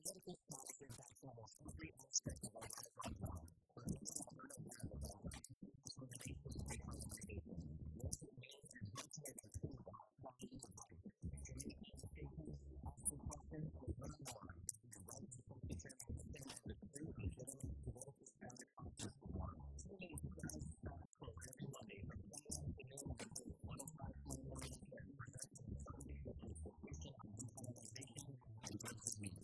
Medical science impacts almost every aspect of our life right now. But we all learn about it. Discrimination based on location. Yes, it means there's nothing to think about quality of life. Communication statements, asking questions, and learn more. The right to focus and understand the truth and getting to what is found in process of one. Today's class starts for every Monday from 10 to noon between 105.1 and Sunday with information on decolonization and diversity.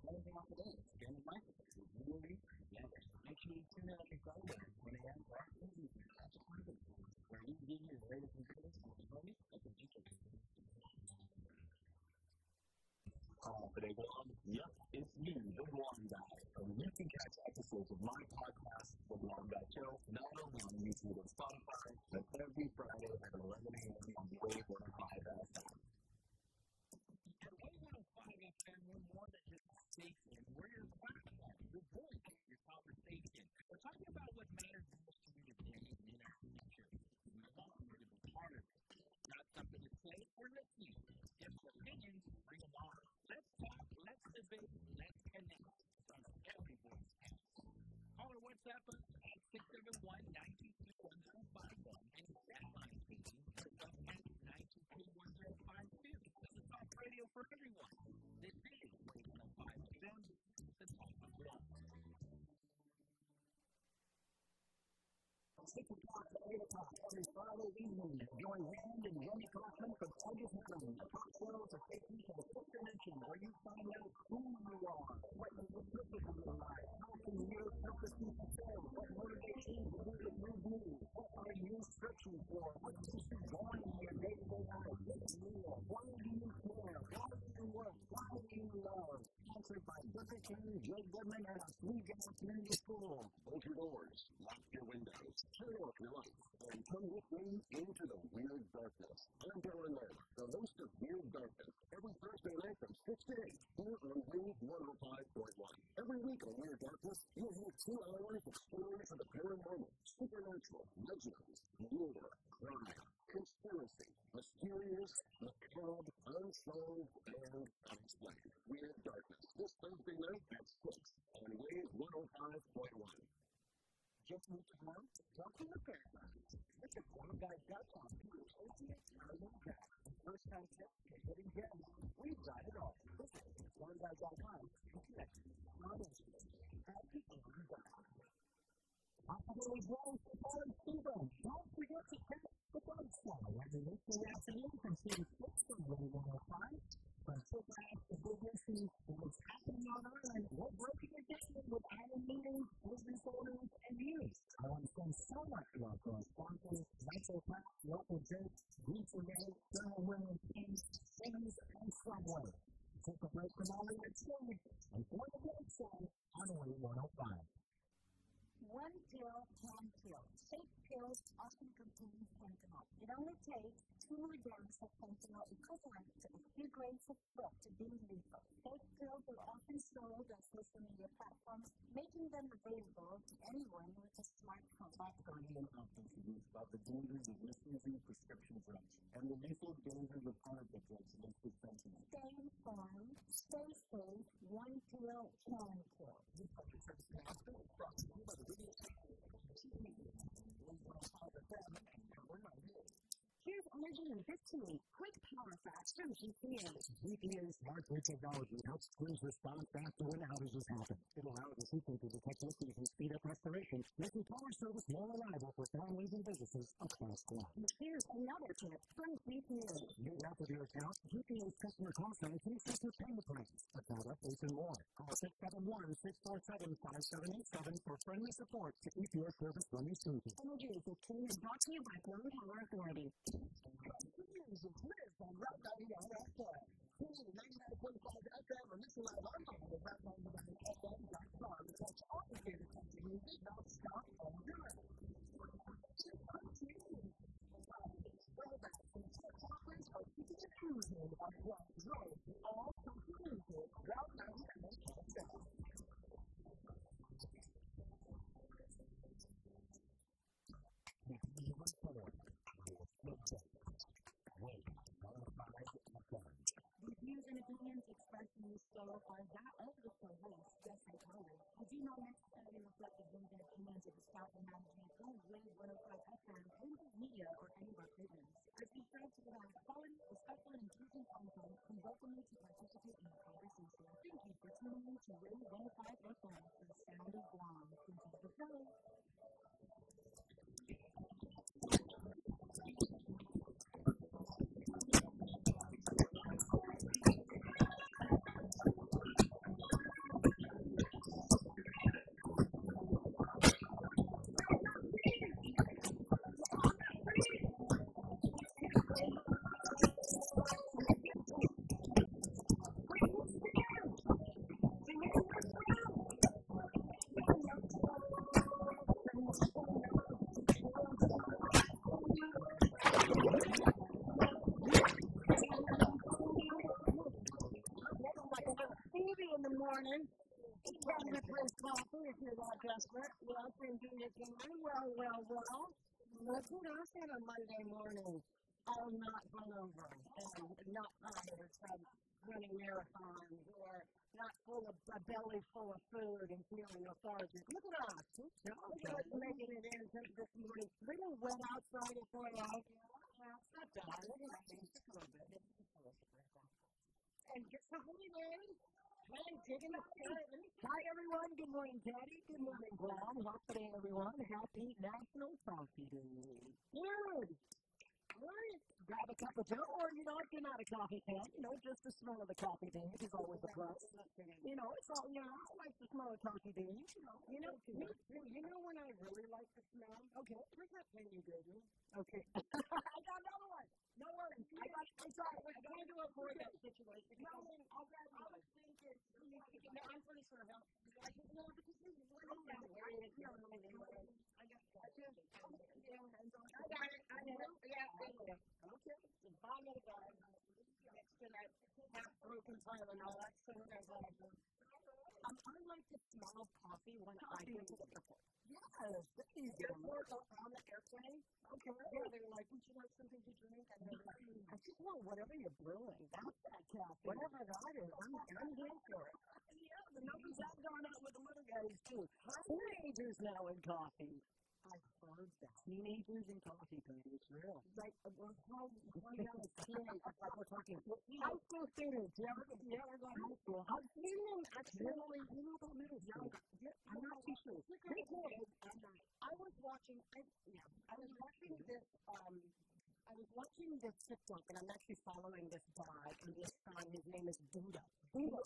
Closing off today, again in Michael, with you and me, together. Make sure you tune in every Friday at 1 a.m. for our evening class, where we give you the latest news on the moment of the weekend. Hafa Adai. Yep, it's me, the Blonde Guy. And you can catch episodes of my podcast, The Blonde Guy Show, not only on YouTube and Spotify, but every Friday at 11 a.m. on the Wave 105 FM. At Wave 105 FM, we're more than just a station. We're your platform, your voice, your conversation. We're talking about what matters most to you today and in our future. We want you to be part of it. Not something to say or listen to. Just opinions, bring them on. Let's talk, let's debate, let's connect. On every voice counts. Call or WhatsApp us at 671-922-1051 and that line speaking at 922-1052. This is Talk Radio for everyone. This is Wave 105 FM, the Talk of Love. 6 o'clock to 8 o'clock every Friday evening. Join Rand and Jenny Kaufman from August Heaven. The talk shows are taking to the fifth dimension where you find out who you are, what you will purpose in your life, how can your purpose be fulfilled, what motivates you to do what you do, what are you searching for, what keeps you going in your day-to-day life, what's real, why do you care, why do you work, why do you love? Answered by Burger King, Jay Goodman, and a free-gas community school. Close your doors, lock your windows, turn off your lights, and come with me into the Weird Darkness. I'm Darren Lynn, the host of Weird Darkness, every Thursday night from 6 to 8, here on Wave 105.1. Every week on Weird Darkness, you'll hear 2 hours of stories of the paranormal, supernatural, legends, lore, crime, conspiracy, mysterious, macabre, unsolved, and unexplained. Weird Darkness, this Thursday night at 6 on Wave 105.1. Just need to know, welcome to Paradise. This is OneGuy.com, Peter's ultimate paranormal guide. First time tips to hidden gems. We've got it all. Visit OneGuy.com and connect on Instagram. Happy Adai. Hafa Adai Rose for Paul and Stephen. Don't forget to catch the Bug Show every weekday afternoon from 2 to 6 on Wave 105. From football to business to what's happening on Ireland, we're breaking it down with island meetings, business owners, and news. I want to send so much love to our sponsors, Metro Park, Local Church, Beach Day, Thermal Women, Kings, Sims, and Subway. Take a break from all of your children and for the great show on Wave 105. One pill can kill. Fake pills often contain fentanyl. It only takes 2 milligrams of fentanyl equivalent to a few grains of salt to be lethal. Fake pills are often sold on social media platforms, making them available to anyone with a smartphone. Top Guardian often speaks about the dangers of misusing prescription drugs and the lethal dangers of counterfeit drugs against fentanyl. Stay informed, stay safe, one pill can kill. Here's energy in 15. Quick power facts from GPS. GPS smart grid technology helps crews respond faster when outages happen. It allows the system to detect issues and speed up restoration, making power service more reliable for families and businesses across the globe. Here's another tip from GPS. New app with your account, GPS customer call center can assist with payment plans, account updates, and more. Call 671-647-5787 for friendly support to keep your service running smoothly. Energy is brought to you by Global Power Authority. Here's a quiz on Route 99 FM. 99.5 FM, and this is live online at route99fm.com to catch all the favorite country music, non-stop, all good. Throwbacks and tip topics are keeping you cruising on Rock Road to all country music, Route 99 FM. Wait, 105 FM. opinions expressed in this show are that of the co-host, guests, and callers, and do not necessarily reflect the views and opinions of the staff and management or Wave 105 FM, Limited Media, or any of our partners. As we strive to provide quality, respectful, and engaging content, we welcome you to participate in the conversation. Thank you for tuning in to Wave 105 FM, the sound of Guam. Enjoy the show. In the morning, trying to drink coffee if you're that desperate. Well, thinking you can, well. Look at us on a Monday morning, all not hungover and not tired from running marathons or not full of a belly full of food and feeling lethargic. Look at us. Look at us making it in this morning. A little wet outside at 4 o'clock. Well, it's not bad. It's a little bit. And just a holiday. Hi, everyone. Good morning, Daddy. Good morning, Guam. Hafa Adai, everyone. Happy National Coffee Day. Good. Right. Grab a cup of Joe, or, if you're not a coffee fan, just the smell of the coffee beans is always a plus. It's all, I like the smell of coffee beans. Me too. When I really like the smell? Okay. Where's that pen you gave me? Okay. I got another one. No worries. I'm sorry. I got to avoid that situation. No, I'll grab you. I was thinking, I'm pretty sure help. I said, no, because this is one of the areas. I got it. I know. Yeah, thank you. Okay. The bottom of the bag next to that half-broken Tylenol. That's so nice. I like the smell of coffee when I get to the airport. Yes. On the airplane. Okay. Yeah, they were like, would you like something to drink? I just want whatever you're brewing. That's that coffee. Whatever that is, I'm here for it. Yeah, the numbers have gone up with the little guys, too. Teenagers now in coffee. I've heard that. Teenagers in coffee, baby. It's real. Like, how young is teenagers? Like, we're talking high school students. Yeah, we're going high school. I've seen them actually, about middle school. I'm not too sure. I was watching this TikTok, and I'm actually following this guy, and this guy, his name is Buddha. Booda.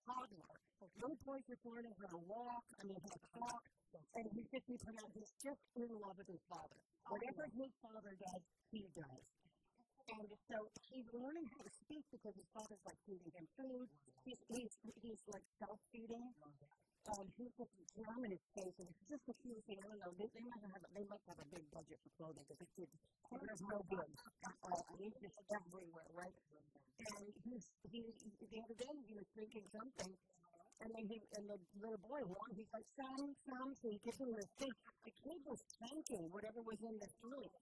Toddler. Those boys are learning how to walk, how to talk, and he's just in love with his father. Whatever his father does, he does. And so he's learning how to speak because his father's like feeding him food. He's like self-feeding. He's just drum in his face, and it's just a cute thing. I don't know. They must have a big budget for clothing because there's no good at all. He's just everywhere, right? And the other day he was drinking something, and the little boy, he's like, Sam, so he gets him this thing. The kid was thanking whatever was in this drink.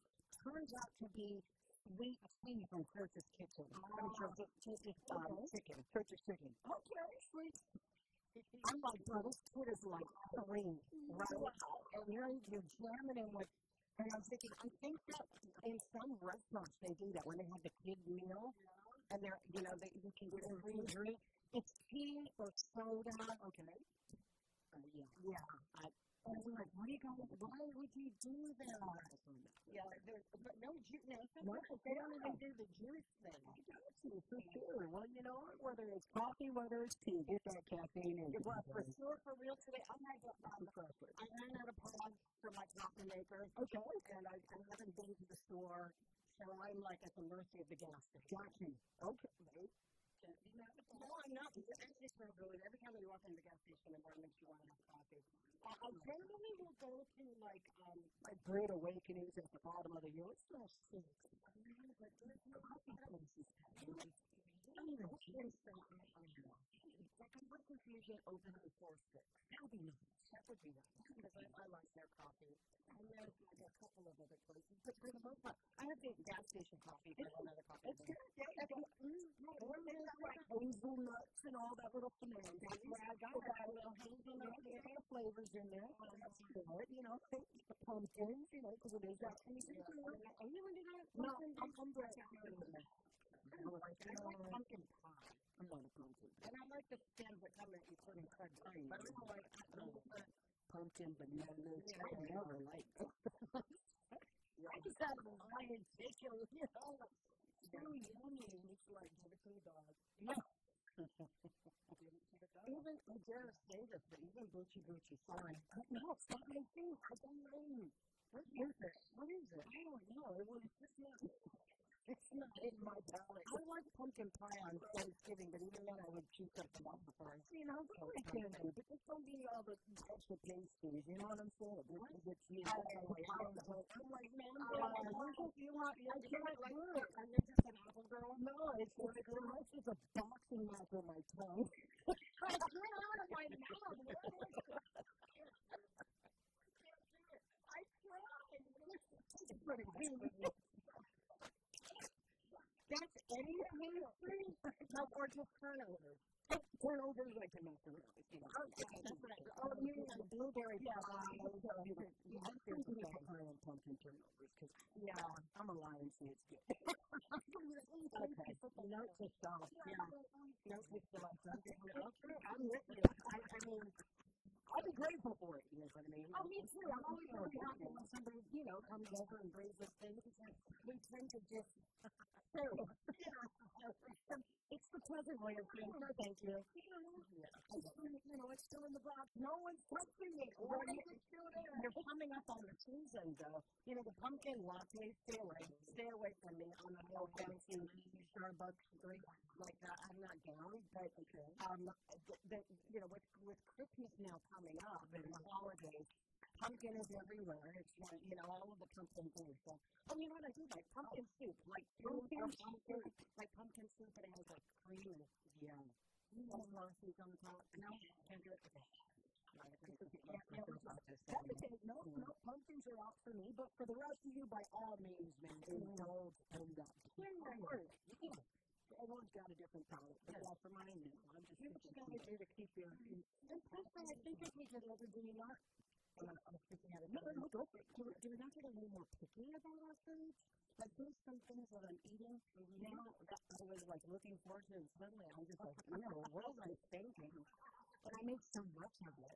Turns out to be sweet tea from Church's Kitchen. Church's Chicken. Okay, sweet. I'm like, bro, this kid is like 3, right? And you're jamming him with, and I'm thinking, I think that in some restaurants they do that when they have the kid meal, and you can get a free drink. It's tea or soda. Okay. Yeah. I was like, why would you do that? Yeah, but no juice. They don't even do the juice thing. I got you, for sure. Well, whether it's coffee, whether it's tea, get that caffeine in. Well, for sure, for real today, I ran out of pods for my coffee maker. Okay. And I haven't been to the store, so I'm like at the mercy of the gas station. Got you. Okay. No, I'm not. It's actually so good. Every time you walk into the gas station, it makes you want to have coffee. I generally will go to, like Great Awakenings at the bottom of the hill. It's so sick. But there's no coffee places. Like a West Confusion open on 4-6. That would be nice. Because I like their coffee. And there's like a couple of other places. But for the most part, I have the gas station coffee for another coffee. It's good. nuts and all that little finesse. I got that little hazelnut, the flavors in there. That's good, you know. The pumpkins, you know, because it is that season. Are you into that? No, I'm very I like pumpkin pie. I'm not a pumpkin. And I like the stems that come in sort of cut green. But I don't like pumpkin, bananas. I never like it. I just have a lion chicken, you know. It's really yummy. It's like, give it to the dog. Yeah. Even, I dare say this, but even Boochie fine. No, it's not my thing. I don't know. What is it? I don't know. It's just not. It's not in my palate. I like pumpkin pie on Thanksgiving, but even then I would chew something up before I see. You know, that's what I can do. But just don't be all the extra pastries. You know what I'm saying? I'm like, man, you want, I can't like it. I'm just an apple girl. No, it's just a boxing match on my tongue. I get out of my mouth. I tried. It's pretty good. That's anything or just turnovers. Turnovers like to mess around. Okay, that's what I do. Oh, you mean like blueberry pie? I'm thinking of Harlem pumpkin turnovers because, I'm a lion, so it's good. Okay, note to self. Yeah, note to self. I'm with you. I mean, I'll be grateful for it, you know what I mean? Oh, me too. I'm always really happy when somebody, you know, comes over and brings us things. We tend to just, it's the pleasant way of saying, no, thank you. You know, it's still in the box. No one's touching it. Why is it still there? You're coming up on the season, though. You know, the pumpkin latte, stay away from me on the real fancy Starbucks drink like that. I'm not down, but, you know, with Christmas now coming up and the holidays, pumpkin is everywhere. It's like, you know, all of the pumpkin things. So, you know what I do? Like pumpkin soup. Like pumpkin soup, and it has like cream and molasses on the top. No, can't do it. Okay. No, pumpkins are out for me, but for the rest of you, by all means, man, indulge and everyone's got a different palate. But for mine, I'm just thinking to keep you. And plus, I think if we could ever do not. I'm speaking out of no, go for it. Do we not get a little more picky about our foods? Like, there's some things that I'm eating now that I was, like, looking forward to, and suddenly I'm just like, what was I thinking? But I make so much of it.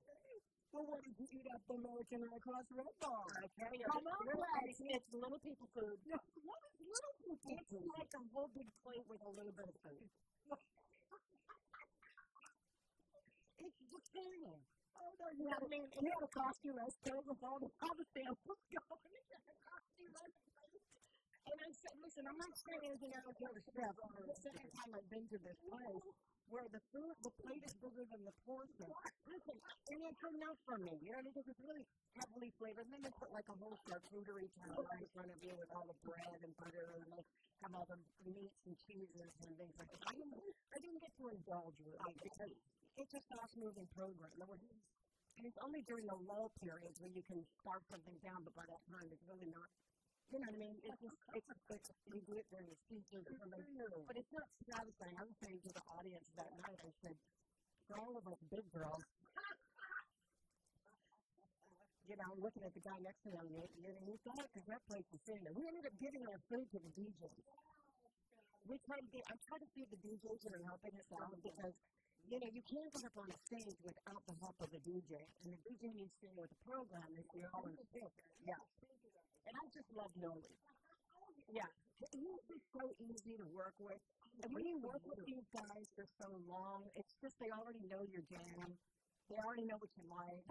Well, what did you eat at the American Red Cross Red Ball? I tell you. Come on, it's little people food. What is little people food? It's like a whole big plate with a little bit of food. It's the thing. Oh, no, you have a costume as pale with all the samples going. And I said, listen, I'm not saying anything I don't care to stress. The second time I've been to this place where the plate is bigger than the portion. Listen, and it's enough for me, you know, because it's really heavily flavored. And then they put like a whole charcuterie tower in front of you with all the bread and butter, and they have all the meats and cheeses and things like that. I didn't get to indulge really because it's a fast-moving program. And it's only during the lull periods where you can scarf something down, but by that time it's really not, you know what I mean? It's you do it during the speeches or something, but it's not satisfying. I was saying to the audience that night, I said, for all of us big girls, you know, I'm looking at the guy next to me, you thought because that place was sitting there. We ended up giving our food to the DJs. I try to feed the DJs that are helping us out because, you know, you can't get up on a stage without the help of the DJ. And the DJ needs to know with the program if you're all in sync. Yeah. And I just love Noli. Yeah. He's just so easy to work with. And when you work with these guys for so long, it's just they already know your jam. They already know what you like.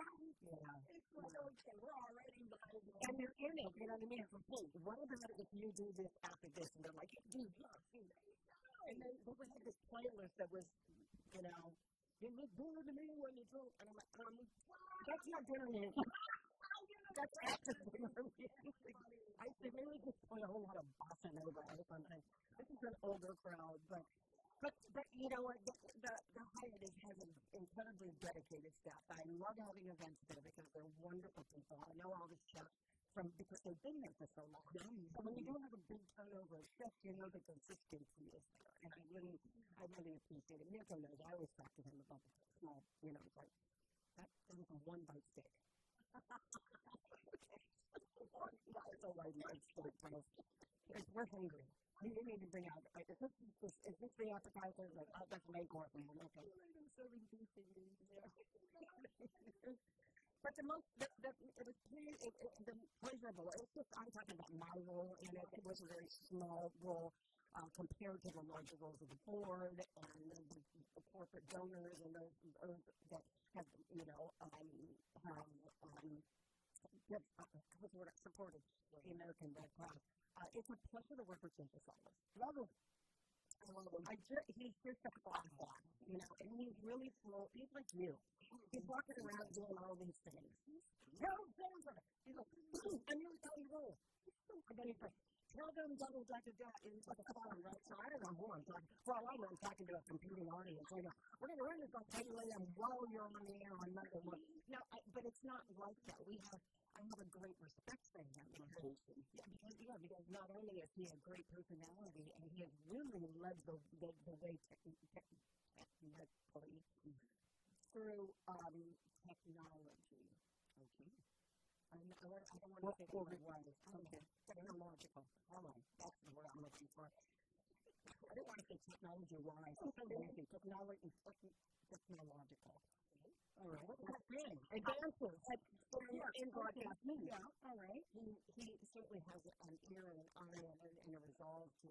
Yeah. It's like, okay, we're already vibing. And they're in it, you know what I mean? It's like, hey, what about if you do this after this? And they're like, do this. And then we had this playlist that was, you know, you look good to me when you do. And I'm like, that's not dinner music. That's after dinner music. I said, maybe we just play a whole lot of bossa nova or something. This is an older crowd, but you know what, the Hyatt has an incredibly dedicated staff. I love having events there because they're wonderful people. I know all the chefs because they've been there for so long. So when you do have a big turnover of shifts, you know the consistency is there. And I really appreciate it. Mirko knows, I always talk to him about the small, it's like, that was a one-bite steak. It's a one-bite steak, because we're hungry. You need to bring out, is this the appetizer? Like, that's the main course. Okay. But the pleasurable, it's just, I'm talking about my role in it. It was a very small role compared to the larger roles of the board and the corporate donors and those that have, supported the American Red Cross. It's a pleasure to work with Jim Gonzalez. Love him. He's just a class act, and he's really slow. He's like you. He's walking around doing all these things. He's like, I'm going to tell you rules. And then he's like, tell them da. And it's like a phone, right? So I don't know who I'm talking to. For all I know, I'm talking to a competing audience. I go, we're going to run this on Taylor and while you're on the air on Monday morning. No, but it's not like that. I have a great respect for him. Because not only is he a great personality, and he has really led the way technically through technology. Okay. I don't want to say the word wise. Okay. Technological. Hold on. That's the word I'm looking for. I don't want to say technology-wise. I'm saying technological. All right. What's that mean? Advances. In broadcast media. Yeah. All right. He certainly has an ear and an eye and a resolve to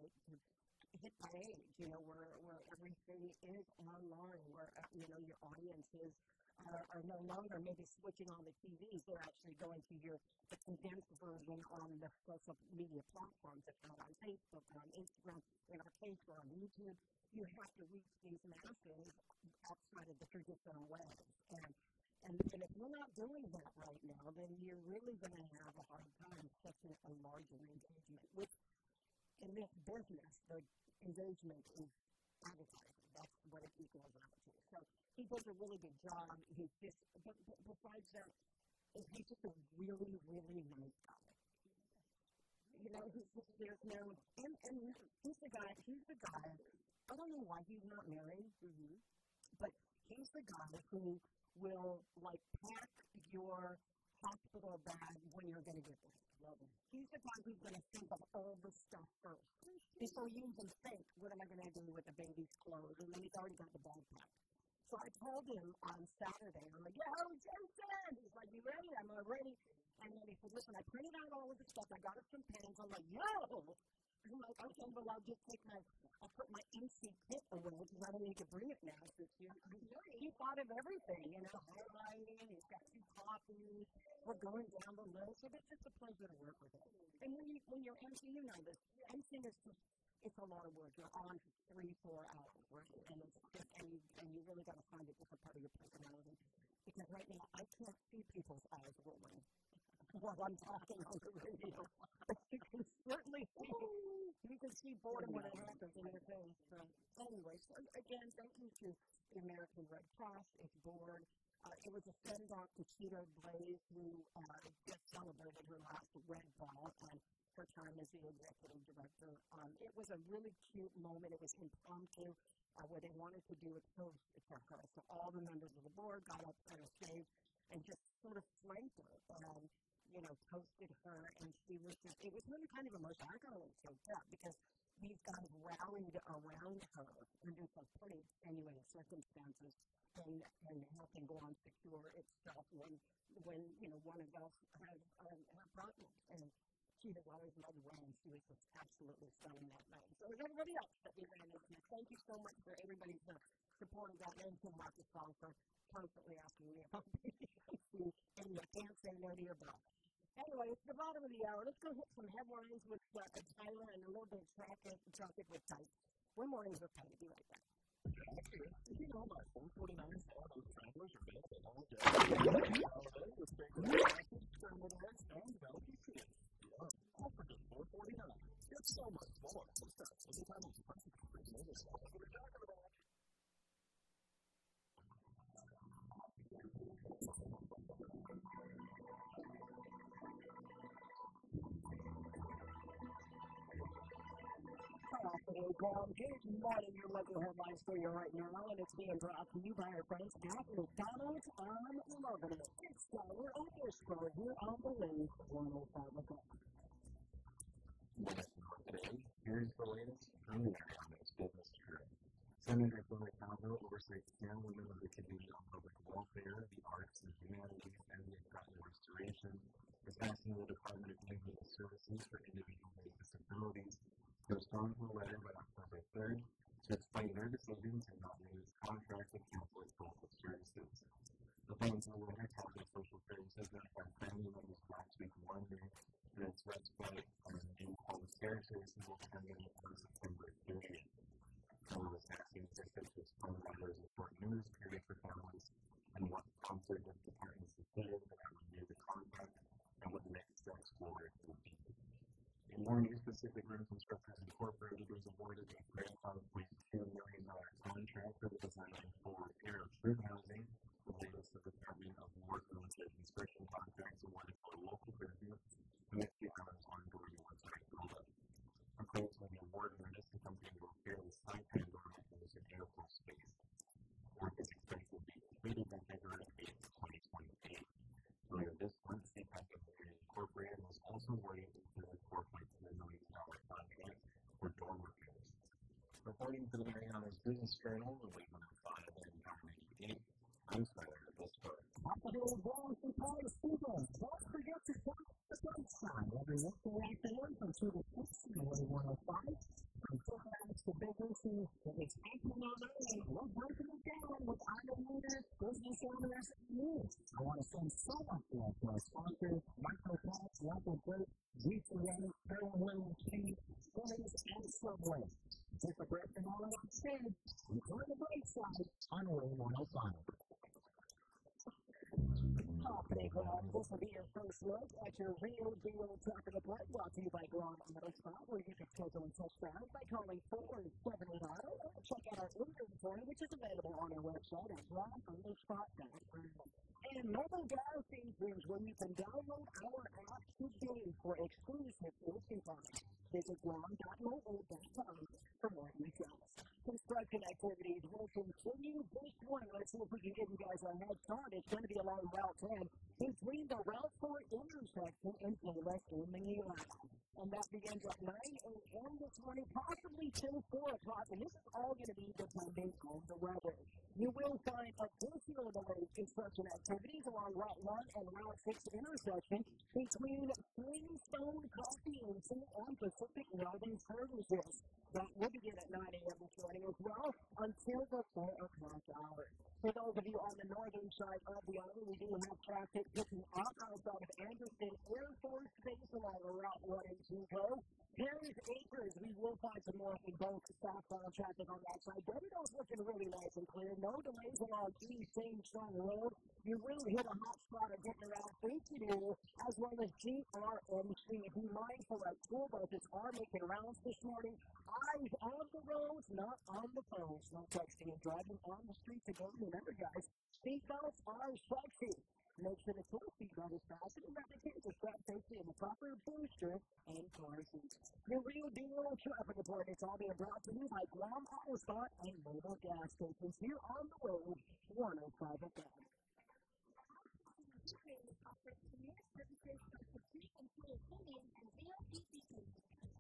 hit my age, where everything is online, where, your audiences are no longer maybe switching on the TVs. They're actually going to the condensed version on the social media platforms, if not on Facebook, or on Instagram, in our case, or on YouTube. You have to reach these masses outside of the traditional ways. And if you're not doing that right now, then you're really going to have a hard time setting a larger engagement. Which, in this business, the engagement is advertising. That's what it equals out to. So he does a really good job. He's just, but besides that, he's just a really, really nice guy. There's no, and he's the guy, I don't know why he's not married, but he's the guy who will, pack your hospital bag when you're going to get there. He's the guy who's going to think of all the stuff first. Before you even think, what am I going to do with the baby's clothes? And then he's already got the bag packed. So I told him on Saturday, I'm like, Jason! He's like, you ready? I'm ready. And then he said, listen, I printed out all of the stuff. I got us some pens. I'm like, yo! I'm like, okay, well, I'll just I'll put my MC kit away because I don't need to bring it now this year. He thought of everything, highlighting, he's got 2 copies, we're going down the list. So it's just a pleasure to work with him. And when you're MC, you know this, MCing is just, it's a lot of work. You're on for 3-4 hours, right? And it's just, and you really got to find a different part of your personality. Because right now, I can't see people's eyes rolling while I'm talking on the radio. But you can certainly see boredom when it happens in your face. Anyway, so again, thank you to the American Red Cross, its board. It was a send-off to Cheetah Blaze, who just celebrated her last Red Ball and her time as the executive director. It was a really cute moment. It was impromptu. What they wanted to do was toast to her. So all the members of the board got up on a stage and just sort of flanked her. Toasted her, and she was just, it was really kind of emotional. I got a little choked up because these guys rallied around her under some pretty extenuating circumstances and helping go on secure itself when one of us had problems. And she has always led the way, and she was just absolutely stunning that night. So was everybody else that we ran into. Thank you so much for everybody's support of that, and to Marcus Paul for constantly asking me about PDC, and you can't say no to your boss. Anyway, it's the bottom of the hour. Let's go hit some headlines with Tyler and a little bit of traffic with Patti. We're mornings with Patti. Be right back. Did you know by 4:49 those travelers are back at all day? Holiday with big classes, terminals, and LPCs. All for just 4:49. It's so much more. What's that? Anytime it's perfect for free notice. That's what we're talking about. Paycom. Good morning, your local headlines for you right now, and it's being brought to you by our friends at McDonald's. I'm loving it. It's Tyler Underscore here on the Wave 105 o'clock. Today, here's the latest from the Ariana's business trip. Senator Phil McDonald oversees 10 women of the Committee on Public Welfare, the Arts and Humanities, and the Department of Restoration, is asking the Department of Human Services for individuals with disabilities to respond to a letter by October 3rd to explain their decision to not renew its contract with Catholic Social Services. The funds in the letter Catholic Social Services notified family members last week Monday that its website on new home care services will terminate on September 30th. Phil was asking assistance to respond to letters important news period for families and what prompted the department's decision to not renew the contract and what the next steps forward will be. In more news-specific Rooms Constructors Incorporated was awarded a $35.2 million contract for the design for repair of true housing, the latest of the Department of War-related construction contracts awarded for local business to make the island's ongoing military buildup. According to the award notice, the company will repair the side panel mechanism in Air Force Base. Work is expected to be completed by February 8, 2028. Earlier this month, CPAC Incorporated was also awarded a $4.7 million contract for door repairs. Reporting to the Mariana's Business Journal, released on 5 and 98, I'm Tyler Underscore. Hafa Adai from College Student. Don't forget to check the website every Wednesday afternoon from 2 to 6 on Wave 105. From footbacks to big issues that is happening on Island, we're breaking it down with Island leaders, business owners, and news. I want to send so much love to our sponsors, Micropads, Local Break, GCA, Fairway, King, Phillies, and Subway. Just a break from all of that said, enjoy the bright side on Wave 105. Today, Grom, this will be your first look at your real deal traffic report brought to you by Grom Auto Spot, where you can schedule and test drive by calling 478 Auto or check out our inventory, which is available on our website at gromautospot.com. And mobile gas stations, where you can download our app today for exclusive fuel coupons. Visit grom.mobile.com for more details. Construction activities will continue this morning. Let's see if we can give you guys a head start. It's going to be along Route 10 between the Route 4 intersection and Payless in the U.S. And that begins at 9 a.m. this morning, possibly till 4 o'clock. And this is all going to be dependent on the weather. You will find additional delayed construction activities along Route 1 and Route 6 intersection between Greenstone Coffee and St. Anne Pacific Welding Services. That will begin at 9 a.m. this morning as well until the 4 o'clock hour. For those of you on the northern side of the island, we do have traffic picking up outside of Anderson Air Force Base along Route 1 and 2 go. Perry's Acres, we will find some more in both southbound traffic on that side. Dededo's looking really nice and clear. No delays along East St. John Road. You will hit a hot spot of getting around Thanksgiving as well as GRM Street. Be mindful that school buses are making rounds this morning. Eyes on the roads, not on the phones. No texting and driving on the streets again. Remember, guys, seatbelts are sexy. Make sure the full seatbelt is fastened and replicate the strap safety and the proper booster and car seats. Your real deal traffic report is all being brought to you by Grom Auto Spot and mobile gas stations here on the road, 105 FM.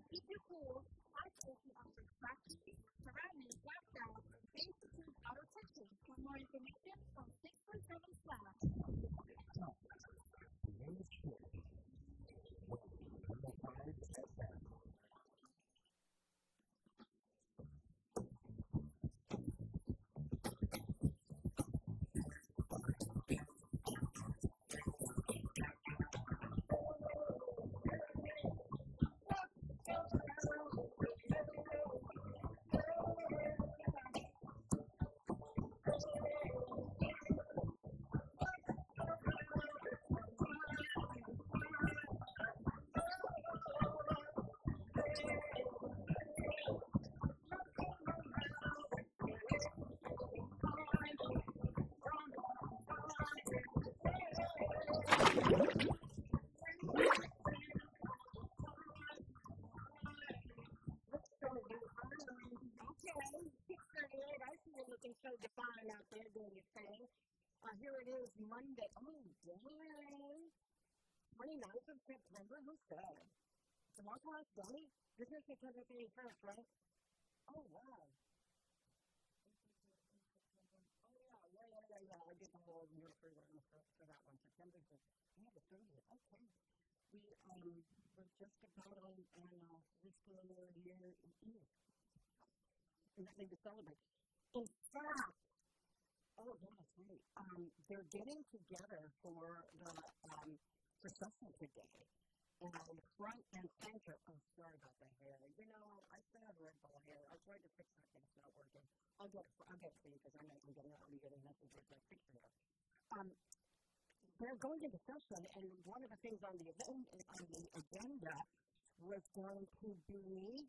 Keep your cool. Our station offers factory, ceramic, lifestyle, and face-to-face auto testing. For more information, call 617-SLASH. It is Monday. Oh, dang. 29th of September? Who said? Tomorrow's last day? This is September 31st, right? Oh, wow. Yeah. I did the whole year program for that one. September 30th. Okay. We're just about on fiscal year Eve. Nothing to celebrate. In fact, oh, yeah, that's right. They're getting together for the procession today. And front and center, oh, sorry about the hair. You know, I still have red ball hair. I tried to fix that thing, it's not working. I'll get it for you because I'm already getting messages like fixing it. They're going into session, and one of the things on the agenda was going to be,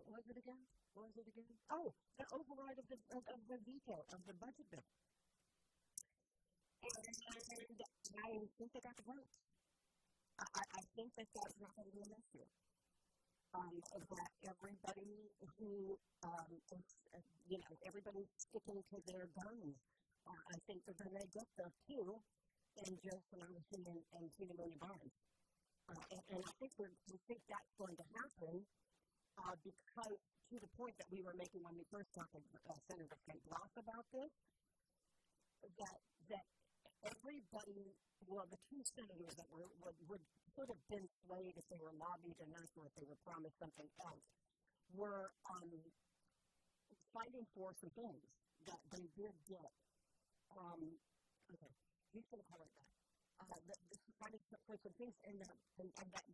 what was it again? Oh, the override of the veto of the budget bill. And I think they got the vote. I think that's not going to be an issue. That everybody who everybody's sticking to their guns. I think they're going to get the two and just and Tina Mooney Barnes. And I think we think that's going to happen because to the point that we were making when we first talked to Senator Kent Bloss about this, that everybody, well, the two senators that would have been swayed if they were lobbied enough or if they were promised something else, were fighting for some things that they did get. Okay, he's going to call it that. Fighting for some things and that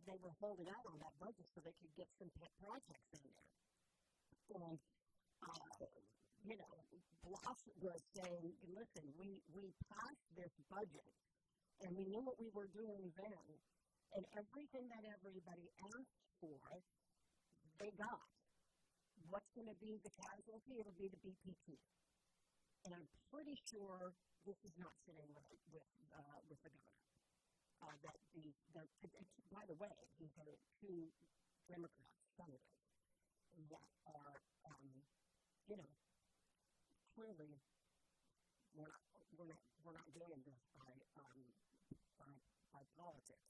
they were holding out on that budget so they could get some pet projects in there. And, Bloss was saying, listen, we passed this budget, and we knew what we were doing then, and everything that everybody asked for, they got. What's going to be the casualty? It'll be the BPP. And I'm pretty sure this is not sitting right with the governor. By the way, these are two Democrat senators that are, clearly we're not doing this by politics.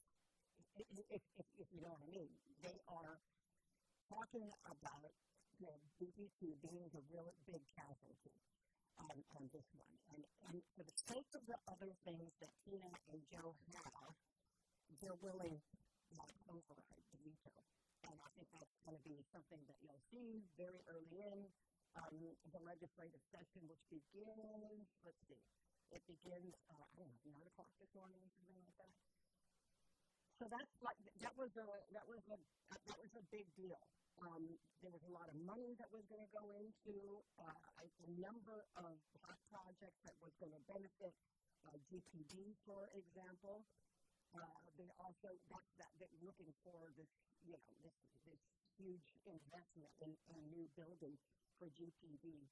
If you know what I mean, they are talking about the BPP being the real big casualty on this one, and for the sake of the other things that Tina and Joe have, they're willing to override the veto. And I think that's going to be something that you'll see very early in the legislative session, which begins, let's see, it begins, 9 o'clock this morning, something like that. So that was a big deal. There was a lot of money that was going to go into a number of hot projects that was going to benefit GPD, for example. They also they're looking for this huge investment in new building for GPD.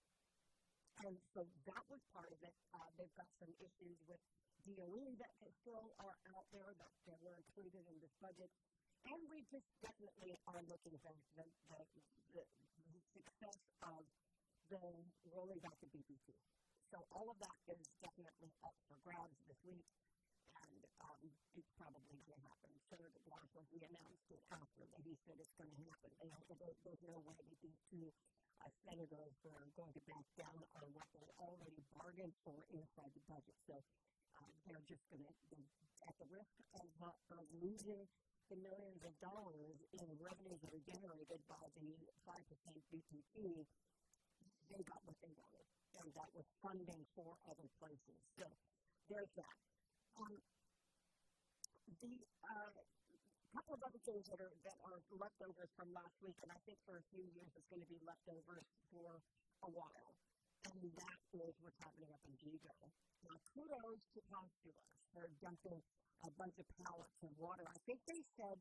And so that was part of it. They've got some issues with DOE that still are out there that were included in this budget. And we just definitely are looking for the success of the rolling back the BPP. So all of that is definitely up for grabs this week. And it's probably going to happen. Senator Bloss, when he announced it after, he said it's going to happen. There's no way that these two senators are going to back down on what they already bargained for inside the budget. So they're just going to, at the risk of losing the millions of dollars in revenues that are generated by the 5% BPP, they got what they wanted. And that was funding for other places. So there's that. Couple of other things that are leftovers from last week, and I think for a few years it's going to be leftovers for a while, and that is what's happening up in Vigo. Now, kudos to Constula for dumping a bunch of pallets of water. I think they said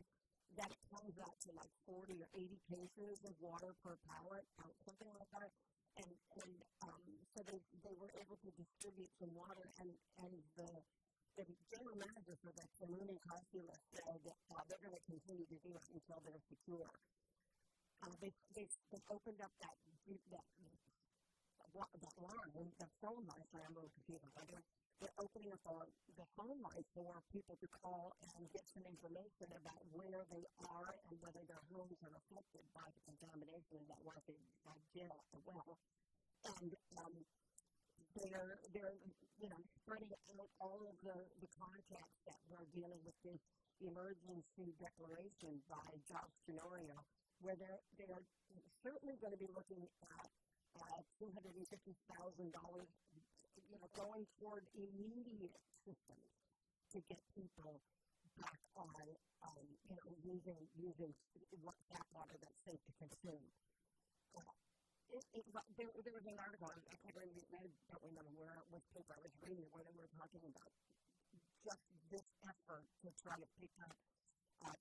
that it comes out to like 40 or 80 cases of water per pallet, something like that, and so they were able to distribute some water, and the general manager for the Community Constula said they're going to continue to do it until they're secure. They've opened up that line, the phone line, sorry, I'm a little confused. They're opening up the phone line for people to call and get some information about where they are and whether their homes are affected by the contamination that was in that jail at the well. And they're spreading out all of the contacts that we're dealing with this emergency declaration by job scenario, where they're certainly going to be looking at $250,000, going toward immediate systems to get people back on, using tap water that's safe to consume. There was an article, I can't remember which paper I was reading, where they were talking about just this effort to try to pick up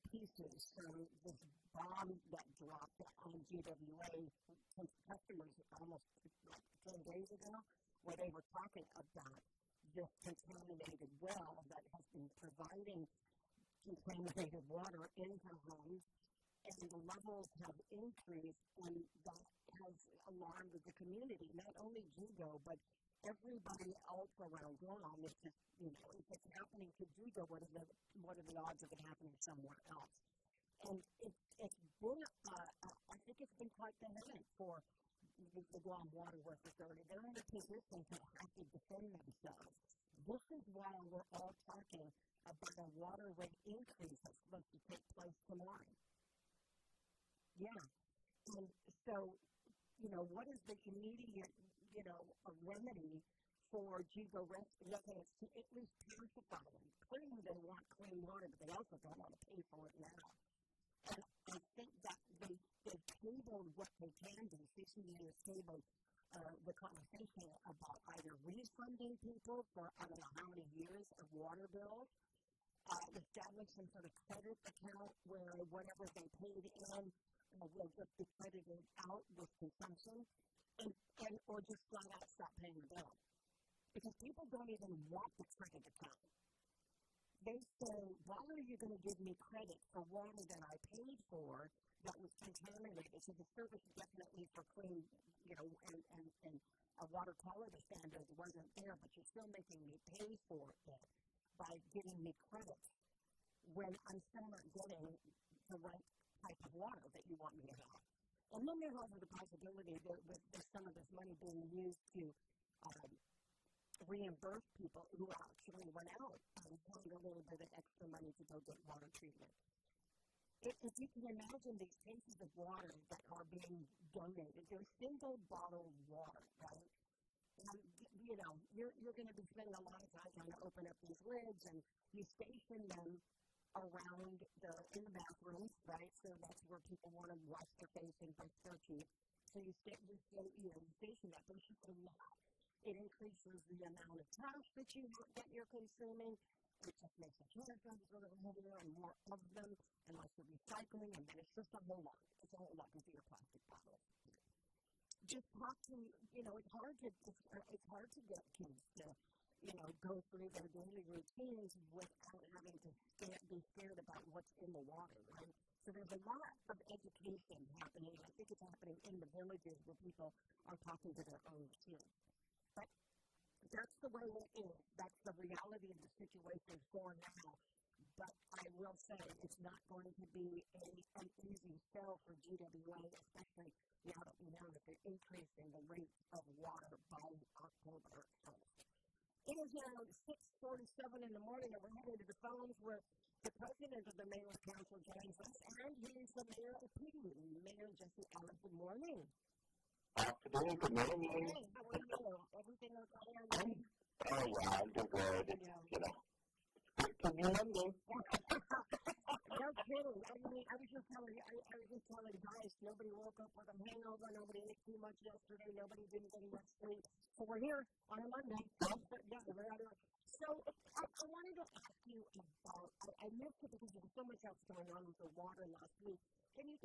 pieces from this bomb that dropped on GWA from customers almost 10 days ago, where they were talking about this contaminated well that has been providing contaminated water into homes, and the levels have increased, and that has alarmed the community, not only Jugo, but everybody else around Guam. It's just, if it's happening to Jugo, what are the odds of it happening somewhere else? And it's been, I think it's been quite dynamic for the Guam Water Works Authority. They're in a position to have to defend themselves. This is why we're all talking about a water rate increase that's supposed to take place tomorrow. Yeah. And so, what is the immediate, remedy for Jugo residents to at least pacify them? Clearly they want clean water, but they also don't want to pay for it now. And I think that they've tabled what they can do. CCA has tabled the conversation about either refunding people for I don't know how many years of water bills, establish some sort of credit account where whatever they paid in will just be credited out with consumption, or just flat out stop paying the bill. Because people don't even want the credit account. They say, why are you going to give me credit for water that I paid for that was contaminated? So the service definitely for clean, and a water quality standard wasn't there, but you're still making me pay for it by giving me credit when I'm still not getting the right type of water that you want me to have. And then there's also the possibility that with some of this money being used to reimburse people who actually went out and paid a little bit of extra money to go get water treatment. If you can imagine these cases of water that are being donated, they're single bottled water, right? And, you're going to be spending a lot of time trying to open up these lids, and you station them around in the bathrooms, right? So that's where people want to wash their face and brush their teeth. So you station that, but it's just a lot. It increases the amount of trash that you're consuming. It just makes the chemicals sort of heavier and more of them, and less of recycling, and then it's just a whole lot. It's a whole lot with your plastic bottles. Just talk to, it's hard to get kids to, go through their daily routines without having to be scared about what's in the water, right? So there's a lot of education happening. I think it's happening in the villages where people are talking to their own kids. But that's the way it is. That's the reality of the situation for now. But I will say it's not going to be an easy sell for GWA, especially now that we know that they're increasing the rate of water by October 1st. It is now 6:47 in the morning, and we're headed to the phones where the president of the Mayor's Council joins us, and he's the mayor of Patti, Mayor Jesse Allen. Good morning. Afternoon, good morning. Hey, how are you? Everything okay on you? Oh, yeah, I'm doing good. It's good to be Monday. No kidding. I was just telling guys, nobody woke up with a hangover, nobody ate too much yesterday, nobody didn't get enough sleep. So we're here on a Monday. So I wanted to ask you about, I missed it because there was so much else going on with the water last week. Can you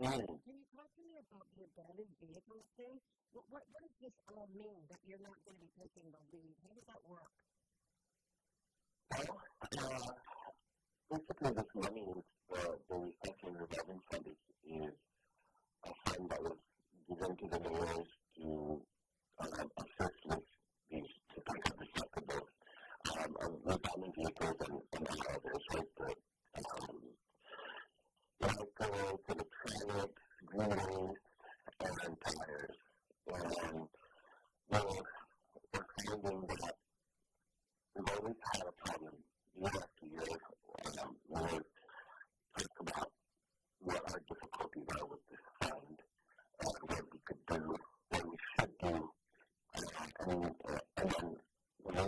talk to me about the abandoned vehicles thing? What does this all mean, that you're not going to be taking the lead? How does that work? Well, basically this money is the recycling revolving fund is a fund that was given to the mayors to assist with these types of recyclables, retirement vehicles and others, right? Vehicles, electronics, green and tires. And we're finding that we've always had a problem year after year when we talk about what our difficulties are with this fund, what we could do, what we should do, and then we're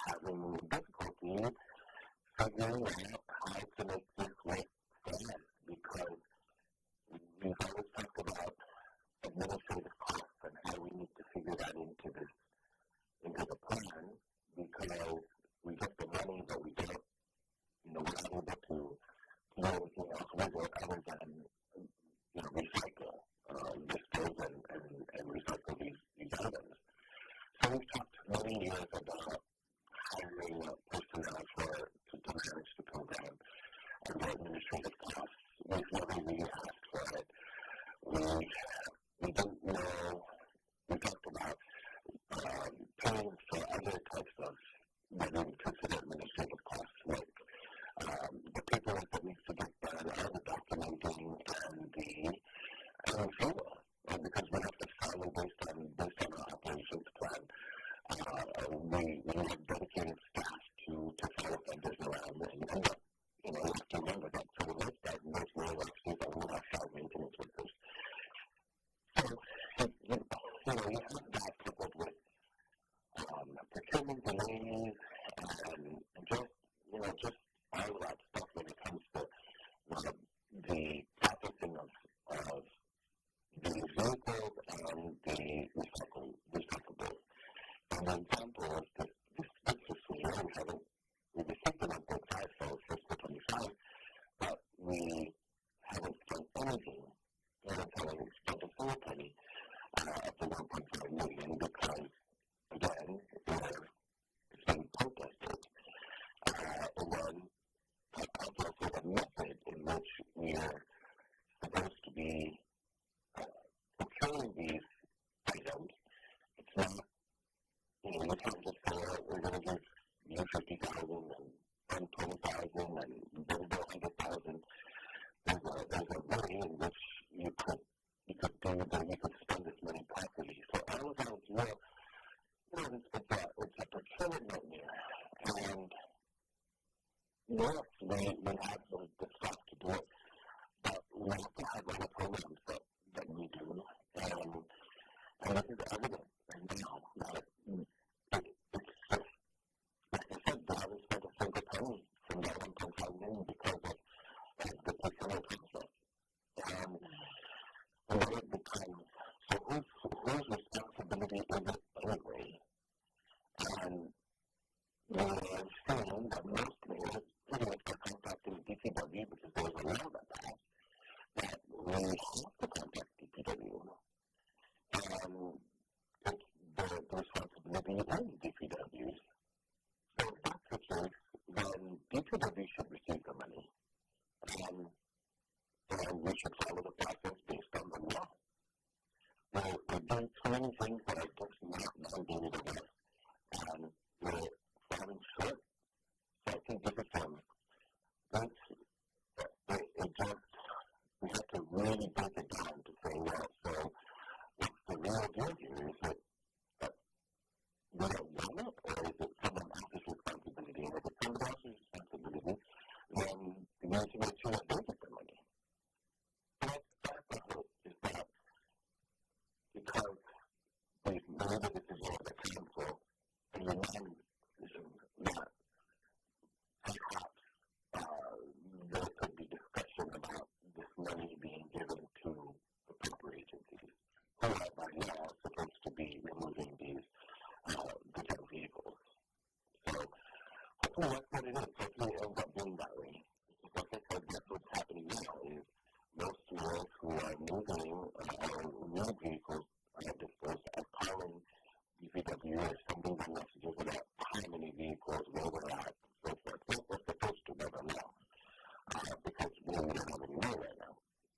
having difficulty figuring out how to make this work for us, because we've always talked about administrative costs and how we need to figure that into the plan, because we get the money, but we don't, we're not able to do anything else with it other than, recycle, dispose and recycle these items. So we've talked many years about hiring personnel to manage the program and the administrative costs. We've never really asked for it. We didn't know. We talked about paying for other types of what we would consider administrative costs, like the paperwork that needs to get done, and the documenting, and fuel, because we have to follow based on our operations plan. We have dedicated staff to follow vendors around, and you have to remember that for the most part, most rural offices are not our maintenance workers. So, you have that coupled with procurement delays and just all of that stuff when it comes to the processing of the vehicles and the recyclables. And an example of this fiscal year, we received an update price for fiscal 25, but we haven't spent anything. We haven't spent a single penny of the 1.5 million because, again, it's been protested. And then also the method in which we are supposed to be procuring these items. It's not, you can't just say, we're going to give you 50,000 and 20,000 and then 100,000. There's a way in which you could spend this money properly. So I was on it's a procurement nightmare. And yes, we have the stuff to do it, but we have to have other programs that we do. And this is evident right now that it's just, like I said, they haven't spent a single penny from that 1.5 million because of the procurement process. And then it becomes, so whose responsibility is it anyway? And we understand that most mayors pretty much are contacting DPW because there was a law that we have to contact DPW. And it's the responsibility of DPW. So if that's the case, then DPW should receive the money. And we should follow the process based on the law. We're doing too many things that are just not mandated enough. And we're falling short. So I think this is we have to really break it down to say, well, so what's the real deal here? Is it that we don't want it, or is it someone else's responsibility? And if it's someone else's responsibility, then we need to make sure that they get the money. So that's the hope, is that because they've made a decision of the council, and the non-decision that perhaps there could be discussion about this money being given to the proper agencies who are by law supposed to be removing these different vehicles. So hopefully that's what it is. Hopefully it ends up being that way. Like I said, that's what's happening now is most stores who are moving new vehicles disposed are calling DPW or sending them messages about how many vehicles, where we're at, so forth. We're supposed to never know because we don't have any money right now.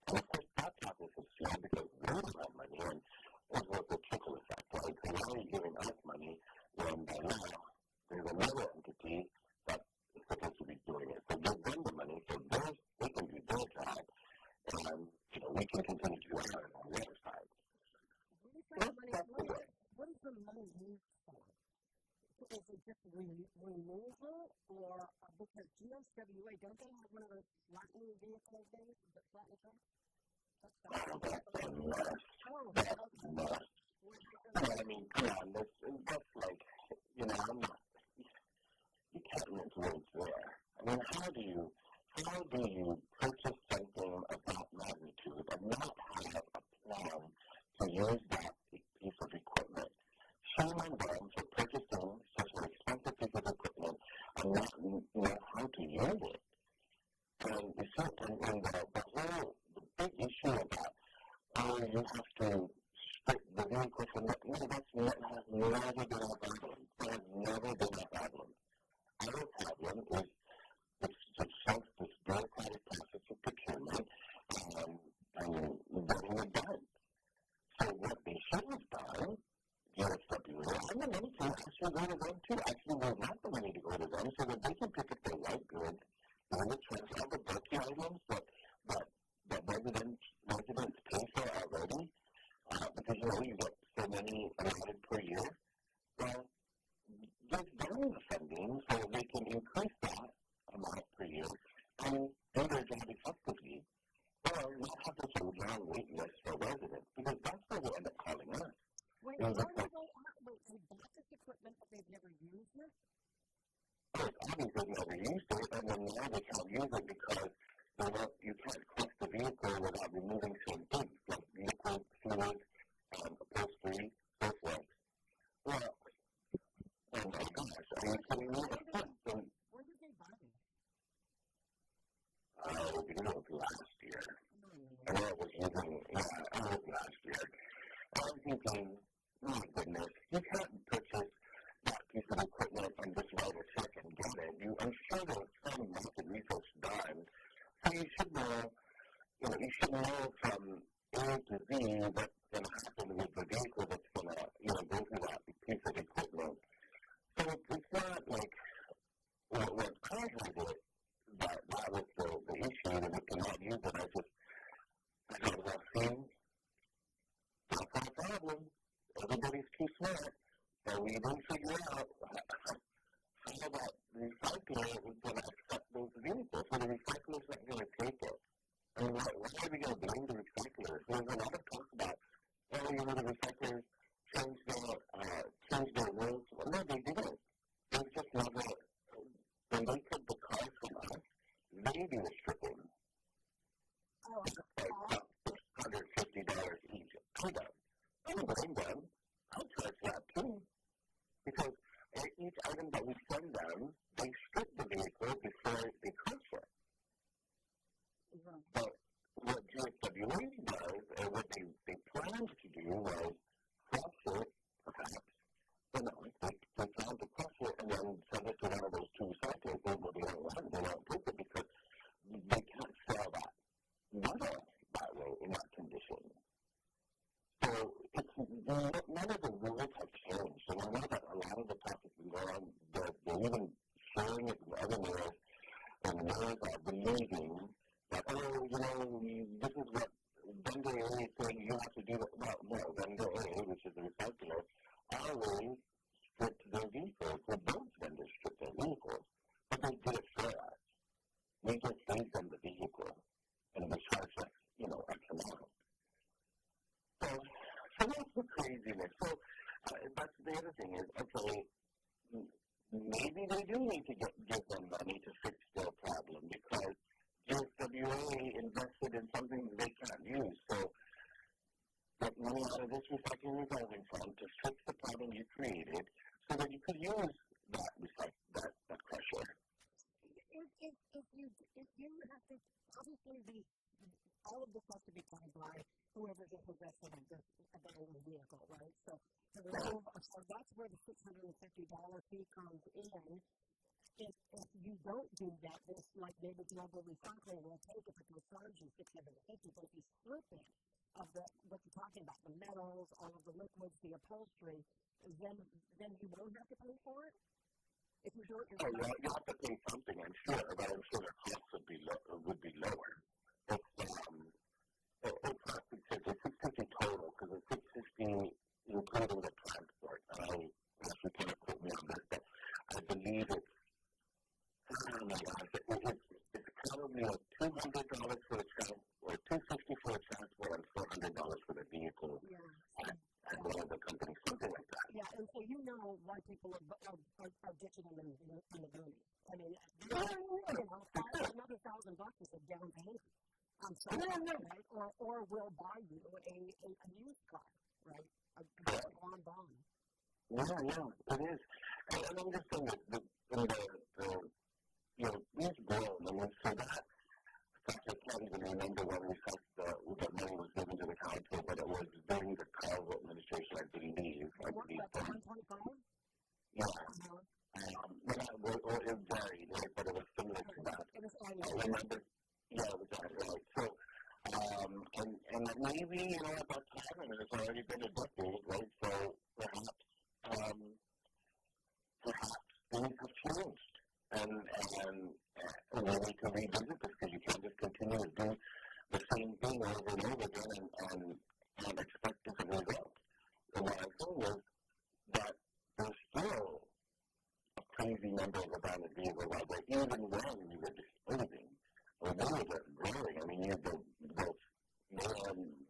And of course, that process is slow because we don't have money, and there's no trickle effect, right? So now is it just removal, or because GSWA, don't they have one of those flattening vehicles days? Is it flattening trucks? I mean, come on, that's like, I'm not, you can't mince words there. I mean, how do you purchase something of that magnitude and not have a plan to use that piece of equipment? Shame on them for purchasing such an expensive piece of equipment and not know how to use it. And the big issue about you have to strip the vehicle from that, that has never been a problem. That has never been a problem. Our problem is this bureaucratic process of procurement and getting it done. So what they should have done, GSWA, and the money to actually go to them too. Actually, we want the money to go to them so that they can pick up the right goods and return all the bulky items that residents pay for already. Because you get so many allotted per year. Well, give them the funding so they can increase that amount per year and do their job effectively. Or not have such a long wait list for residents, because that's where they end up calling us. Wait, how do they bought this equipment but they've never used it? Well, obviously they've never used it, and then now they can't use it because you can't crush the vehicle without removing certain things, like liquid, fluid, upholstery, so forth. Well, oh my gosh, are you kidding me? When did they buy it? It was last year. I know it was last year. I'm thinking, my goodness, you can't purchase that piece of equipment and just write a check and get it. I'm sure there's some market research done. So you should know from A to Z what's going to happen with the vehicle that's going to, go through that piece of equipment. So it's not like, what I heard it, that was the issue, that we cannot use it. I thought, well, see, that's not a problem. Everybody's too smart, and we didn't figure out how that recycler was going to accept those vehicles. So the recycler's not going to take it. I mean, why are we going to blame the recyclers? There's a lot of talk about, the recyclers changed their rules. Well, no, they didn't. They just never, when they took the cars from us, they do the stripping. Like $150 each. I don't blame them. I'll charge that too. Because each item that we send them, they strip the vehicle before they crush it. But what GSWA does, and what they planned to do, was crush it, perhaps. But no, they planned to crush it and then send it to one of those two recyclers. They won't take it because they can't sell that metal that way in that condition. So none of the rules have changed. So I know that a lot of the process is going on. They're even sharing it with other mayors, and mayors are believing that, this is what vendor A is saying you have to do. No, vendor A, which is the recycler, always stripped their vehicles. So both vendors stripped their vehicles. But they did it for us. We just gave them the vehicle, and they charged us, X amount. So that's the craziness. So that's the other thing is, okay, maybe they do need to give them money to fix their problem because GSWA invested in something they can't use. So get money out of this recycling revolving fund to fix the problem you created so that you could use that crusher. If you have to, obviously all of this has to be done by whoever's in possession of this abandoned vehicle, right? So that's where the $650 fee comes in. If you don't do that, this like maybe global recycling will take it, but they'll charge you $650. But if you strip it of what you're talking about, the metals, all of the liquids, the upholstery, then you won't have to pay for it. If you do it yourself. Oh, you have to pay something, I'm sure, but I'm sure the cost would be lower. It's $650 total because it's $650 including the transport. You can't quote me on this, but one of the companies, something like that. Yeah, and so you know why people are ditching them in the boonies. I mean, another $1,000 is a down payment on something, right? Or will buy you a used car, right? A bond. Yeah, it is. And I'm just saying that these grown, I mean, so that, I can't even remember when we said that money was given to the council, but it was during the Carl administration, I believe. What, about 125? Yeah. It varied, right? But it was similar to that. It was annual. I remember, yeah, it was annual. Right? So, and maybe, at that time, and it's already been a decade, right? So perhaps things have changed. And we need to revisit this because you can't just continue to do the same thing over and over again and expect different results. And what I'm saying is that there's still a crazy number of abandoned vehicles out there, even when we were disposing, or when we were growing. I mean,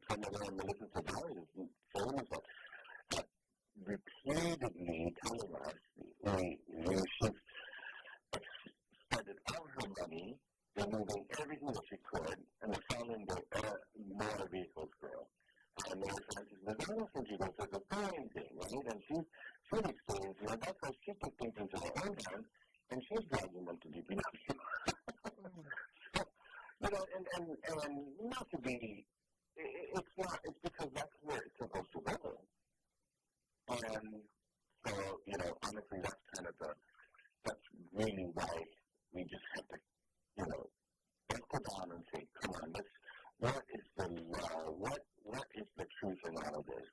some of them Melissa Tavares is famous that repeatedly telling us she's spending all her money, removing everything that she could, and selling more vehicles grow. And Mary Frances says, she goes, it's a fine thing, right? And she's experienced, that's why she took things into her own hands, and she's dragging them to DPW. And not to be, it's because that's where it's supposed to go. And so, honestly, that's really why we just have to, let's put down and say, come on, what is the law? What is the truth in all of this?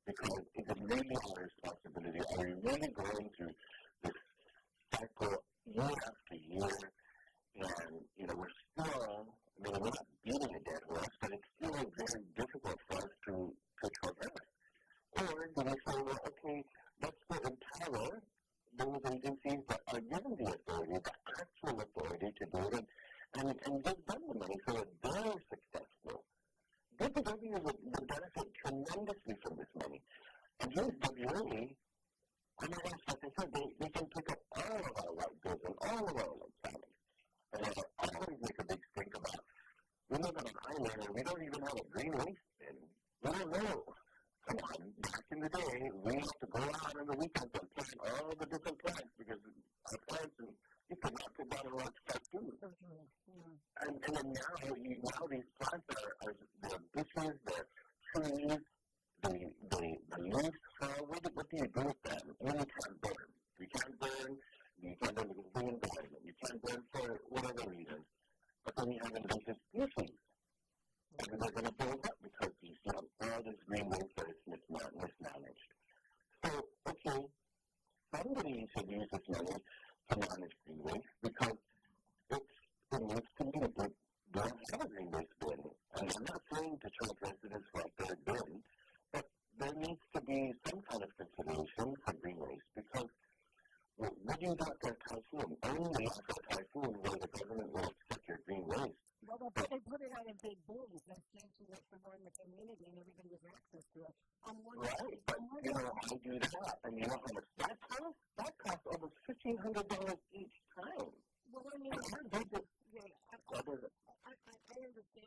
Because is it really our responsibility? Are we really going through this cycle year after year? And, we're still, we're not beating a dead horse, but it's still very difficult for us to traverse. Or do we say, well, okay, let's go empower those agencies that are given the authority, the actual authority to do it, and give them the money so that they're successful. DPW would benefit tremendously from this money. And here's WA, like I said, they can pick up all of our white goods and all of our white families. And I always make a big stink about, we live on an island and we don't even have a green waste bin. We don't know. Come on, back in the day, we used to go out on the weekends and plant all the different plants because our plants, and you could not put that in one spot too. And then now these plants are the bushes, the trees, the leaves. What do you do with them? You can't burn. You can't burn because of the environment. You can't burn for whatever reason. But then you have invasive species. And they're going to build up because you have all this green waste that is mismanaged. So, okay, somebody should use this money to manage green waste because it needs to be a good, don't have a green waste bin. And I'm not saying to charge residents for a third bin, but there needs to be some kind of consideration for green waste because when you got that typhoon, only after a typhoon where the government will accept your green waste. Well, they put it out in big bowls and sent to it somewhere in the community, and everybody has access to it. Right, but I do that, and you know how much that costs? That costs over $1,500 each time. Well, I mean, I understand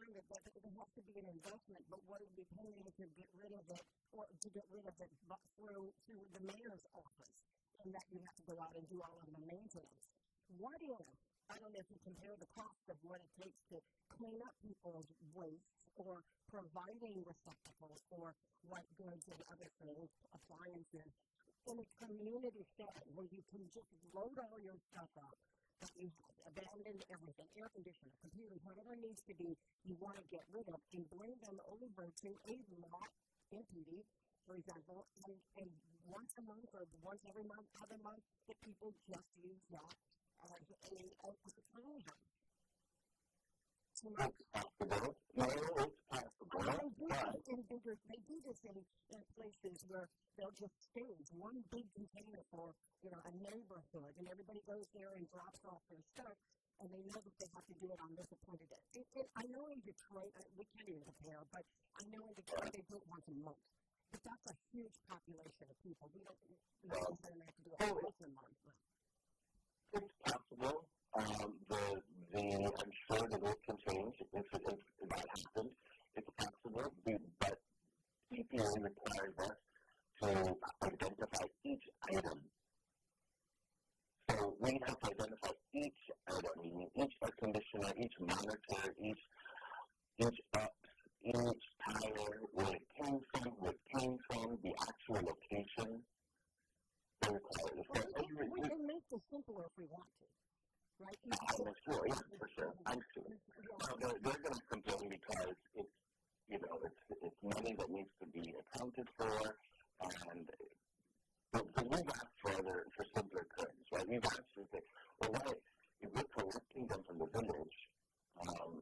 that there has to be an investment, but what are we paying to get rid of it, or to get rid of it through the mayor's office, and that you have to go out and do all of the maintenance? What if, I don't know if you compare the cost of what it takes to clean up people's waste or providing receptacles for white goods and other things, appliances, in a community setting where you can just load all your stuff up, that you abandon everything, air conditioner, computers, whatever needs to be, you want to get rid of, and bring them over to a lot in PD, for example, and once a month or once every month, other month, that people just use that as a tiny house. So it's possible. No, it's possible. They do this in places where they'll just stage one big container for, a neighborhood, and everybody goes there and drops off their stuff, and they know that they have to do it on this appointed day. I know in Detroit, we can't even compare, but I know in Detroit they do it once a month. But that's a huge huge population of people. We don't necessarily have to do a whole month. It's possible. I'm sure that it can change if that happens. It's possible, but CPA requires us to identify each item. So we have to identify each item, meaning each air conditioner, each monitor, each tire, where it came from, the actual location. We can make this simpler if we want to, right? I'm sure, yeah, for sure. I'm sure. They're going to complain because it's money that needs to be accounted for, and we've asked for simpler terms, right? We've asked to say, well, why, if we're collecting them from the village,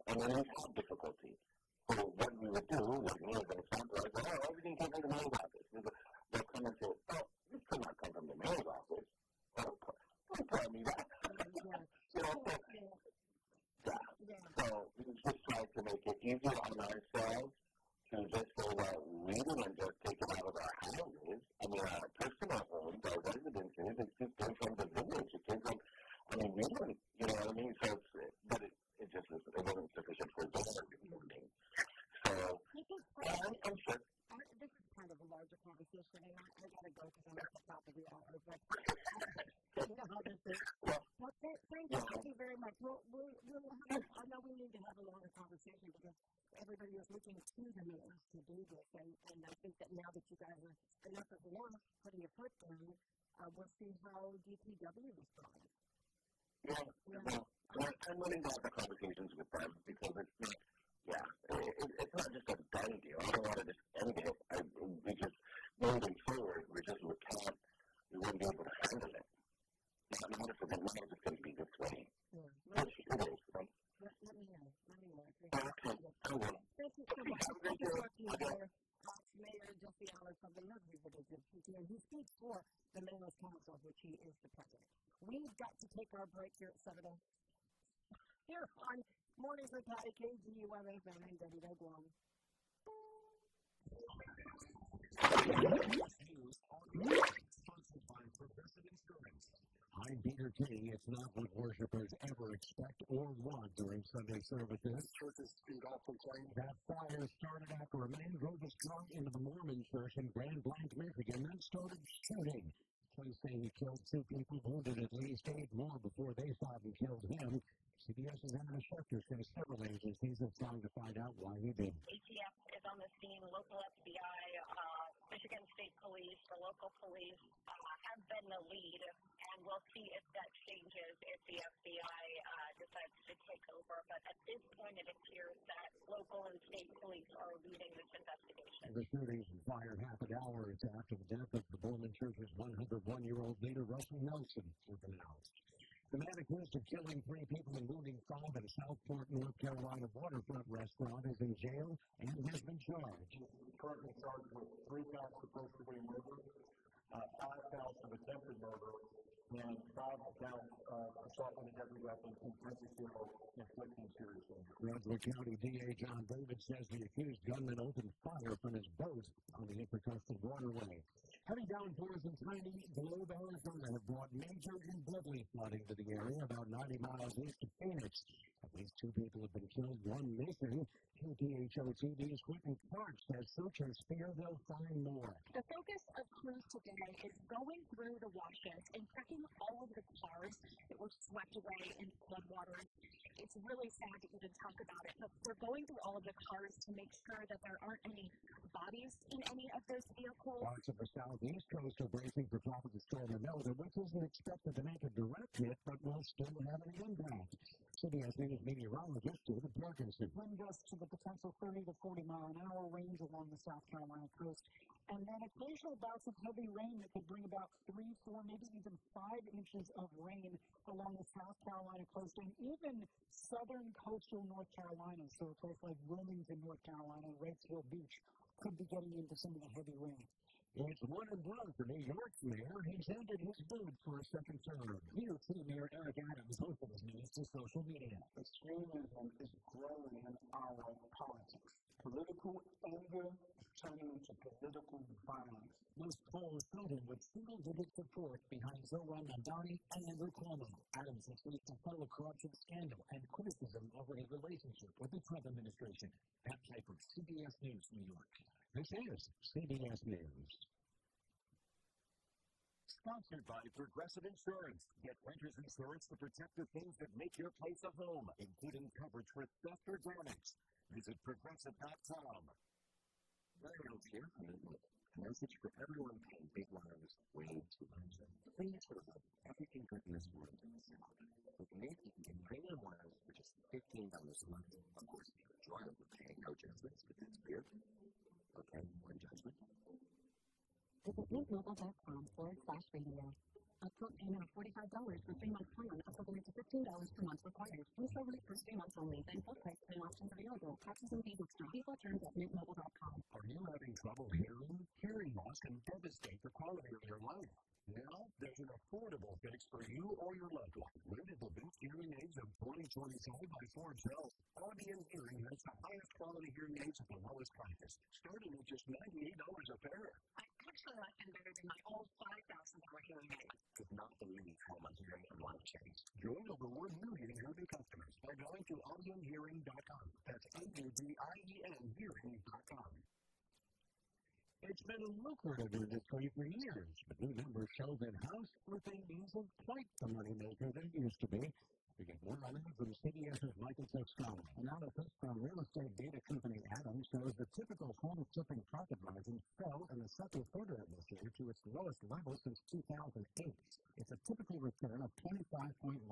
and then we've had difficulty. So what we would do, like me as an example, I go, everything came from the mayor's office. They'll come and say, this could not come from the mayor's office. Don't tell me that. So we just try to make it easier on ourselves to just say, well, we didn't just take it out of our houses. I mean, our personal homes, our residences, it just came from the village. It came from, we didn't, you know what I mean? So, but it just wasn't sufficient for their reporting. So, I'm sure. This is kind of a larger conversation, and I got to go because I'm at the top of the hour. But you know how this is. Well, thank you very much. I know we need to have a longer conversation because everybody is looking to the mayors to do this, and I think that now that you guys are enough of one putting your foot down, we'll see how DPW responds. I'm willing to have the conversations with them because it's not just a done deal. I don't want to just end it. We just, moving forward, we wouldn't be able to handle it. Not if it's just going to be this way. Which it is, right? Let me know. Okay, I will. Thank you so much. Thank you for being here. Mayor Jesse Allen from the Nursery Village of PTA, who speaks for the Mayor's Council, of which he is the president. We've got to take our break here at 7 here on Mornings with Patti, KGUMF, and David Guam. Sponsored by Progressive Insurance. I'm Peter King. It's not what worshipers ever expect or want during Sunday services. Churches feed off complain. That fire started after a man drove his truck into the Mormon church in Grand Blanc, Michigan, and started shooting. Police say he killed 2 people, wounded at least 8 more before they thought he killed him. CBS's Anna Schechter says several agencies are trying to find out why he did. ATF is on the scene, local FBI, Michigan State Police, the local police have been the lead, and we'll see if that changes if the FBI decides to take over. But at this point, it appears that local and state police are leading this investigation. The shootings were fired half an hour after the death of the Mormon Church's 101-year-old leader, Russell Nelson, was announced. The man accused of killing 3 people and wounding 5 at a Southport, North Carolina waterfront restaurant is in jail and has been charged. Currently charged with 3 counts of first-degree murder, 5 counts of attempted murder, and 5 counts of assault with a deadly weapon, intensity of inflicting serious injury. Brunswick County DA John David says the accused gunman opened fire from his boat on the Intercoastal Waterway. Heavy downpours in tiny Globe, Arizona have brought major and deadly flooding to the area about 90 miles east of Phoenix. At least 2 people have been killed, 1 missing. KPHO-TV's Whitney Clark says searchers fear they'll find more. The focus of crews today is going through the washes and checking all of the cars that were swept away in floodwaters. It's really sad to even talk about it, but they're going through all of the cars to make sure that there aren't any bodies in any of those vehicles. Parts of the southeast coast are bracing for Tropical Storm Imelda, which isn't expected to make a direct hit, but will still have an impact. CBS News meteorologist David Parkinson. Wind gusts to the potential 30 to 40 mile an hour range along the South Carolina coast, and then occasional bouts of heavy rain that could bring about 3, 4, maybe even 5 inches of rain along the South Carolina coast and even southern coastal North Carolina. So a place like Wilmington, North Carolina, Wrightsville Beach could be getting into some of the heavy rain. It's 1 and 1 for New York's mayor. He's ended his bid for a second term. New York City Mayor Eric Adams opened his news to social media. Extremism is growing in our politics. Political anger turning into political violence. Most polls had him with single-digit support behind Zoran Mandani and Andrew Cuomo. Adams has faced a federal corruption scandal and criticism over his relationship with the Trump administration. Pat Piper, CBS News, New York. This is CBS News. Sponsored by Progressive Insurance. Get renter's insurance to protect the things that make your place a home, including coverage for theft or damage. Visit Progressive.com. Radios here. A message for everyone paying big wires way too much. Please provide everything good in this world in this hour. With me, you can get premium wires for just $15 a month. Of course, if you enjoy it, we're paying no judgments, but that's weird. Okay, one judgment. Visit mintmobile.com/radio. Upfront payment of $45 for 3-month plan, equivalent to $15 per month required. Use over the first 3 months only, then full price plan options available. Taxes and fees extra. Default terms at mintmobile.com. Are you having trouble hearing? Hearing loss can devastate the quality of your life. Now, there's an affordable fix for you or your loved one. Rated the best hearing aids of 2025 by Forbes Health. Audience Hearing has the highest quality hearing aids at the lowest prices, starting at just $98 a pair. I actually like them better than my old $5,000 hearing aid. Could not believe how my hearing and life changed. Join over 1 million Hearing customers by going to audionhearing.com. That's AUDIEN hearing.com. It's been a lucrative industry for years, but new members show that house flipping isn't quite the moneymaker they used to be. We get more on that from CBS's Michael Sexton. Analysis from real estate data company Adams shows the typical home flipping profit margin fell in the second quarter of this year to its lowest level since 2008. It's a typical return of 25.1%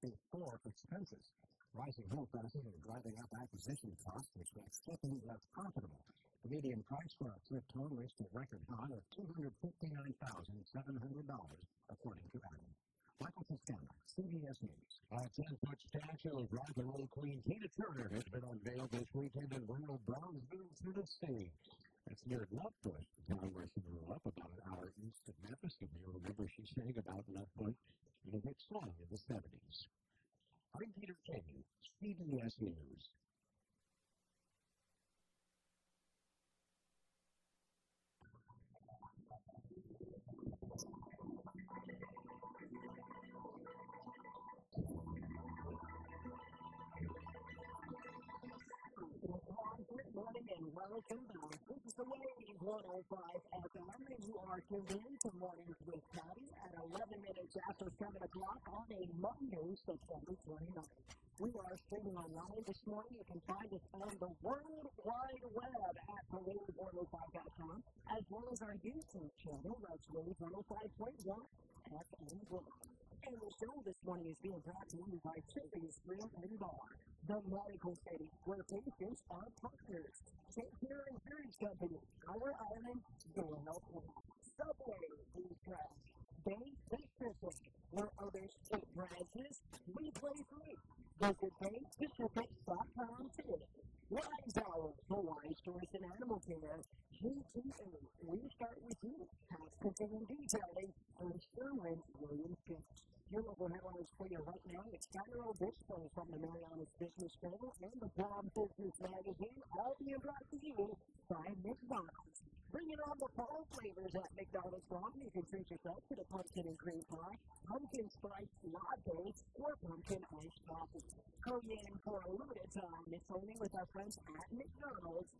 before expenses. Rising home prices are driving up acquisition costs, which makes flipping less profitable. The median price for a flip home reached a record high of $259,700, according to Adams. Michael Sexton, CBS News. A 10-foot statue of rock and roll queen Tina Turner has been unveiled this weekend in rural Brownsville, Tennessee. That's near Nutbush, the town where she grew up, about an hour east of Memphis. You may remember she sang about Nutbush in a hit song in the 70s. I'm Peter King, CBS News. Good morning and welcome back. This is the Wave 105 FM, and you are tuned in to Mornings with Patti at 11 minutes after 7 o'clock on a Monday, September 29th. We are streaming online this morning. You can find us on the World Wide Web at thewave105.com, as well as our YouTube channel, that's Wave 105.1 FM. And the show this morning is being brought to you by Tiffany's Grill and Bar, the medical city where patients are partners. Take Care Insurance Company, our island, your health plan. Subway, Food Trash. Bay Fitness, where others take branches, we play free. Visit BayPacific.com today. Wise Hour for wise choice in animal care. GTO, we start with you. Tax continuing detailing on Sherwin-Williams. Your local headlines for you right now. It's Cairo Obispo from the Marianas Business Journal and the Palm Business Magazine, all being brought to you by McDonald's. Bringing on the fall flavors at McDonald's Farm. You can treat yourself to the pumpkin and cream pie, pumpkin spice latte, or pumpkin iced coffee. Hurry in for a limited time. It's only with our friends at McDonald's.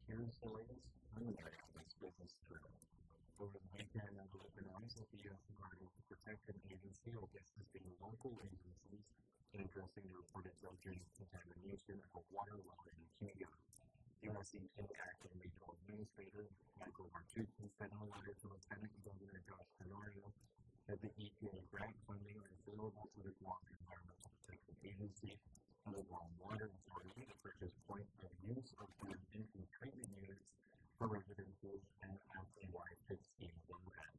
Here's the latest on the Marianas Business Journal. Over the weekend, I believe the National U.S. Environmental Protection Agency will be assisting local agencies in addressing the reported dredging contamination of a water well in Kenya. U.S. EPA Acting Regional Administrator Michael Martucci sent a letter to Lieutenant Governor Josh Tenorio that the EPA grant funding is available to the Guam Environmental Protection Agency and the Guam Water Authority to purchase point-of-use of food infant treatment units for residences and FAY 15 inland.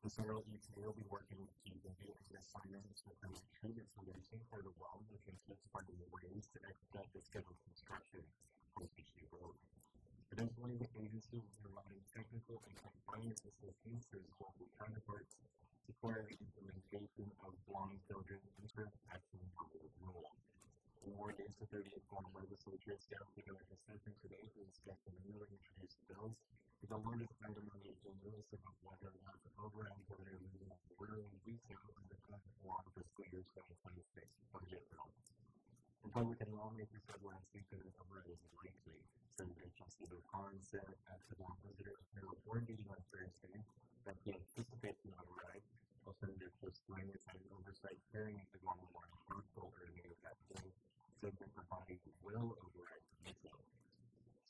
The federal EPA will be working with GW on the finance of a treatment solution for the well, which includes finding ways to expedite the scheduled construction of the road. Additionally, the agency will be providing technical and compliance assistance to its local counterparts to coordinate the implementation of Guam Children's Interest Action Rule. The award is the 30th Guam legislature is down together a session today to discuss the newly introduced bills. The largest item on the agenda is about whether or not the override governor leaving the rural retail and the current law fiscal year 2026 budget bill. Republican lawmakers said last week that an override is likely. Senator Chelsea Khan said at the Guam Visitor Appeal board meeting on Thursday that he anticipates an override, while Senator Chris Lang had an oversight hearing at the Guam Morning Chronicle earlier that day, said that the body will override the veto.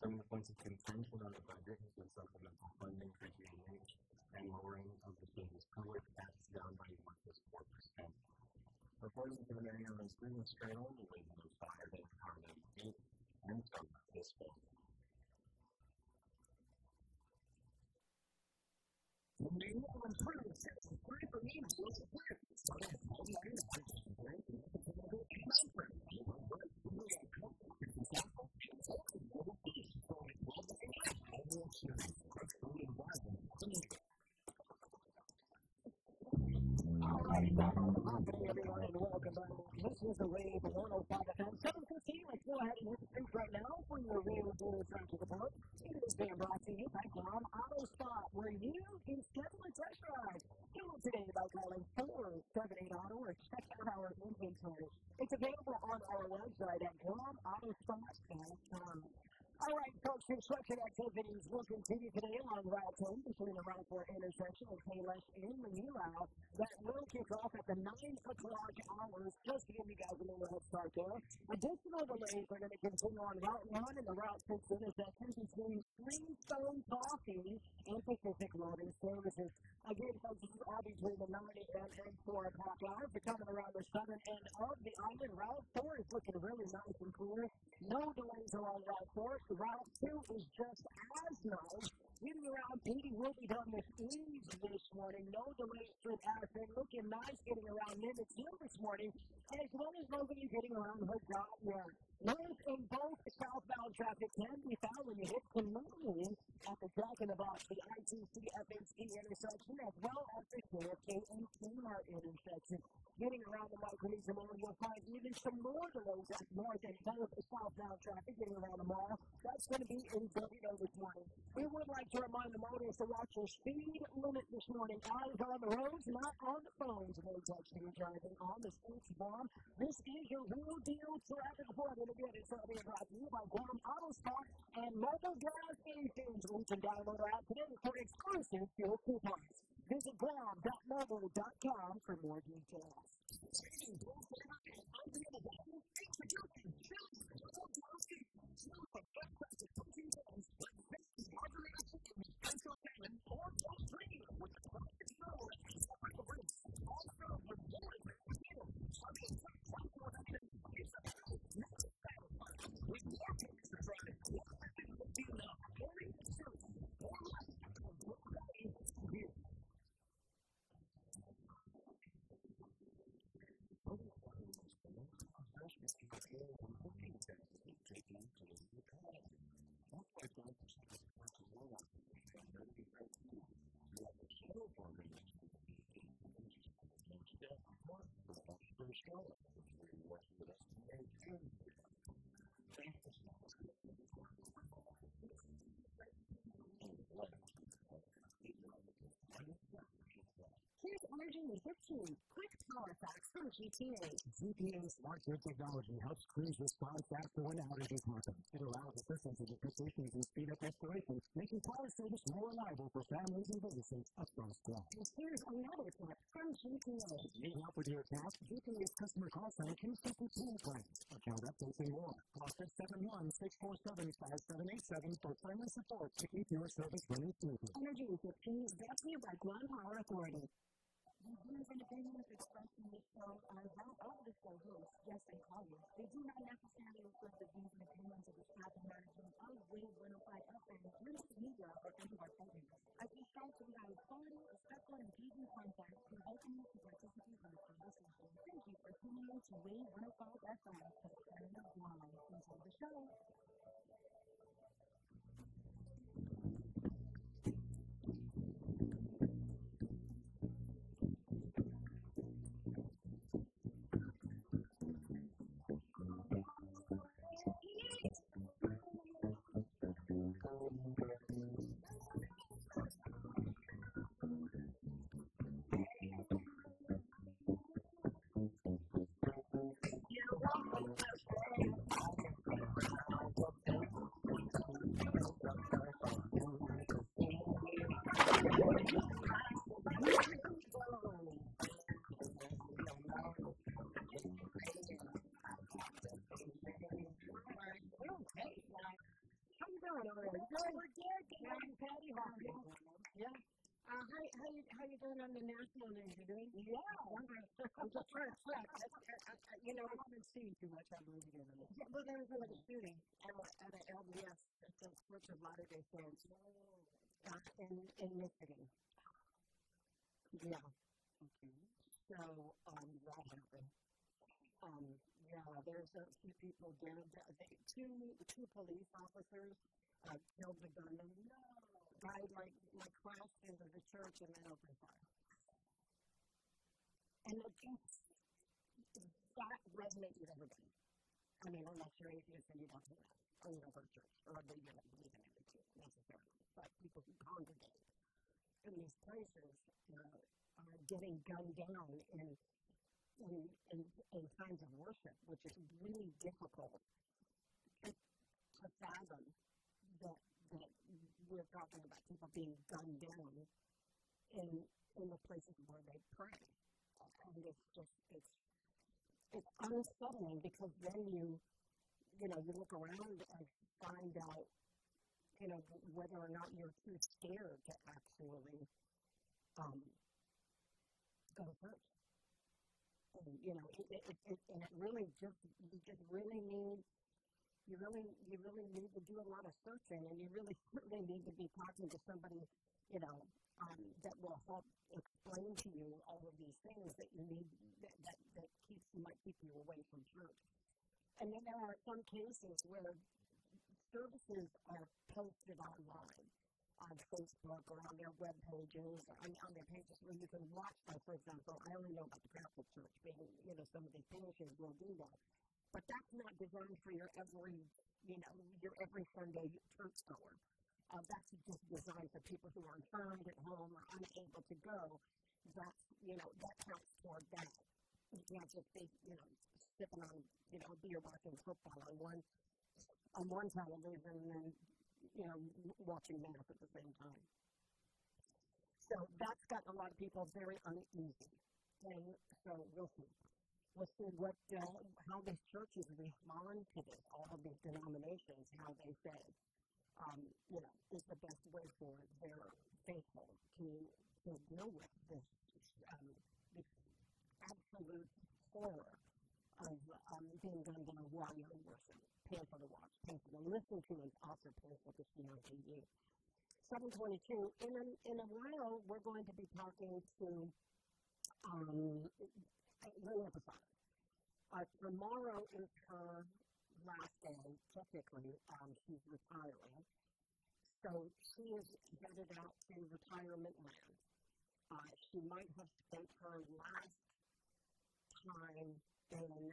Some of the points of contention on the budget include supplemental funding for GMH and lowering of the business public tax down by 1.4%. Reporting to the area on Green Straddle, the wind blows higher than Harmony 8 and Toma this fall. Everyone, and welcome back. This is the Wave 105 FM 715. Let's go ahead and hit the streets right now for your real deal traffic report. It is being brought to you by Guam Auto Spot, where you can schedule a test drive. Do it today by calling 478 Auto or check out our inventory. It's available on our website at GuamAutoSpot.com. All right, folks, construction activities will continue today along Route 10 between the Route 4 intersection and Payless in Manila. That will kick off at the 9 o'clock hours, just to give you guys a little head start there. Additional delays are going to continue on Route 1 and the Route 6 intersection between Greenstone Coffee and Pacific Loading Services. Again, folks, this is all between the 9 a.m. and 4 o'clock hours. We're coming around the southern end of the island. Route 4 is looking really nice and clear. No delays along Route 4. Route 2 is just as nice. Getting around Patti will be done with ease this morning. No delays through Ashland. Looking nice getting around Nimitz Hill this morning. As well as nobody getting around Hood Drive. North and both southbound traffic can be found when you hit Canadian at the Jack in the Box, the ITC FNC intersection, as well as the JFK and Kmart intersection. Getting around the Micronesian Mall, you'll find even some more delays at north and both southbound traffic getting around the mall. That's going to be in Gilbert this morning. We would like to remind the motorists to watch your speed limit this morning. Eyes on the roads, not on the phones when texting and driving on the streets of Guam. This is your real deal traffic report. And again, it's being brought to you by Guam Auto Spot and mobile gas stations. You can download our app today for exclusive fuel coupons. Visit guam.mobile.com for more details. Energy is 15. Quick power facts from GTA. GTA Smart Grid technology helps crews respond faster when outages happen. It allows assistance in different stations and speed up restoration, making power service more reliable for families and businesses across Guam. And here's another tip from GTA. Need help with your task? GTA's customer call center can assist with payment plans, account updates, and more. Call 671-647-5787 for friendly support to keep your service running smoothly. Energy is 15 is brought to you by Guam Power Authority. The views and opinions expressed in this show are that of the show host, guests, and callers. They do not necessarily reflect the views and opinions of the staff and management of Wave 105 FM, Limited Media, or any of our partners. As we strive to provide quality, respectful, and engaging content, we welcome you to participate in the conversation. Thank you for tuning in to Wave 105 FM, the sound of Guam. Enjoy the show. doing over there? We're good. Patti, yeah. How you doing on the national news? You doing? Yeah. I'm just trying to check. I haven't seen too much on news again. Yeah, well, there was another shooting at an LDS, the Church of Latter-day Saints, in Michigan. Yeah. Okay. So, that happened. There's a few people dead. Two police officers killed the gunman. Died crashed into the church and then opened fire. And that resonates with everybody. I mean, unless you're atheist and you don't do that, or you don't go to church, or you don't believe in anything necessarily. But people who congregate in these places are getting gunned down in times of worship, which is really difficult to fathom that we're talking about people being gunned down in the places where they pray. And it's unsettling because then you look around and find out, whether or not you're too scared to actually go to church. And, and it really you really need to do a lot of searching, and you really need to be talking to somebody, that will help explain to you all of these things that you need, that might keep you away from church. And then there are some cases where services are posted online on Facebook or on their web pages, or on their pages where you can watch them. For example, I only know about the Catholic Church, being, some of these parishes will do that. But that's not designed for your every Sunday church goer. That's just designed for people who are infirmed at home or unable to go. That counts toward that. You can't just be, sipping on, beer watching football on one television and then, watching mass at the same time. So that's gotten a lot of people very uneasy. And so we'll see. We'll see how these churches respond to this, all of these denominations, how they say, is the best way for their faithful to deal with this absolute horror of being gunned down while you're in worship. Painful to watch, painful to listen to, and also painful to see on TV. 7:22. In a while, we're going to be talking to Lynn Episode. Tomorrow is her last day, technically. She's retiring. So she is headed out to retirement land. She might have spent her last time in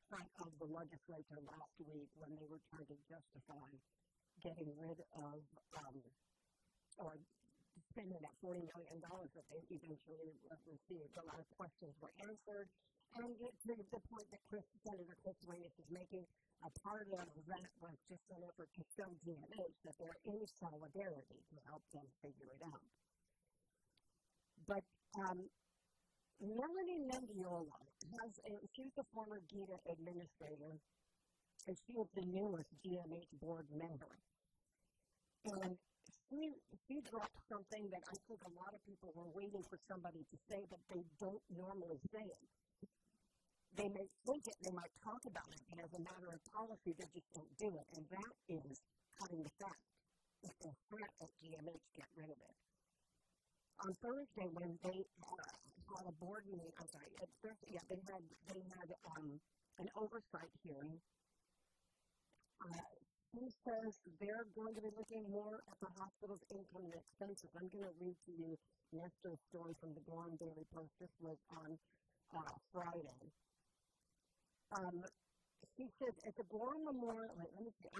front of the legislature last week when they were trying to justify getting rid of or spending that $40 million that they eventually received. A lot of questions were answered, and to the point that Senator Chris Wainwright is making, a part of that was just an effort to show GMH that they're in solidarity to help them figure it out. But Melanie Mendiola she's the former GITA administrator, and she is the newest GMH board member. And she dropped something that I think a lot of people were waiting for somebody to say, but they don't normally say it. They may think it, they might talk about it, and as a matter of policy, they just don't do it. And that is cutting the fat. If the fat at GMH, get rid of it. On Thursday, when they had a board meeting, they had an oversight hearing. He says they're going to be looking more at the hospital's income and expenses. I'm going to read to you Nestor's story from the Guam Daily Post. This was on Friday. He says at the Guam Memorial,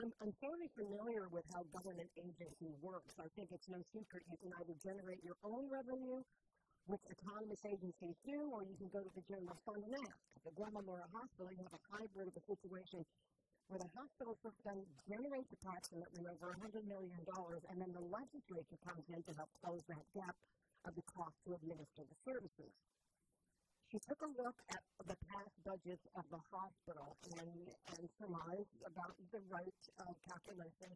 I'm fairly familiar with how government agency works. I think it's no secret you can either generate your own revenue, which autonomous agencies do, or you can go to the general fund and ask. At the Guam Memorial Hospital, you have a hybrid of a situation where the hospital system generates approximately over $100 million, and then the legislature comes in to help close that gap of the cost to administer the services. She took a look at the past budgets of the hospital and surmised about the right calculation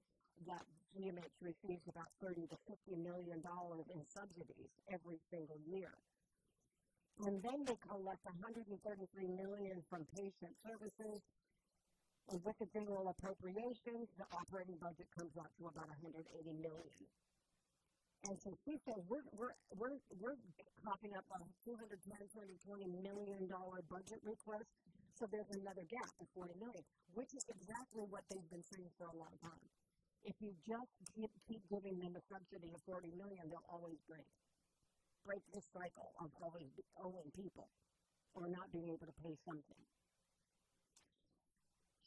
that GMH receives about $30 to $50 million in subsidies every single year. And then they collect $133 million from patient services. And with the general appropriations, the operating budget comes out to about $180 million. And so she says, we're coughing up a $220 million budget request, so there's another gap of $40 million, which is exactly what they've been saying for a long time. If you just keep giving them a subsidy of $40 million, they'll always break this cycle of always owing people or not being able to pay something.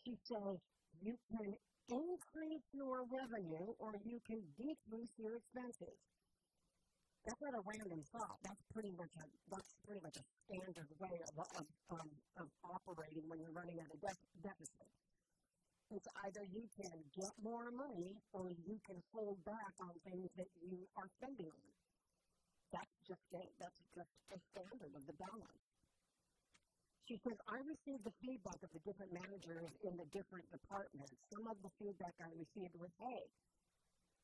She says, you can increase your revenue or you can decrease your expenses. That's not a random thought. That's pretty much a standard way of operating when you're running at a deficit. It's either you can get more money or you can hold back on things that you are spending on. That's just a standard of the balance. She says, I received the feedback of the different managers in the different departments. Some of the feedback I received was, hey,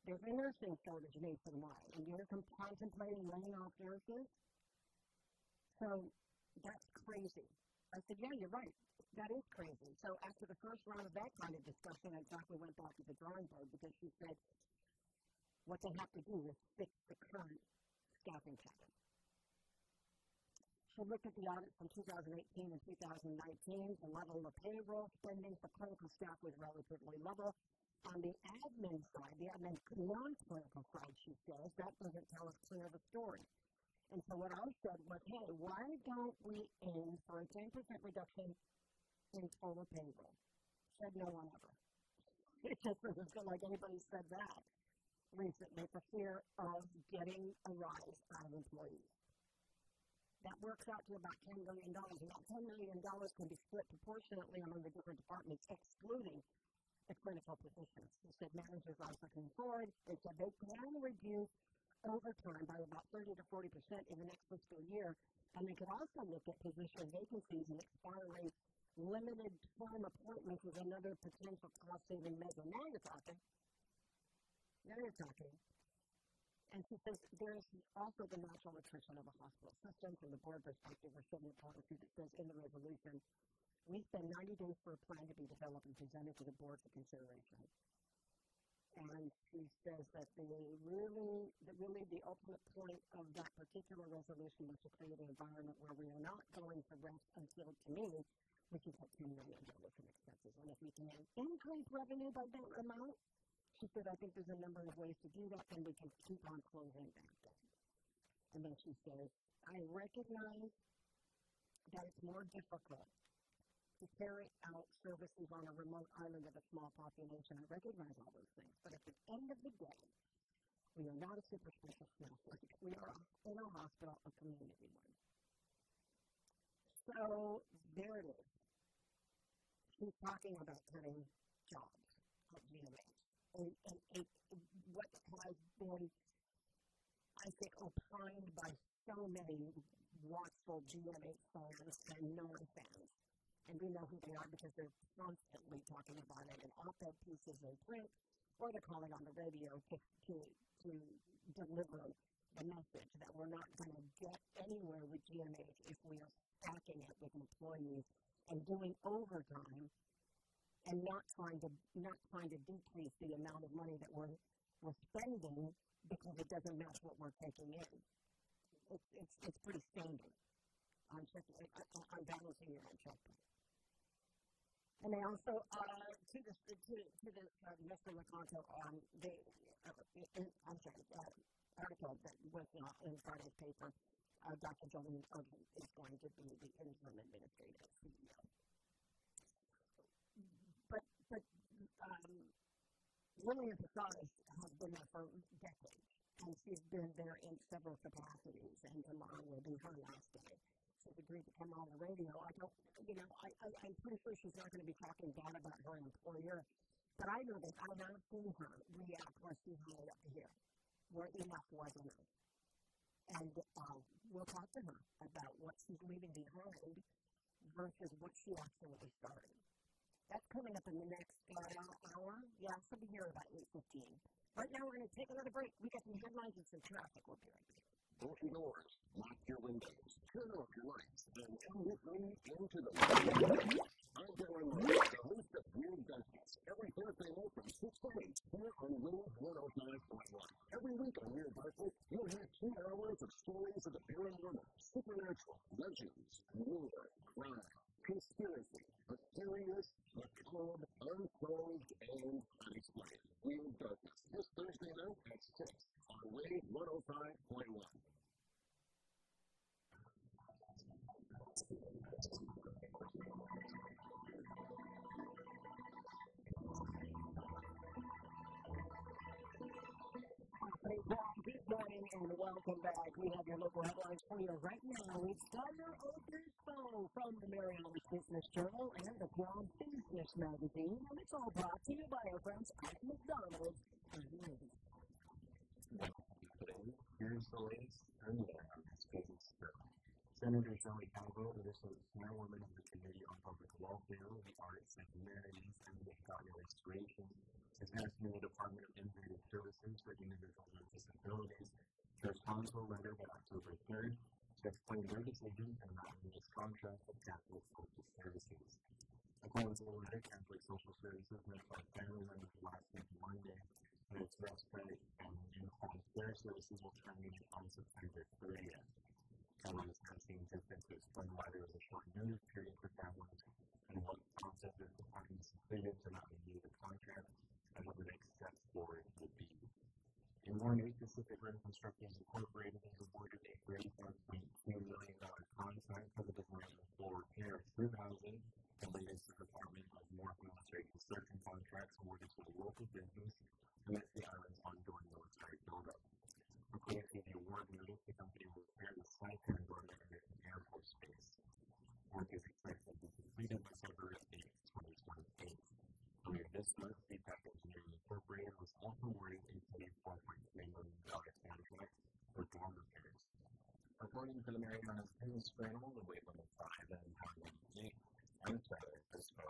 there's a nursing shortage nationwide, and you're contemplating laying off nurses? So that's crazy. I said, yeah, you're right. That is crazy. So after the first round of that kind of discussion, I exactly went back to the drawing board because she said, what they have to do is fix the current staffing pattern. She looked at the audit from 2018 and 2019. The level of payroll spending for clinical staff was relatively level. On the admin side, the admin non-clinical side, she says, that doesn't tell us clear the story. And so what I said was, hey, why don't we aim for a 10% reduction in total payroll? Said no one ever. It just doesn't feel like anybody said that recently for fear of getting a rise out of employees. That works out to about $10 million. About $10 million can be split proportionately among the different departments, excluding the clinical positions. They said managers are looking forward. They said they can reduce overtime by about 30 to 40% in the next fiscal year. And they could also look at position vacancies and expiring limited term appointments as another potential cost-saving measure. Now you're talking. And she says there's also the natural attrition of a hospital system. From the board perspective, we're setting a policy that says in the resolution, we spend 90 days for a plan to be developed and presented to the board for consideration. And she says that the ultimate point of that particular resolution was to create an environment where we are not going to rest until, to me, we can cut $10 million in expenses. And if we can increase revenue by that amount, she said, I think there's a number of ways to do that, and we can keep on closing that gap. And then she says, I recognize that it's more difficult to carry out services on a remote island of a small population. I recognize all those things. But at the end of the day, we are not a super special snowflake. We are in a hospital, a community one. So there it is. She's talking about cutting jobs at GMH. And what has been, I think, opined by so many watchful GMH fans and non-fans. And we know who they are because they're constantly talking about it in op-ed pieces in print, or they're calling on the radio to deliver the message that we're not going to get anywhere with GMH if we are stacking it with employees and doing overtime and not trying to decrease the amount of money that we're spending because it doesn't match what we're taking in. It's pretty standard on balancing your own checkbook. And they also to this Mr. Lecanto article that was in Friday's paper. Dr. Jolene is going to be the interim administrative CEO. But Lillian Passage has been there for decades, and she's been there in several capacities, and tomorrow will be her last day. She's agreed to come on the radio. I'm pretty sure she's not going to be talking bad about her employer, but I know that I have seen her react when she hired up here, where enough was enough. And we'll talk to her about what she's leaving behind versus what she actually started. That's coming up in the next hour. Yeah, she'll be here about 8:15. Right now, we're going to take another break. We got some headlines and some traffic. We'll be right back. Open doors, lock your windows, turn off your lights, and come with me into the I'm Darren Martin, the host of Weird Darkness, every Thursday night from 6 to 8, here on Wave 105.1. Every week on Weird Darkness, you'll hear 2 hours of stories of the paranormal, supernatural, legends, lore, crime, conspiracy, mysterious, macabre, unsolved, and unexplained. Weird Darkness, this Thursday night at 6 on Wave 105.1. Good morning and welcome back. We have your local headlines for you right now. It's Thunder Overflow from the Mariana's Business Journal and the Guam Business Magazine. And it's all brought to you by our friends at McDonald's. Here's the latest on the Mariana's Business Journal. Senator Shelley Calvo, the chairwoman of the Committee on Public Welfare, the Arts and Humanities, and the Chicago Restoration, is asking the Department of Integrated Services for Individuals with Disabilities to respond to a letter by October 3rd to explain their decision and not in this contract with Catholic Social Services. According to the letter, Catholic Social Services notified family members last week Monday that its respite and uniform care services will terminate on September 30th. Calvo is asking participants to explain why there was a short notice period for families and what prompted the department's decision to not renew the contract and what the next steps forward will be. In more news, Pacific Rim Constructors Incorporated has awarded a $35.2 million contract for the design and full repair of through housing, the latest Department of War military construction contracts awarded to the local business amidst the island's ongoing military buildup. According to the award notice, the company will repair the Saipan dormant American Air Force Base. Work is expected to be completed by February 8, 2028. Earlier this month, CPAC Engineering Incorporated was also awarded a $4.3 million contract for dorm repairs. According to the Mariana's Business Journal, the wait limit for Island and Highway 8, I'm Tyler Frisco.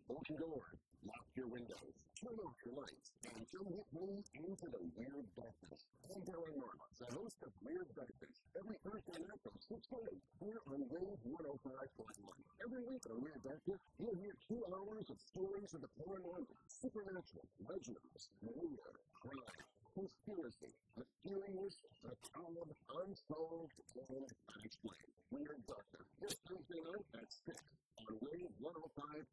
Open doors, lock your windows, turn off your lights, and come with me into the Weird Darkness. I'm Darren Martin, the host of Weird Darkness, every Thursday night from 6 to 8, here on Wave 105.1. Every week on Weird Darkness, you'll hear 2 hours of stories of the paranormal, supernatural, legends, lore, crime, conspiracy, mysterious, macabre, unsolved, and unexplained. Weird Darkness, this Thursday night at 6 on Wave 105.1.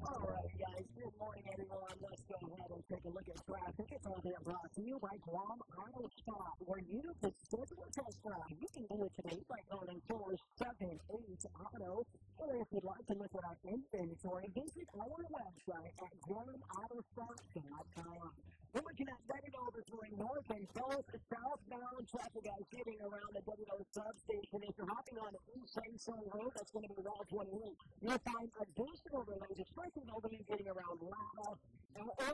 All right, guys. Good morning, everyone. Let's go ahead and take a look at traffic. It's all being brought to you by Guam Auto Shop, where you can schedule a test drive. You can do it today by calling 478-AUTO, or if you'd like to look at our inventory, visit our website at GuamAutoShop.com. We're looking at Dededo between north and southbound traffic, guys, getting around the Dededo substation. If you're hopping on the East Central Road, that's going to be Route 28. You'll find additional delays, especially those getting around Lava,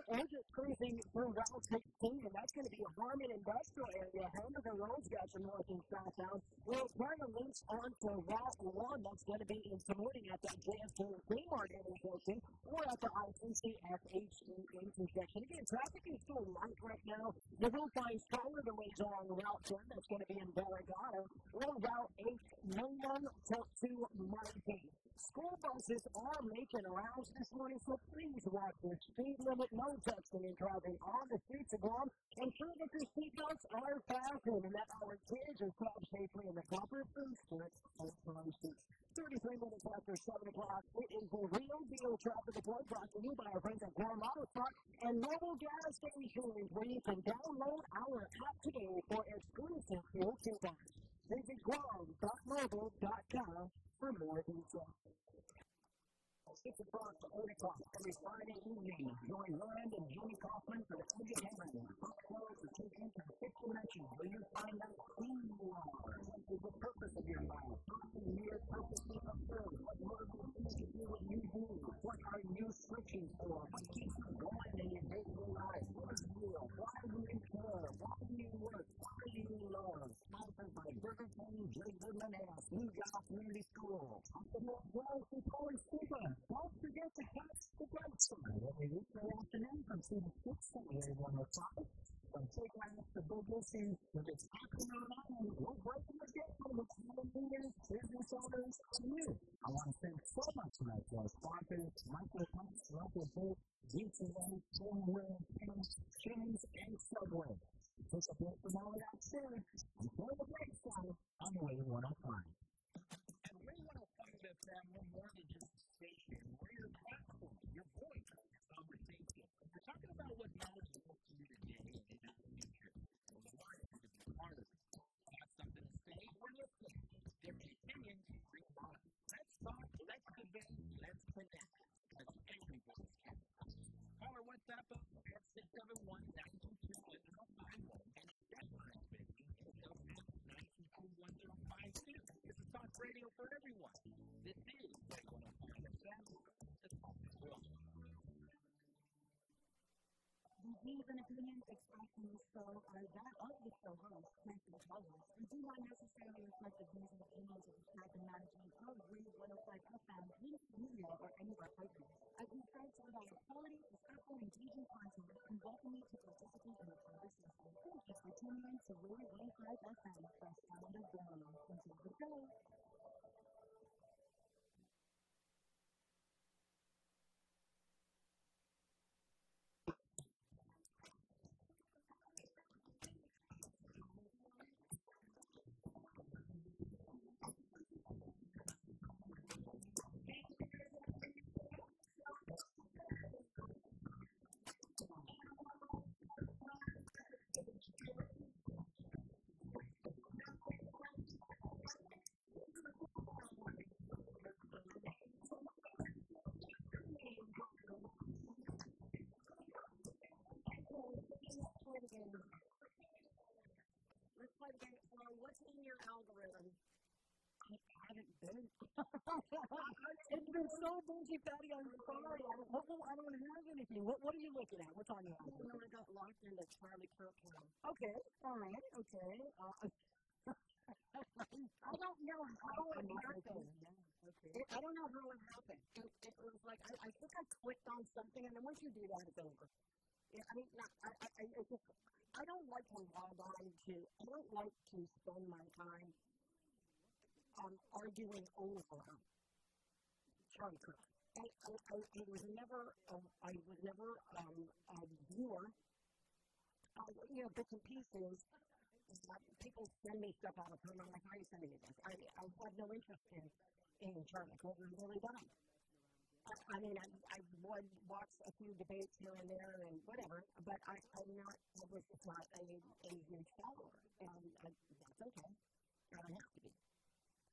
or just cruising through Route 16, and that's going to be a Harmon Industrial area. Hamburger Road's got some north and southbound. We'll turn the links onto Route 1, that's going to be in Samoting at that JFK and Kmart intersection, or at the ITC FHE intersection. Again, traffic is still light right now. You will find stronger delays along Route 10, that's going to be in Varigata, or Route 8, Million to Martin. School buses are making rounds this morning, so please watch the speed limit, no texting and driving on the streets of Guam. Ensure that your seatbelts are fastened and that our kids are trapped safely in the proper food strips and places. 33 minutes after 7 o'clock, it is the Real Deal Traffic Report brought to you by our friends at Guam Auto Shop and mobile gas stations, where you can download our app today for exclusive fuel coupons. Visit guam.mobile.com for more details. 6 o'clock to 8 o'clock every Friday evening. Join Rand and Jimmy Kaufman for the Edge of Heaven. Talk shows that take you to the fifth dimension, where you find out who you are. What is the purpose of your life? How can you purposely fulfill? What motivates you to do what you do? What are you searching for? What keeps you going in your day-to-day life? What is real? Why do you care? see the kids Sunday 105. From Take Life to Big Issues, if it's happening or not, we're breaking the down with small leaders, business owners, and you. I want to thank so much to our sponsors, Michael Pumps, Local Boat, DTA, Forward, James, and Subway. Take a break from all of that soon. Before the break song, on the way 105. And we want to find that we're more than just a station. We're your platform, your voice, your conversation. We're talking about what matters most to you today and in the future. And we want you to be part of it. Have something to say? We're listening. Different opinions, bring them on. Let's talk, let's debate, let's connect. Because every voice counts. Call our WhatsApp up at 671-922-1051. And that line's busy. Until 922-1052. This is Talk Radio for everyone. This is Play 105 FM. Let's talk as well. The views and opinions expressed in this show are that of the show host, Patti, and do not necessarily reflect the views and opinions of the staff and management of Read 105 FM, its media, or any of our programs. As we strive to provide quality, respectful, and engaging content, and welcome you to participate in the conversation. Thank you for tuning in to Read 105 FM for Sound of Billy. Enjoy the show. Let's play the game. What's in your algorithm? I haven't been. It's been so busy, Patti. I'm sorry. I don't have anything. What are you looking at? What's on your algorithm? I got locked into Charlie Kirk now. Okay. All right. Okay. I don't know how it happened. Okay. I don't know how it happened. It was like, I think I clicked on something, and then once you do that, it's over. Yeah, I mean, I don't like to log on to, I don't like to spend my time arguing over Charlie Kirk. I was never a viewer. Bits and pieces. People send me stuff out of him. I'm like, how are you sending me this? I have no interest in Charlie Kirk. I really don't. I mean, I would watch a few debates here and there and whatever, but I was just not a huge follower. And that's okay. I don't have to be.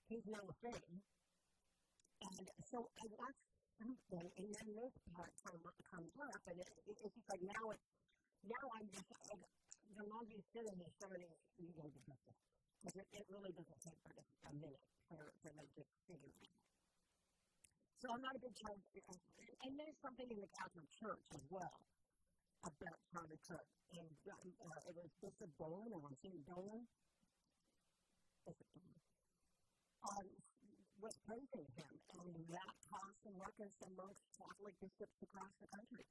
He's now a thing. And so I watched something, and then this part comes up, and it's just like now I'm just, the longer you sit in these, some of these, you go to this. Because it really doesn't take but a minute for them to figure it out. So I'm not a big Charlie Kirk. And there's something in the Catholic Church as well about Charlie Kirk. And it was Bishop Dolan, or St. Dolan. Bishop Dolan. Was praising him. And that caused some ruckus amongst Catholic bishops across the country.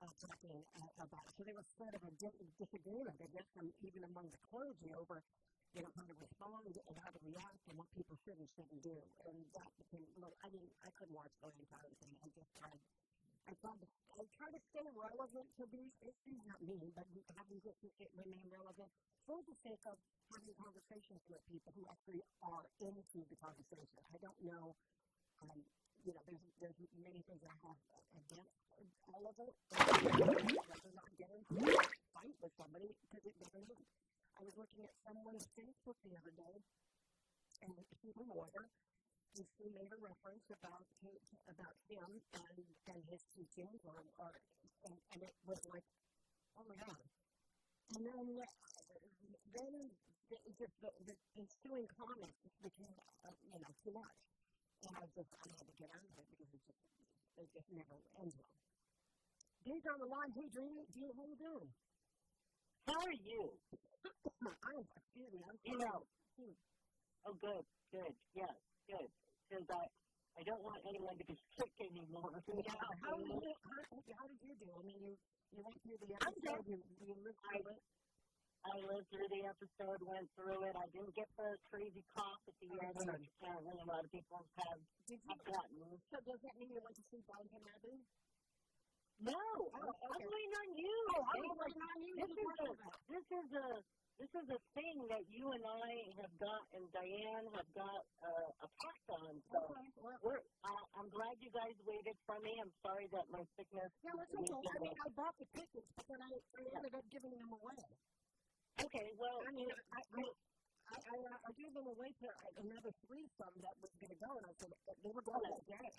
Talking about it. So there was sort of a disagreement, I guess, even among the clergy over how to respond and how to react and what people should and shouldn't do. And that became, I couldn't watch the entire thing. I tried to stay relevant to these issues, not me, but having to remain relevant for the sake of having conversations with people who actually are into the conversation. I don't know, there's many things I have against all of it. I'd not get into a fight with somebody because it doesn't mean. I was looking at someone's Facebook the other day, and he's a lawyer, and she made a reference about him and his teachings, and it was like, oh my God. And then the ensuing comments just became, too much. And I had to get out of it because it just never ends well. Dee's on the line. Hey, Dreamy, how you doing? How are you? Excuse me. Oh, good. Yes, good. Because I don't want anyone to be sick anymore. more. Yeah. How did you do? I mean, you went through the episode. You lived through it. I lived through the episode, went through it. I didn't get the crazy cough at the end, which apparently a lot of people have gotten. So does that mean you went to see Downton Abbey? No, I'm waiting on you. I'm waiting on you. This is a thing that you and I have got, and Diane have got a pact on. So I'm glad you guys waited for me. I'm sorry that my sickness. No, it's okay. I mean, I bought the tickets, but then I ended up giving them away. Okay, well, I mean, I gave them away to another threesome that was going to go, and I said they were going that day.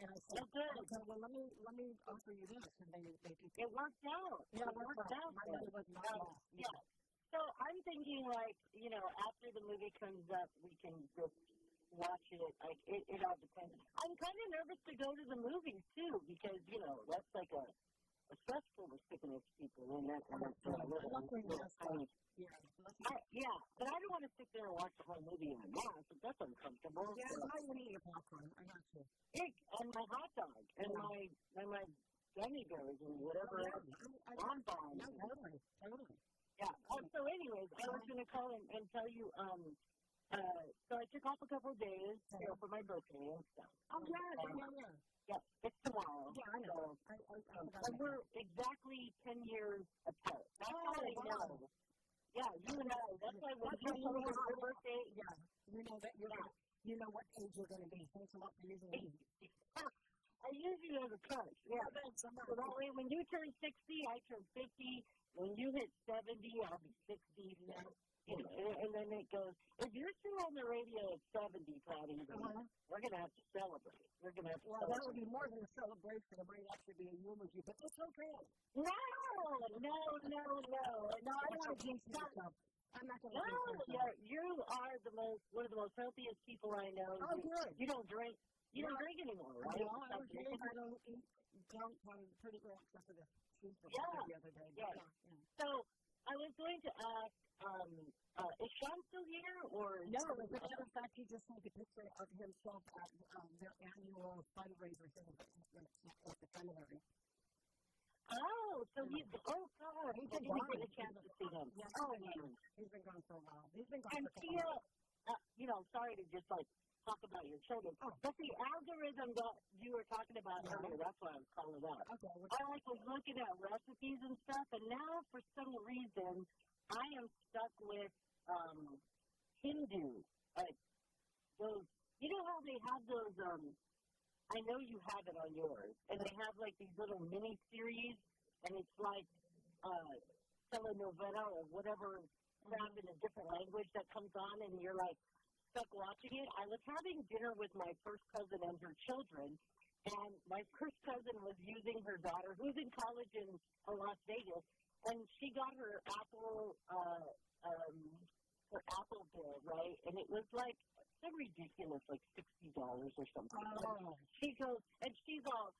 And I said, okay, well, let me offer you this, and they it worked out. Yeah, it worked out. My money was not lost. Yeah. So I'm thinking, like, after the movie comes up, we can just watch it. Like, it all depends. I'm kind of nervous to go to the movies too, because that's like a stressful for sickness people, and that's yeah, but I don't want to sit there and watch the whole movie in a mask. That's uncomfortable. Yeah, I want to eat your popcorn. I got you. And my hot dog, and my gummy bears, and whatever I'm buying. No, totally. Yeah. So anyways, I was going to call and tell you, so I took off a couple of days, for my birthday and stuff. Oh, yeah. Yeah, it's tomorrow. Yeah, I know. And we're exactly 10 years apart. That's how I know. Yeah, you and I. That's why when you told me your birthday. Yeah, you know that you know what age you're going to be. Thanks a lot for using me. I use you as a coach. Yeah. So that way, when you turn 60, I turn 50. When you hit 70, I'll be 60. And then it goes, if you're still on the radio at 70, Patti, we're going to have to celebrate. We're going to have to celebrate. That would be more than a celebration. It might actually be a eulogy, but it's okay. No. No, I don't want to jinx myself. I'm not going to jinx myself. You are one of the most healthiest people I know. Oh, good. You don't drink. You don't drink anymore, right? No, I don't drink. I don't eat junk. I'm pretty well except for the cheese the other day. Yeah. So I was going to ask, is Sean still here? Or no, as a matter of fact, he just sent a picture of himself at their annual fundraiser thing at the seminary. Oh, so he's, oh, God. He's been gone. Get a chance to see him. Yeah, he's been gone for a while. He's been gone and for a while. Tia, sorry to just, talk about your children. Oh. But the algorithm that you were talking about earlier, that's why I was calling up. Okay. I was looking at recipes and stuff, and now for some reason, I am stuck with Hindu. Like those, you know how they have those, I know you have it on yours, and they have these little mini series, and it's like telenovela or whatever crap in a different language that comes on, and you're stuck watching it. I was having dinner with my first cousin and her children, and my first cousin was using her daughter, who's in college in Las Vegas, and she got her Apple bill, right? And it was some ridiculous, $60 or something. Oh. She goes, and she's all,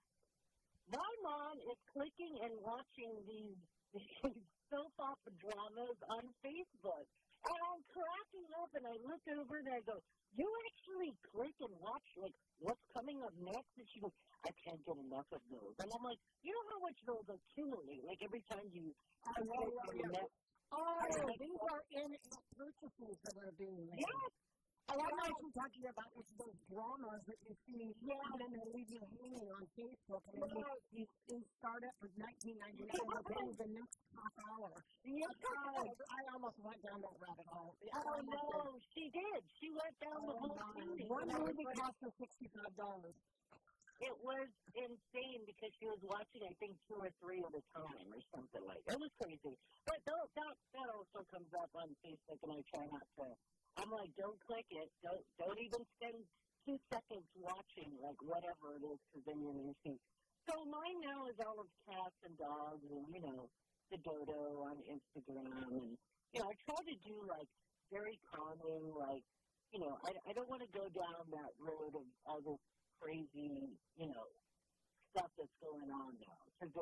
my mom is clicking and watching these soap opera dramas on Facebook. And I'm cracking up, and I look over, and I go, you actually click and watch, what's coming up next? And she goes, I can't get enough of those. And I'm like, you know how much those accumulate? Every time you click on the next. Oh, these are in-app purchases that are being made. Yes. Oh, I'm actually talking about those dramas that you see, and then they leave you hanging on Facebook, and then you start up for $19.99 and pay the next half hour. Yes. I almost went down that rabbit hole. Oh, no, she did. She went down the whole thing. One movie cost her $65. It was insane because she was watching, I think, 2 or 3 at a time or something like that. It was crazy. But that also comes up on Facebook, and I try not to. I'm like, don't click it. Don't even spend 2 seconds watching, whatever it is, because then you're going to see. So mine now is all of cats and dogs and, the dodo on Instagram. And, I try to do, very calming, I don't want to go down that road of all this crazy, stuff that's going on now. Because,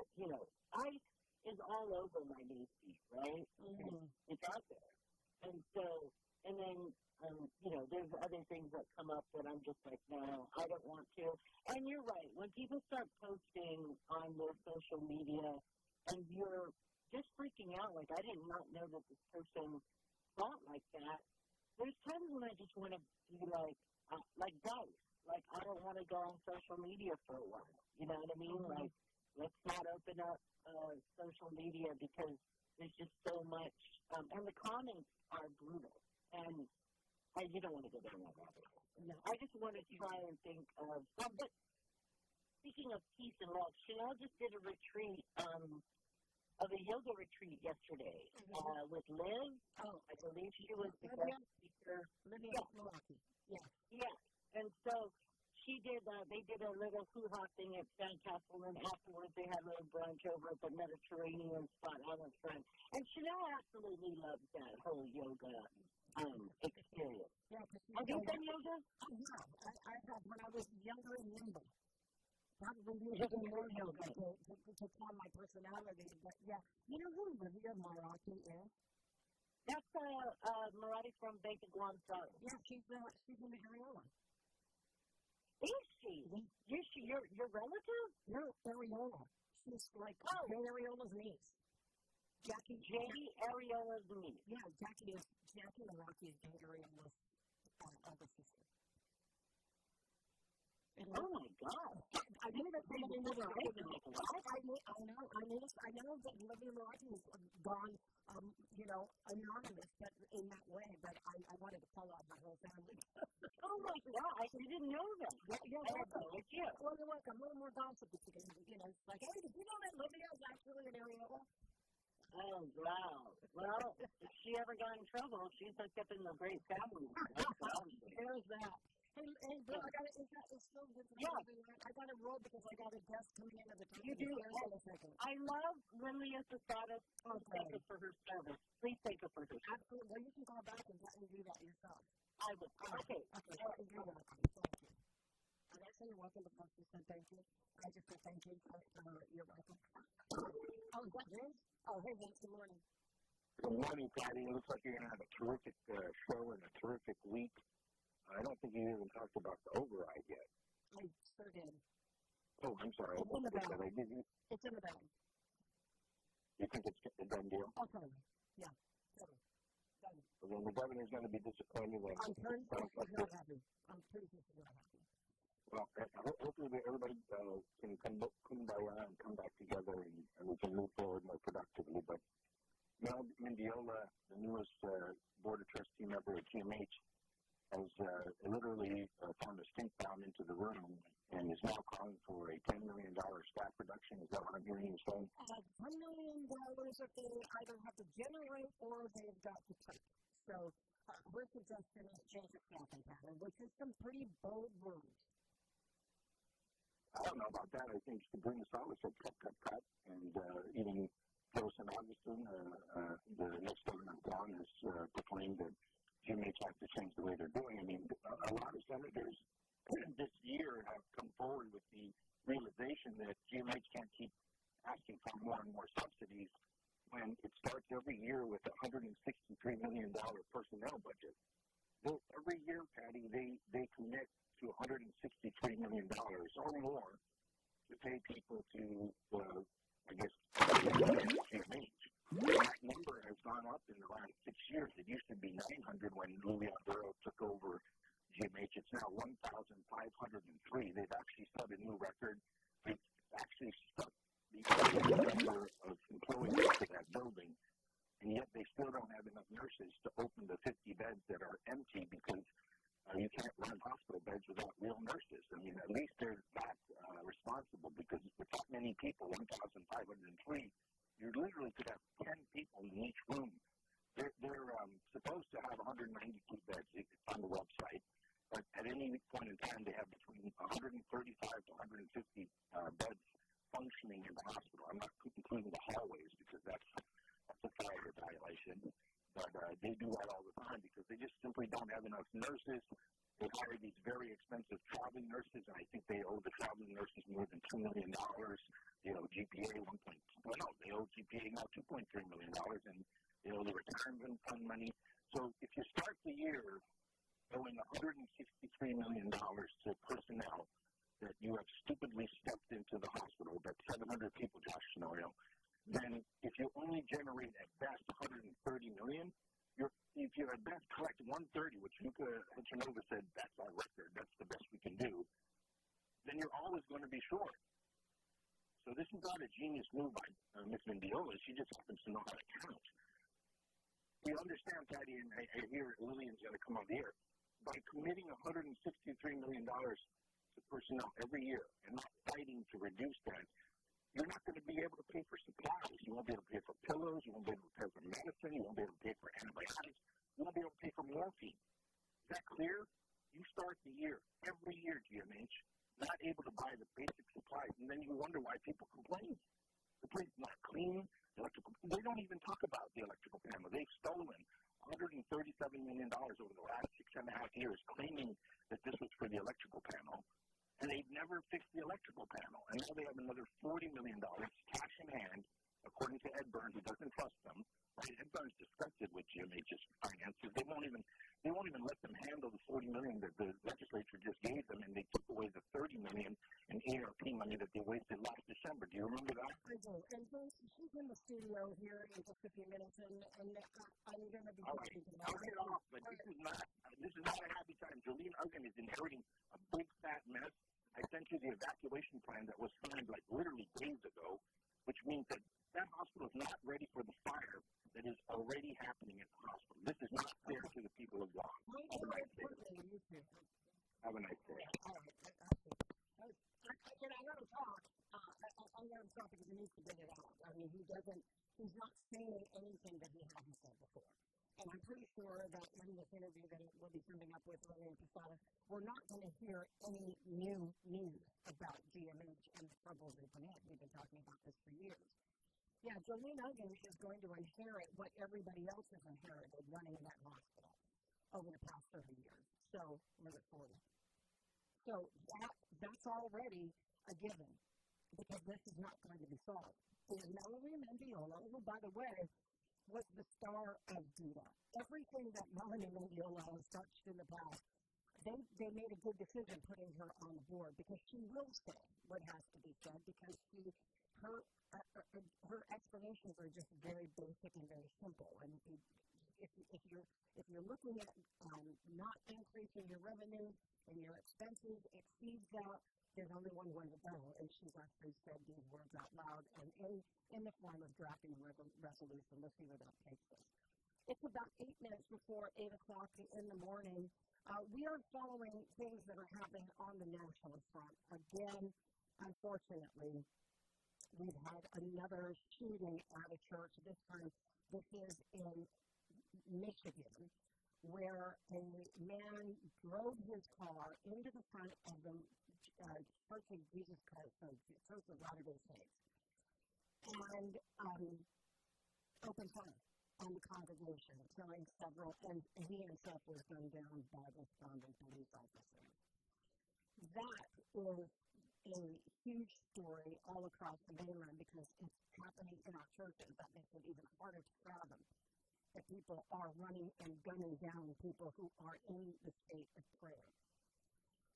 ice is all over my newsfeed, right? Mm-hmm. It's out there. And so and then, there's other things that come up that I'm just like, no, I don't want to. And you're right. When people start posting on their social media and you're just freaking out, like, I did not know that this person thought like that, there's times when I just want to be like guys, like, I don't want to go on social media for a while. You know what I mean? Mm-hmm. Like, let's not open up social media because there's just so much, and the comments are brutal. And you don't want to go down that rabbit hole. No, I just want to try and think of, but speaking of peace and love, Chanel just did a retreat, of a yoga retreat yesterday, with Liz. Oh, I believe she was the guest speaker. Living in Milwaukee. Yeah. Yeah. And so they did a little hoo-ha thing at Sandcastle, and afterwards they had a little brunch over at the Mediterranean spot on the front. And Chanel absolutely loves that whole yoga experience. Yeah, have you done yoga? Yeah, I have when I was younger and nimble. Probably using more yoga to calm my personality. But yeah, you know who Olivia Marathi is? That's Marathi from Bank of Guangzhou. Yeah, she's in the Areola. Is she? Is she your relative? No, Areola. She's like Jay Areola's niece. Jackie Areola's niece. Yeah, Jackie Marathi is Jay Areola's older sister. Oh my God! I knew that they didn't know. I know that Olivia Marathi was gone, anonymous, but in that way. But I wanted to call out my whole family. Oh my God! I didn't know that. Yeah, yeah. Well, you're welcome. A little more gossip, it's like, hey, did you know that Olivia is actually an Areola? Oh, wow. Well, if she ever got in trouble, she's hooked up in the great family. There's that. Hey, Bill, I got it. It's still good. Yeah. I got to roll because I got a guest coming in at the top. You do. I love Lilia Sasadas. Thank her for her service. Please thank her for her service. Absolutely. Well, you can call back and do that yourself. I would. Okay. You're welcome. Thank you. And I say you're welcome to post and thank you. I just say thank you. You're welcome. Oh, is that Vince? Oh, hey, Vince. Good morning. Good morning, Patti. It looks like you're going to have a terrific show and a terrific week. I don't think you even talked about the override yet. I sure did. Oh, I'm sorry. It's in the bag. It's in the bag. You think it's a done deal? Oh, totally. Yeah, totally. Done. Well, then the governor's going to be disappointed when I'm pretty sure he's not happy. I'm pretty sure he's not happy. Well, hopefully everybody can kumbaya and come back together and we can move forward more productively. But Mel Mendiola, the newest Board of Trustee member at GMH, has literally found a stink bomb into the room and is now calling for a $10 million staff reduction. Is that what I'm hearing you saying? $10 million that they either have to generate or they've got to cut. So we're suggesting a change of staffing pattern, which is some pretty bold words. I don't know about that. I think Sabrina Salas said cut. And even Joe St. Augustine, the next governor of Guam, has proclaimed that GMH has to change the way they're doing. I mean, a lot of senators this year have come forward with the realization that GMH can't keep asking for more and more subsidies when it starts every year with a $163 million personnel budget. Every year, Patti, they commit to $163 million or more to pay people to, GMH. That number has gone up in the last 6 years. It used to be 900 when Louis Anduro took over GMH. It's now 1,503. They've actually set a new record. They've actually stuck the number of employees to that building, and yet they still don't have enough nurses to open the 50 beds that are empty because you can't run hospital beds without real nurses. I mean, at least they're that responsible because with that many people, 1,503, you literally could have 10 people in each room. They're supposed to have 192 beds. It's on the website. But at any point in time, they have between 135 to 150 beds functioning in the hospital. I'm not including the hallways because that's a fire violation. But they do that all the time because they just simply don't have enough nurses. They hire these very expensive traveling nurses, and I think they owe the traveling nurses more than $2 million. They owe GPA they owe GPA now $2.3 million, and they owe the retirement fund money. So if you start the So this is not a genius move by Ms. Mendiola. She just happens to know how to count. You understand, Patti, and I hear Lillian's going to come on the air. By committing $163 million to personnel every year and not fighting to reduce that, you're not going to be able to pay for supplies. You won't be able to pay for pillows. You won't be able to pay for medicine. You won't be able to pay for antibiotics. You won't be able to pay for morphine. Is that clear? You start the year, every year, GMH, not able to buy the basic supplies, and then you wonder why people complain. The place is not clean. They don't even talk about the electrical panel. They've stolen $137 million over the last 6.5 years, claiming that this was for the electrical panel, and they've never fixed the electrical panel. And now they have another $40 million cash in hand, according to Ed Burns, who doesn't trust them. Right? Ed Burns disgusted with GMH's finances. They won't even let them handle the $40 million that the legislature just gave them, and they took away the $30 million in ARP money that they wasted last December. Do you remember that? I do. And so she's in the studio here in just a few minutes, and I'm going to be talking to her. I'll get off, but this is not a happy time. Jolene Uggan is inheriting a big fat mess. I sent you the evacuation plan that was signed like literally days ago, which means that hospital is not ready for the fire that is already happening at the hospital. This is not fair to the people of God. Have a nice day. Have a nice day. All right. I want to talk. I'm going to talk because he needs to bring it out. I mean, he's not saying anything that he hasn't said before. And I'm pretty sure that in this interview that we'll be coming up with Lillian Posada, we're not going to hear any new news about GMH and the troubles they've been in. We've been talking about this for years. Yeah, Jolene Uggan is going to inherit what everybody else has inherited running that hospital over the past 30 years. So, was it 40? So, that's already a given because this is not going to be solved. And Melanie Mendiola, who, by the way, was the star of Duda. Everything that Melanie Mendiola has touched in the past, they made a good decision putting her on the board because she will say what has to be said because her explanations are just very basic and very simple. And if you're looking at not increasing your revenue and your expenses exceeds that, there's only one way to go. And she's actually said these words out loud and in the form of drafting a resolution. Let's see where that takes us. It's about 8 minutes before 8 o'clock in the morning. We are following things that are happening on the national front. Again, unfortunately, we've had another shooting at a church. This time, this is in Michigan, where a man drove his car into the front of the Church of Jesus Christ, Church of Latter-day Saints, and opened fire on the congregation, killing several, and he himself was gunned down by responding police officers. That is a huge story all across the mainland because it's happening in our churches. That makes it even harder to fathom that people are running and gunning down people who are in the state of prayer.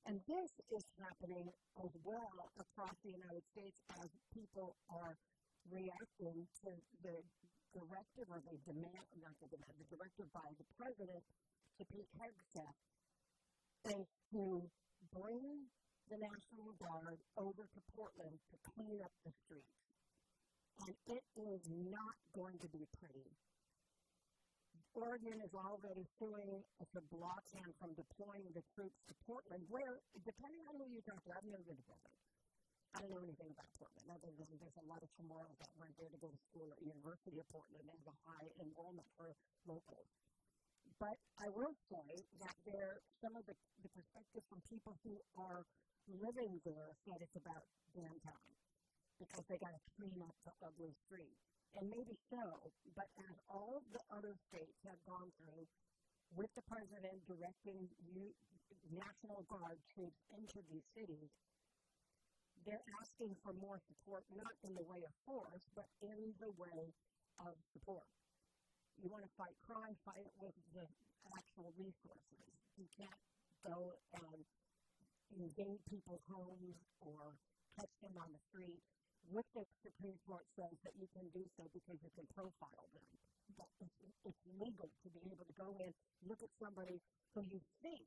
And this is happening as well across the United States as people are reacting to the directive or the demand, not the demand, the directive by the president to Pete Hegseth is to bring the National Guard over to Portland to clean up the streets. And it is not going to be pretty. Oregon is already suing to block him from deploying the troops to Portland, where, depending on who you talk to, I've never been to Portland. I don't know anything about Portland, other than there's a lot of Chamorros that went there to go to school at the University of Portland. They have a high enrollment for locals. But I will say that some of the perspectives from people who are living there said it's about downtown because they got to clean up the ugly street. And maybe so, but as all the other states have gone through, with the president directing National Guard troops into these cities, they're asking for more support, not in the way of force, but in the way of support. You want to fight crime, fight it with the actual resources. You can't go and invade people's homes or catch them on the street. What the Supreme Court says that you can do so because you can profile them. But it's legal to be able to go in, look at somebody who you think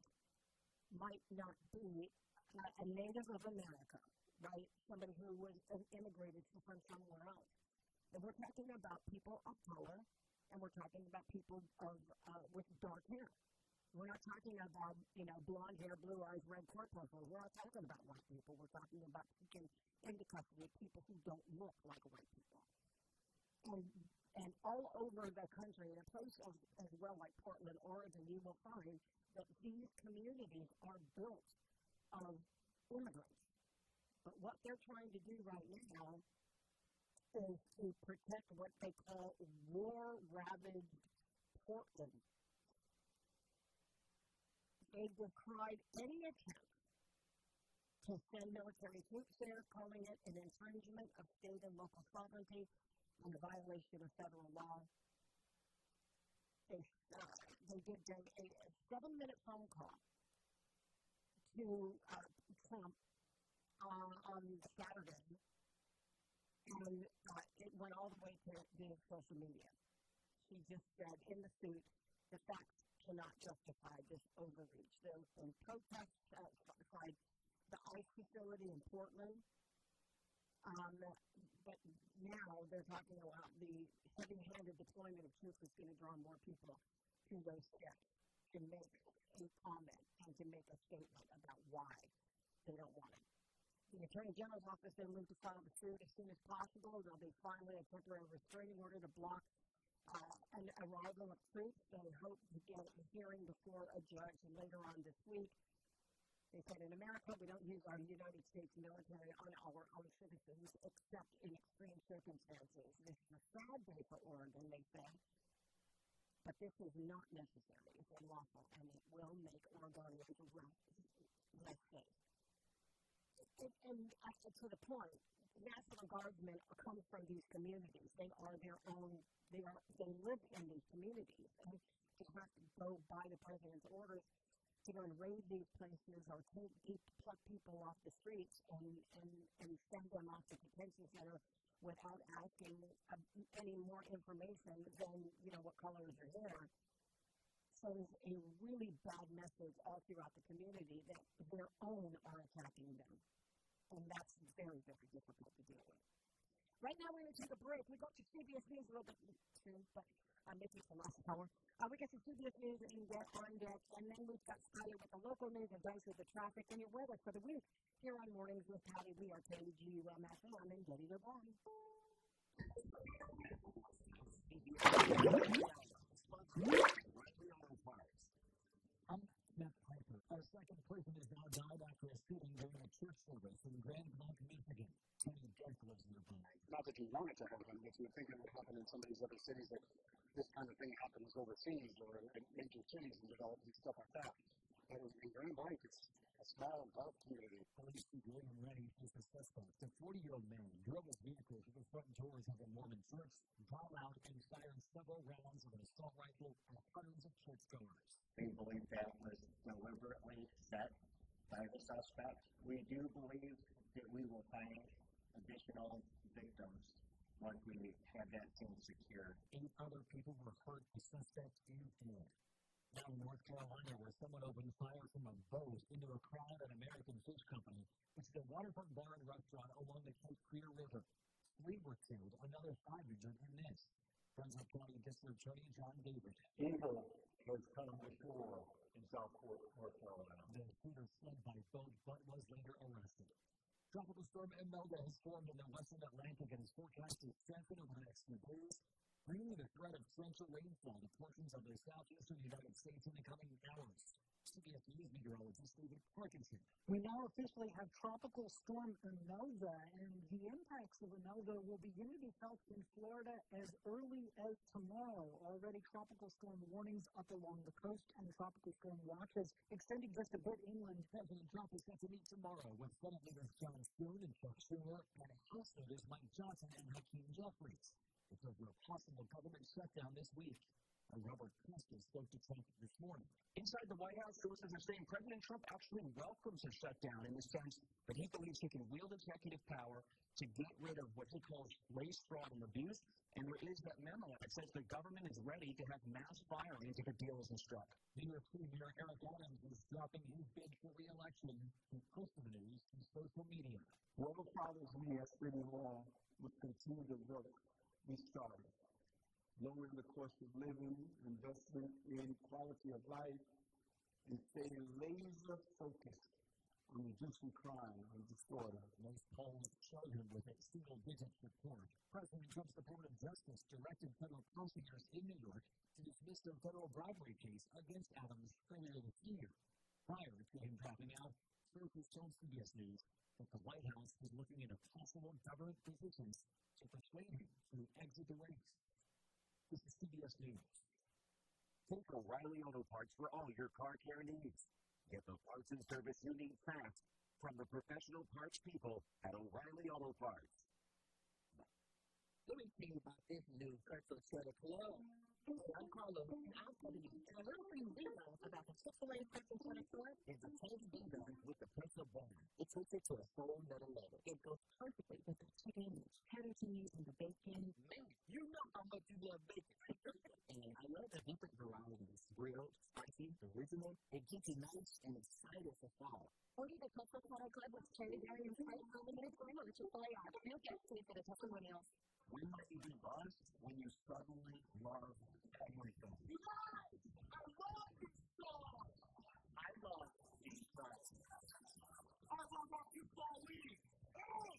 might not be a native of America, right? Somebody who was immigrated from somewhere else. And we're talking about people of color, and we're talking about people with dark hair. We're not talking about, blonde hair, blue eyes, red corpus. We're not talking about white people. We're talking about taking into custody people who don't look like white people. And all over the country, in a place as well like Portland, Oregon, you will find that these communities are built of immigrants. But what they're trying to do right now is to protect what they call war-ravaged Portland. They decried any attempt to send military troops there, calling it an infringement of state and local sovereignty and a violation of federal law. They did a 7-minute phone call to Trump on Saturday, and it went all the way to the social media. She just said in the suit, the facts cannot justify this overreach. There was some protests outside the ICE facility in Portland, but now they're talking about the heavy-handed deployment of troops is going to draw more people to those steps to make a comment and to make a statement about why they don't want it. The Attorney General's office then moved to file the suit as soon as possible. There'll be finally a temporary restraining order to block an arrival of troops. They hope to get a hearing before a judge later on this week. They said in America, we don't use our United States military on our own citizens except in extreme circumstances. This is a sad day for Oregon, they say, but this is not necessary. It's unlawful, and it will make Oregonians less safe. And to the point, National Guardsmen come from these communities. They are their own. They live in these communities, and they have to go by the president's orders to go and raid these places or pluck people off the streets and send them off to detention center without asking any more information than what color is your hair. So there's a really bad message all throughout the community that their own are attacking them. And that's very, very difficult to deal with. Right now, we're going to take a break. We go to CBS News a little bit soon, but I'm making some last hour. We get to CBS News and get on deck, and then we've got Skyler with the local news and Dice with the traffic and your weather for the week. Here on Mornings with Patti, we are KGUMFM and Getty to Bond. A second person has now died after a shooting during a church service in Grand Blanc, Michigan. Tony Death lives nearby. Not that you want it to happen, but you would think it would happen in some of these other cities that this kind of thing happens overseas or in major cities and development and stuff like that. But in Grand Blanc, it's a small golf community. Police chief William Reddy is the suspect. The 40-year-old man drove his vehicle to the front doors of a Mormon church, brought out and fired several rounds of an assault rifle at hundreds of churchgoers. We believe that was deliberately set by the suspect. We do believe that we will find additional victims once we have that scene secured. 8 other people were hurt. The suspect is dead. Now in North Carolina, where someone opened fire from a boat into a crowd at American Fish Company, which is a waterfront bar and restaurant along the Cape Fear River. 3 were killed, another 5 injured in this. Brunswick County District Attorney John David. Evil has come before in Southport, North Carolina. The shooter fled by boat but was later arrested. Tropical storm Imelda has formed in the western Atlantic and is forecast to strengthen over the next few days, bringing the threat of torrential rainfall to portions of the southeastern United States in the coming hours. CBS News meteorologist David Parkinson. We now officially have Tropical Storm Imelda, and the impacts of Imelda will begin to be felt in Florida as early as tomorrow. Already tropical storm warnings up along the coast and tropical storm watches extending just a bit inland. President Trump is set to meet tomorrow with Senate leaders John Stewart and Chuck Schumer and House leaders Mike Johnson and Hakeem Jeffries. It's over a possible government shutdown this week. A rubber pistol spoke to Trump this morning. Inside the White House, sources are saying President Trump actually welcomes a shutdown in the sense that he believes he can wield executive power to get rid of what he calls race, fraud, and abuse. And there is that memo that says the government is ready to have mass firings if a deal isn't struck. New York Premier Eric Adams is dropping his bid for re-election to push the news to social media. Whoever follows me as city hall must continue the work we started. Lowering the cost of living, investment in quality of life, and staying laser focused on reducing crime and disorder. Most polls show him with a single-digit support. President Trump's Department of Justice directed federal prosecutors in New York to dismiss their federal bribery case against Adams earlier this year. Prior to him dropping out, sources told CBS News that the White House was looking into possible government positions to persuade him to exit the race. This is CBS News. Take O'Reilly Auto Parts for all your car care needs. Get the parts and service you need fast from the professional parts people at O'Reilly Auto Parts. Let me tell you about this new pretzel shredder club. I'm Carlos, and I'm telling you a little thing we know about the Chick-fil-A pretzel shredder club is the total bun with the pretzel bun. It takes it to a whole nother level. It goes perfectly with the chicken, the cheddar cheese, and the bacon. Man, you know how much you love bacon. And I love the different varieties. Grilled, spicy, original. It keeps you nice and excited for fall. Order the pretzel shredder club with cherry berry and spice unlimited grill at Chick-fil-A app. You'll get to for the testimonials. When might you be buzzed? When you suddenly love everything. Yes! I love this song! I love these tracks. I love what you call me! Oh!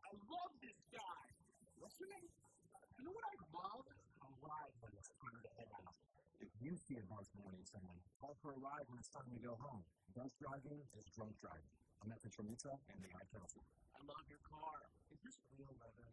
I love this guy! Listen, you know what I love? A ride when it's time to head out. If you see a buzz morning sign, call for a ride when it's time to go home. Buzz driving is drunk driving. A message from Lisa and the Ad Council. I love your car. Is this real leather?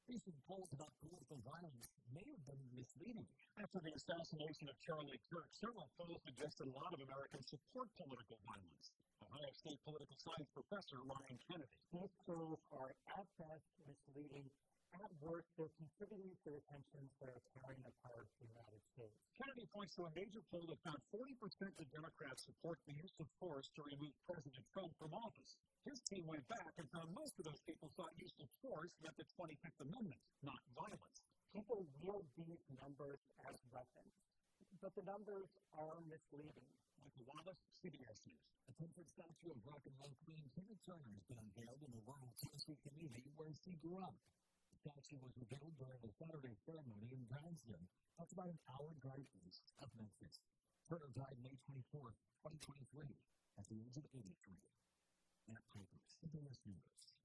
Recent polls about political violence may have been misleading. After the assassination of Charlie Kirk, several polls suggest a lot of Americans support political violence. Ohio State political science professor Ryan Kennedy. These polls are at best misleading. At worst, they're contributing to the tensions that are tearing apart the United States. Kennedy points to a major poll that found 40% of Democrats support the use of force to remove President Trump from office. His team went back and found most of those people thought use of force meant the 25th Amendment, not violence. People wield these numbers as weapons, but the numbers are misleading. Michael Wallace, CBS News. A 10-foot statue of rock and roll queen Tina Turner has been unveiled in the rural Tennessee community where she grew up. The statue was revealed during a Saturday ceremony in Brownsville. That's about an hour drive east of Memphis. Turner died May 24th, 2023, at the age of 83. Matt Piper, CBS News.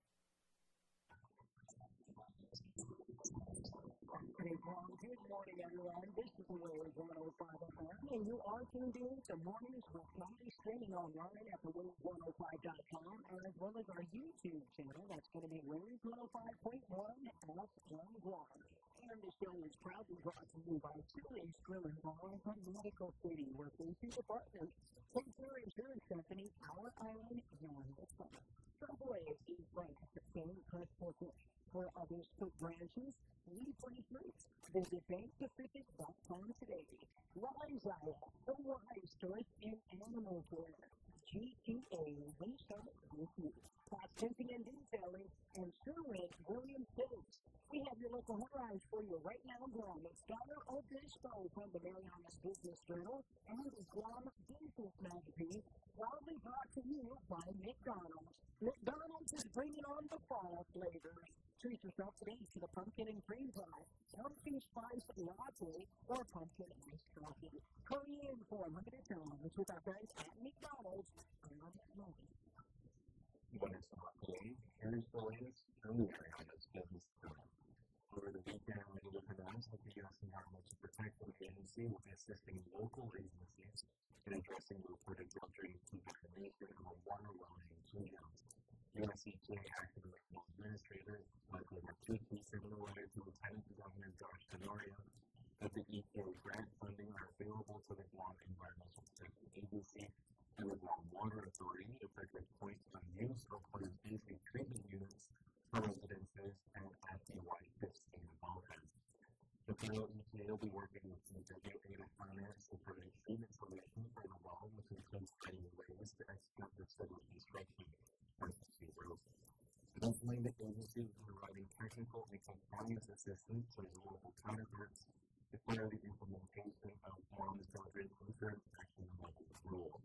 Good morning, everyone. This is the Wave 105 FM, and you are tuned in to Mornings with Patti, streaming online at thewave105.com, as well as our YouTube channel. That's going to be Wave 105.1 FM Guam. And the show is proudly brought to you by Chili's Grilling Bar from Medical City, where facing departments, St. Clair Insurance Company, Our Island, and the Sun. Subway is ranked the same customer for others put branches. We play fruits. Visit bankpacific.com today. Rise the wise choice in animal care. GTA, we start with you. Top Printing and Detailing, and Sherwin Williams Hills. We have your local headlines for you right now, Guam. It's Dollar Obispo from the Marianas Business Journal and the Guam Business Magazine, proudly brought to you by McDonald's. McDonald's is bringing on the fall flavors. Treat yourself today to the pumpkin and cream pie, pumpkin spice latte, or pumpkin iced coffee. Hurry in for limited times with our friends at McDonald's on Monday. What is not today? Here's the latest from the Marianas Business Journal. Over the weekend, many different items like the U.S. Environmental Protection Agency will be assisting local agencies in addressing reported filtering contamination of water wells in Kingdom. US EPA acting local administrators likely have sent a letter to Lieutenant Governor Josh Tenorio that the EPA grant funding are available to the Guam Environmental Protection Agency and the Guam Water Authority if they could point to use of clean basic treatment units for residences and at the Y-15 development. The federal EPA They'll be working with executive finance to provide treatment solutions for the law, which includes finding ways to export the city construction processing rules. Additionally, the agency is providing technical and compliance assistance to its local counterparts to clear the implementation of non-intelligent insurance action rules.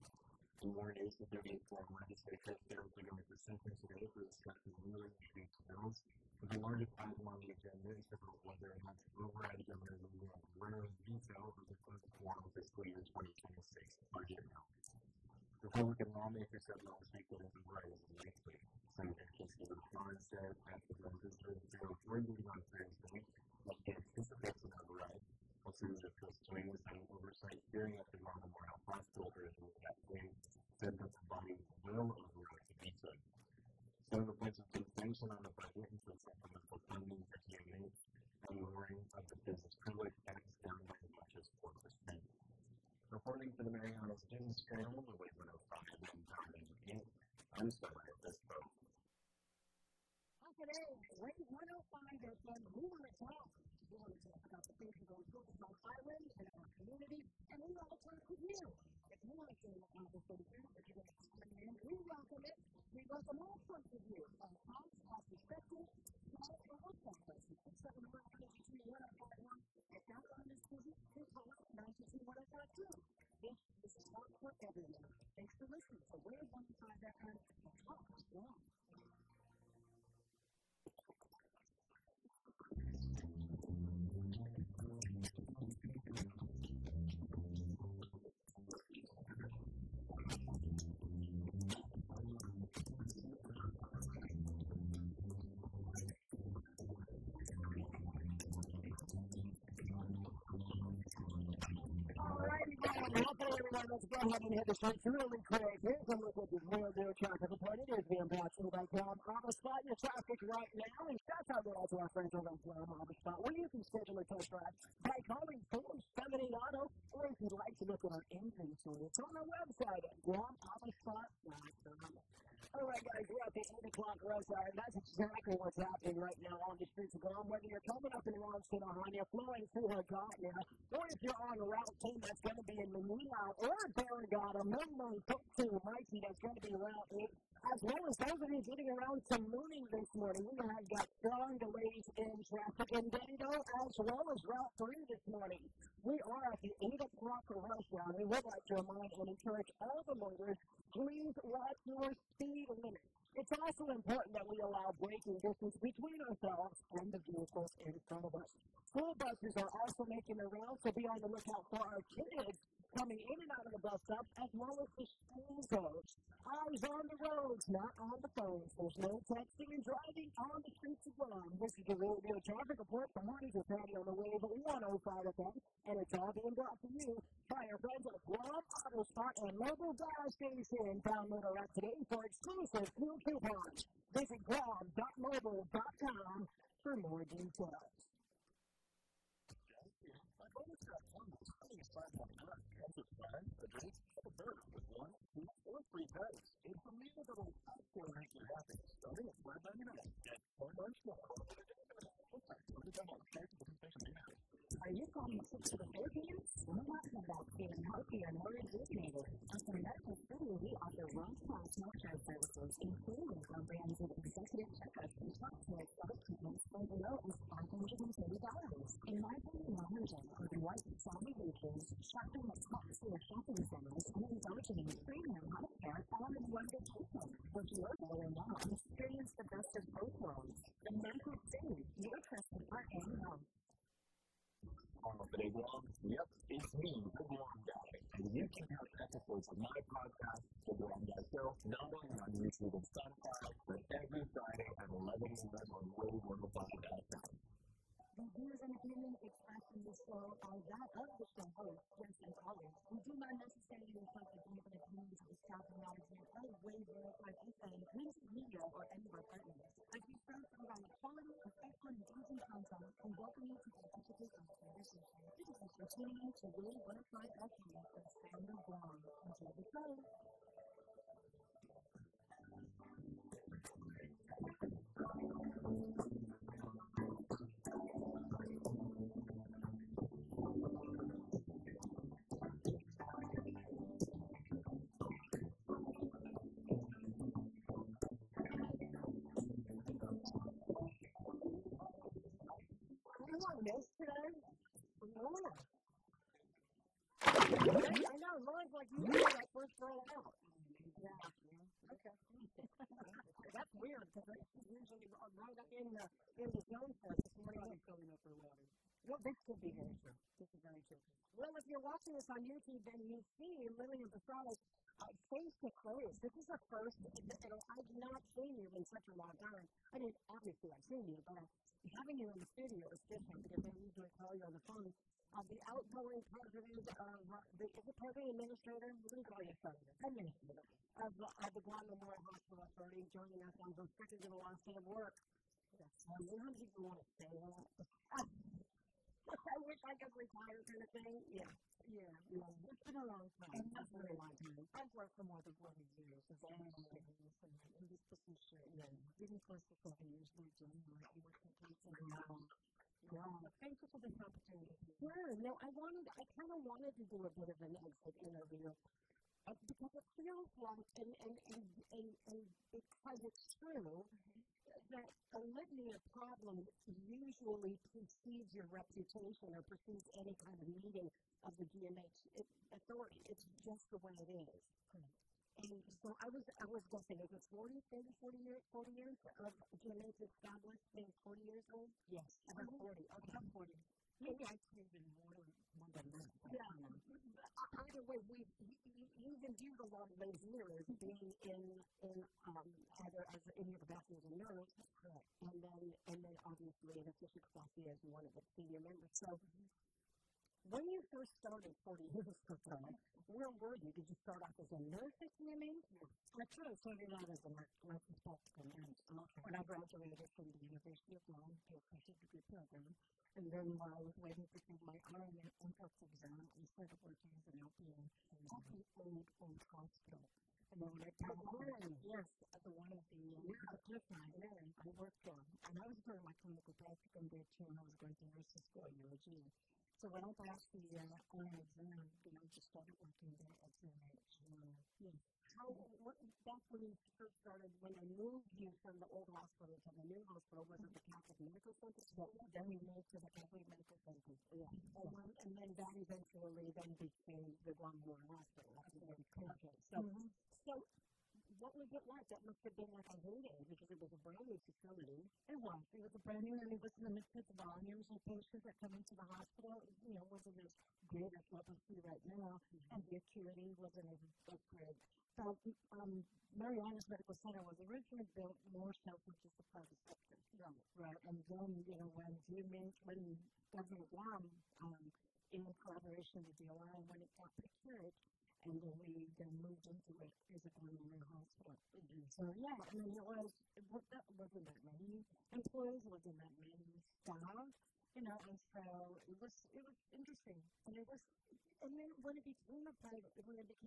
In more news, the 34 legislatures failed to go into session today for discussion of newly introduced bills, with the largest item on the agenda is about whether or not to override Governor Rivera's veto of the first form of fiscal year 2026 budget amount. Republican lawmakers said last week that override is likely. Senator Christopher Khan said that the legislature failed 3 meeting on Thursday that he anticipates an override. Senator Chris Swing was having oversight hearing at the Ron Memorial Hospital earlier that day, said that the body will override the veto. Senator points of contention on the budget includes supplemental funding for TNA and lowering of the business privilege tax down by as much as 4%. Reporting for the Marianas Business Journal, the Wait 105 and Diamond Inc. I'm sorry at this point. Today, Wait 105 FM, we want to talk. We want to talk about the things that are going on island and our community, and we want to talk with you. If you want to share your conversation, if you want to chime in, we welcome it. We welcome all sorts of you, our thoughts, our perspectives, small or workshop questions. 719-221-51. If that line is busy, please call us 922-1052. This is not for everyone. Thanks for listening. So we're 105 FM and talk strong. Let's go ahead and hit the streets really quick. Here's a look at the real new traffic report. It is being brought to you by Cam Spot. Your traffic right now, and shout out to our friends over at Cam Spot, where you can schedule a test drive by calling 478 Auto, or if you'd like to look at our inventory, it's on our website at GramAutospot.com. All right, guys, we're at the 8 o'clock rush hour. That's exactly what's happening right now on the streets of Guam. Whether you're coming up in Lawrencetown, Ohio, flowing through Hagåtña, or if you're on Route 10, that's going to be in Manila, or Barrigada, Mumbai, Puktu, Mikey, that's going to be Route 8, as well as those of you getting around to Mooning this morning. We have got strong delays in traffic in Dango, as well as Route 3 this morning. We are at the 8 o'clock rush hour. We would like to remind and encourage all the motorists, please watch your speed limit. It's also important that we allow braking distance between ourselves and the vehicles in front of us. School buses are also making their rounds, so be on the lookout for our kids coming in and out of the bus stop, as well as the school zones. Eyes on the roads, not on the phones. There's no texting and driving on the streets of Guam. This is the Real Deal Traffic Report from Mornings with Patti on the Wave 105 FM, and it's all being brought to you by our friends at Guam Auto Spot and Mobile Gas Station. Download our app today for exclusive fuel coupons. Visit guam.mobile.com for more details. A drink, a burger with 1, 2, or 3 pets. It's a meal that will accelerate your happiness. Starting at $5.99. Get so much more. Are you calling sick to the Philippines? We're talking about feeling healthy and more rejuvenated. At the Medical City, we offer world-class healthcare services, including comprehensive executive checkups and top-tier self treatments for as low as $530. In Martin, Mahajan, or the White Saudi Beaches, shopping at top-tier shopping centers, and indulging in premium healthcare all in one vacation. Would you look over now and experience the best of both worlds? The Medical City, your trusted partner in health. Today, Guam. Yep, it's me, the Guam Guy. And you can have episodes of my podcast, The Guam Guy Show, not only on YouTube and Spotify, but every Friday at 11 a.m. on Wave 105.com. The views and opinions expressed in this show are that of the show host, guests, and callers. We do not necessarily reflect the views and opinions of the staff and management of Wave 105 FM, Music Media, or any of our partners. As we strive to provide quality, effective, and engaging content, we welcome you to participate in the conversation. Thank you for tuning in to Wave 105 FM for the sound of Guam. Enjoy the show. on, Miss, today? Laura. I know, Laura's like you were that first girl out. Yeah. Okay. That's weird, because she's usually right up in the zone for us this morning. Probably filling up her water. Well, this could be very true. This is very true. Well, if you're watching this on YouTube, then you see Lillian Basalas face to face. This is the first. I've not seen you in such a long time. I mean, obviously I've seen you, but having you in the studio is different because they usually call you on the phone. The outgoing president of is the president administrator? What do you call you, administrator of the Guam Memorial Hospital Authority, joining us on the second to the last day of work. Yes. How many people want to say that? I wish I could retire, kind of thing. Yeah. It's been a long time. It's been a very long time. I've worked for more than 40 years as an analyst in this position. Getting close to 7 years now, January, I worked in thank you for this opportunity. Sure. No, I kind of wanted to do a bit of an exit interview because it feels like, and because it's true, that a litany of problems usually precedes your reputation or precedes any kind of meeting of the GMH authority. It's just the way it is. And so I was guessing, is it 40 years of GMH established, being 40 years old? Yes. About 40. Okay. About 40. Maybe I could have been more than that. Yeah. Either way, you've endured a lot of those years being in either as in your capacity as a nurse, and then obviously in official capacity as one of the senior members. So when you first started 40 years ago, where were you? Did you start off as a nurse at GMH? I could have started out as a licensed practical nurse. When I graduated from the University of Guam, the associate degree program, and then while I was waiting to take my RN NCLEX exam, I started working as an LPN at the old hospital. And then when I came home, yes, at one of the cliff line there, I worked there. And I was doing my clinical practicum there too, and I was going to nursing school at UOG. So when I passed the RN exam, I just started working there at GMH. Yes. Back when you first started, when I moved you from the old hospital to the new hospital, was it the Catholic Medical Center? Then we moved to the Catholic Medical Center. Yeah. And then that eventually then became the Guam Memorial Hospital. Okay. So what was it like? That must have been like a heyday because it was a brand new facility. It was. It was a brand new, and it was limited volumes of patients that come into the hospital. It wasn't as great as what we see right now, and the acuity wasn't as great. So, Mariana's Medical Center was originally built more so for just the private sector. Right. And then, when Governor Guam, in collaboration with DOI, when it got procured, and then we moved into it as a Guam hospital. So, yeah, I mean, wasn't that many employees, wasn't that many staff, and so it was interesting. And then when it became a public, when it was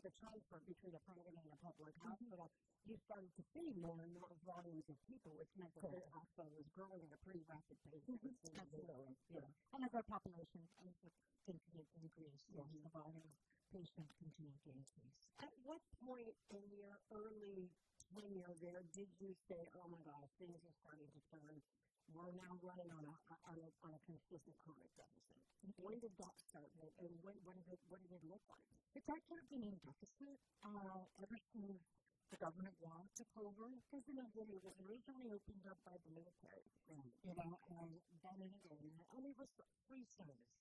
the transfer between a private and a public hospital, you started to see more and more volumes of people, which meant that the hospital was growing at a pretty rapid pace. Absolutely. Yeah. And as our population continued to increase, the volume of patients continued to increase. At what point in your early tenure there did you say, oh my gosh, things are starting to turn? We're now running on a consistent chronic deficit. When did that start, and what did it look like? It's actually been in deficit ever since the government Guam took over, because it was originally opened up by the military, and then it was free service.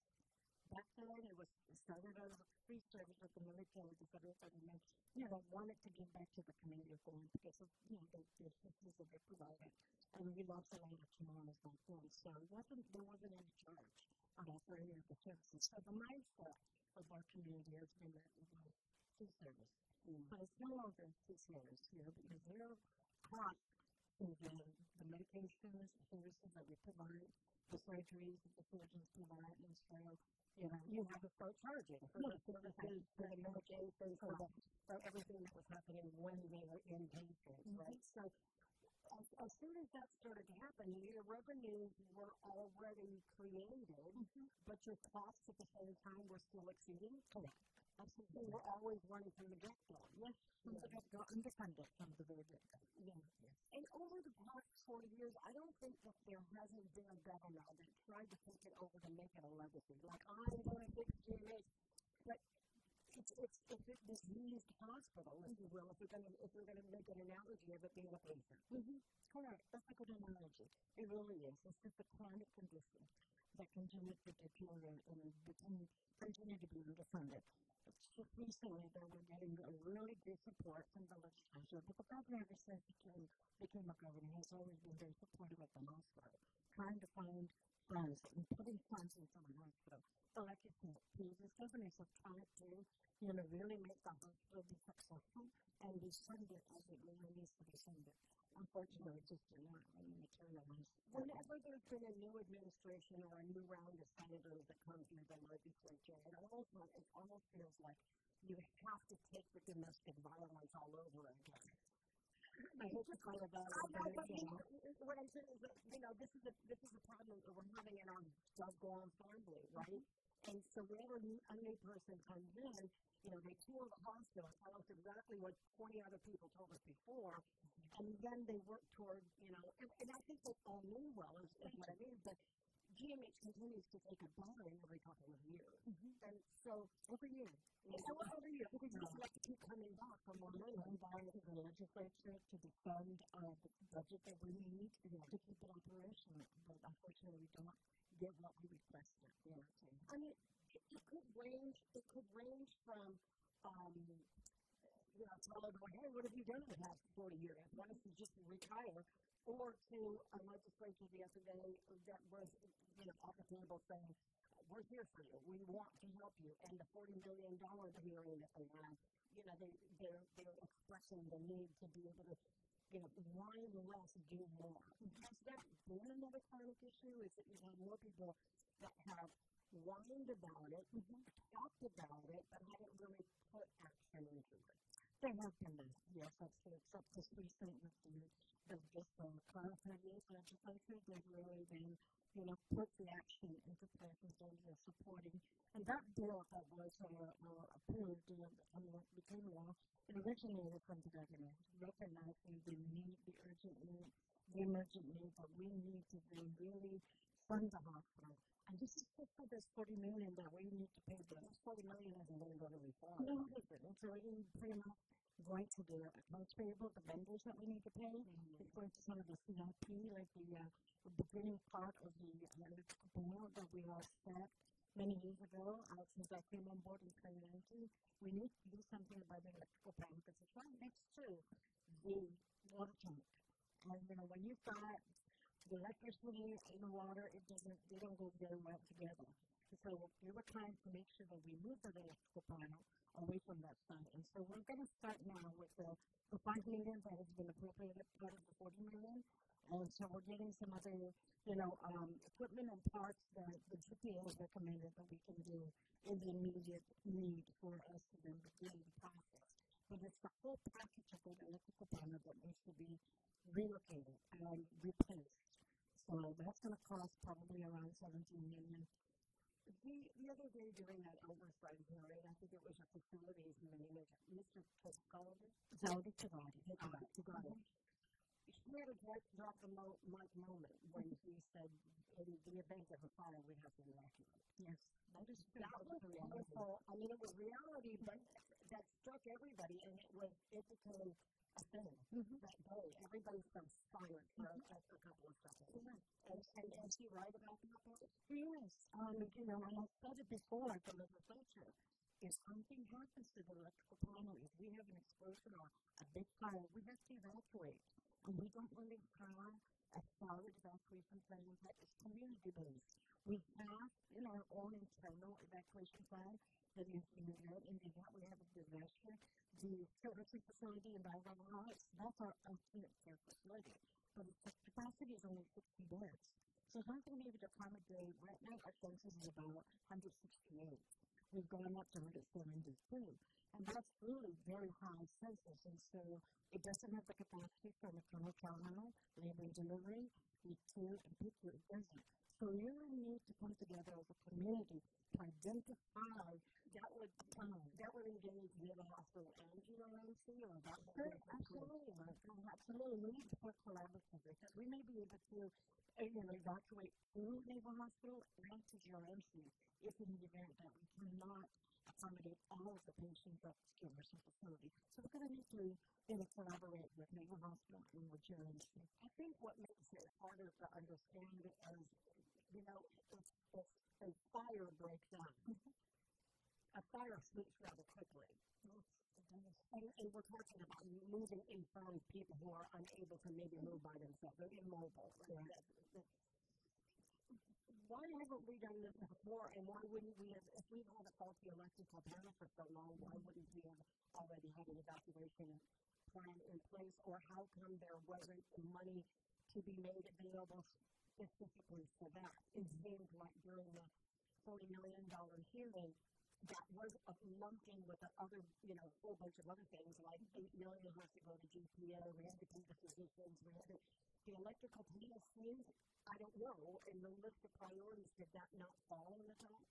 Back then, it started out as a free service with the military, the federal government, wanted to give back to the community of Guam because of, the assistance that they provided. And we lost a lot of tomorrows back then. So there wasn't any charge for any of the services. So the mindset of our community has been that it was free service. But it's no longer free service here because there are costs to the medications, the services that we provide, the surgeries that the surgeons provide, and so you have to start charging for the services, for the medications, for everything that was happening when they were inpatients, right? So as soon as that started to happen, your revenues were already created, but your costs at the same time were still exceeding? Correct. Absolutely. You were always running from the get-go. Yes, from the get-go, independent from the very get-go. Yeah. And over the past 40 years, I don't think that there hasn't been a governor that tried to take it over to make it a legacy. Like, I'm going to fix GMH. But it's a diseased hospital, if you will, if we're going to make an analogy of it being a patient. Correct. That's a good analogy. It really is. It's just a chronic condition that continues to deteriorate and continue to be underfunded. Just recently, they were getting a really good support from the legislature, but the governor, ever since he became a governor, has always been very supportive of the hospital, trying to find funds and putting funds into the hospital. So like you said, previous governors have tried to, really make the hospital be successful and be funded as it really needs to be funded. Unfortunately, it just did not materialize. Whenever there's been a new administration or a new round of senators that comes into the legislature, it almost feels like you have to take the domestic violence all over again. I hate to call it that. What I'm saying is that, this is a problem that we're having in our doggone family, right? And so whenever a new person comes in, they tour the hospital, tell us exactly what 20 other people told us before, and then they work toward, and I think they all mean well, is what I mean, but GMH continues to take a battering every couple of years. And so every year, we just like to keep coming back for more money and buying to the legislature to defund the budget that we need to keep it operational. But unfortunately, we don't get what we requested. I mean, it could range from, Tyler going, hey, what have you done in the past 40 years? Why don't you just retire? Or to a legislature the other day that was, off the table saying, we're here for you. We want to help you. And the $40 million hearing that they had, they're expressing the need to be able to, why less do more? Has that been another chronic issue? Is that you've had more people that have whined about it, talked about it, but haven't really put action into it? There have been that, yes, that's true. Except this recent with the current legislature, they've really been, put the action into place in terms of supporting. And that bill that was approved and became law, it originated from the governor, recognizing the need, the urgent need, the emergent need, that we need to then really fund the hospital. And this is just for this $40 million that we need to pay. But this $40 million isn't going to go to reform. No, it isn't. It's already pretty much going to the accounts payable, the vendors that we need to pay. It's going to some of the CIP, like the beginning part of the electrical panel that we all set many years ago, since I came on board in 2019. We need to do something about the electrical panel because it's right next to the water tank. And, when you've got the electricity and the water, they don't go very well together. So we were trying to make sure that we move the electrical panel away from that site. And so we're going to start now with the $5 million that has been appropriated part of the $40 million. And so we're getting some other, equipment and parts that the GPA has recommended that we can do in the immediate need for us to then begin the process. But it's the whole package of the electrical panel that needs to be relocated and replaced. So that's going to cost probably around $17 million. The other day during that oversight hearing, I think it was a facilities manager, Mr. Tugadi. He had a drop the mic moment when he said, in the event of a fire, we have to evacuate. Yes. That was wonderful. I mean, it was reality, but that struck everybody, and it became a thing that day. Everybody felt silent for a couple of seconds. And is he right about that? Yes. And I said it before at the legislature. If something happens to the electrical panel, if we have an explosion or a big fire, we have to evacuate. And we don't really have a solid evacuation plan that is community-based. We have in our own internal evacuation plan that is in the event we have a disaster. The Children's facility in Diagonal Heights, that's our ultimate care facility. But the capacity is only 60 beds. So it's not going to be able to accommodate, right now our census is about 168. We've gone up to 172. And that's really very high census. And so it doesn't have the capacity for maternal child labor and delivery, P2 and P2, it doesn't. So you need to come together as a community to identify that would engage Naval Hospital and GRMC, or that would be absolutely. We need to work collaboratively because we may be able to evacuate to Naval Hospital and to GRMC if in the event that we cannot accommodate all of the patients at the skilled nursing facility. So we're going to need to collaborate with Naval Hospital and with GRMC. I think what makes it harder to understand is, if a fire breaks out, a fire sweeps rather quickly. And we're talking about moving infirm people who are unable to maybe move by themselves. They're immobile. Right? Why haven't we done this before, and why wouldn't we have, if we've had a faulty electrical panel for so long, why wouldn't we have already had an evacuation plan in place, or how come there wasn't money to be made available specifically for that? It seemed like during the $40 million hearing, that was lumped in with the other, a whole bunch of other things, like $8 million has to go to GPO, we had to pay the physicians, the electrical panel seems, I don't know, in the list of priorities, did that not fall in the top?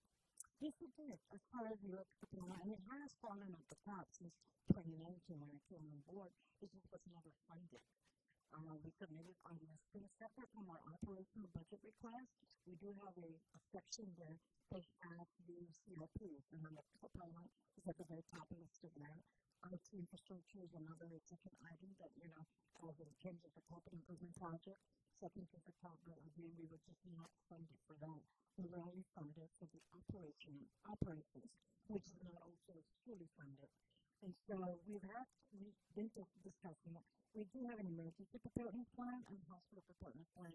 Yes, it did, as far as the electrical panel, and it has fallen at the top since 2019 when I came on board. It just was never funded. We submitted on this thing separate from our operational budget request. We do have a section where they have these CRPs, and then the component is at the very top of the list of that. IT infrastructure is another second item that, as in terms of the capital improvement project, second to the top, but again, we were just not funded for that. We were only funded for the operations, which is not also fully funded. And so we've been discussing it. We do have an emergency preparedness plan and hospital preparedness plan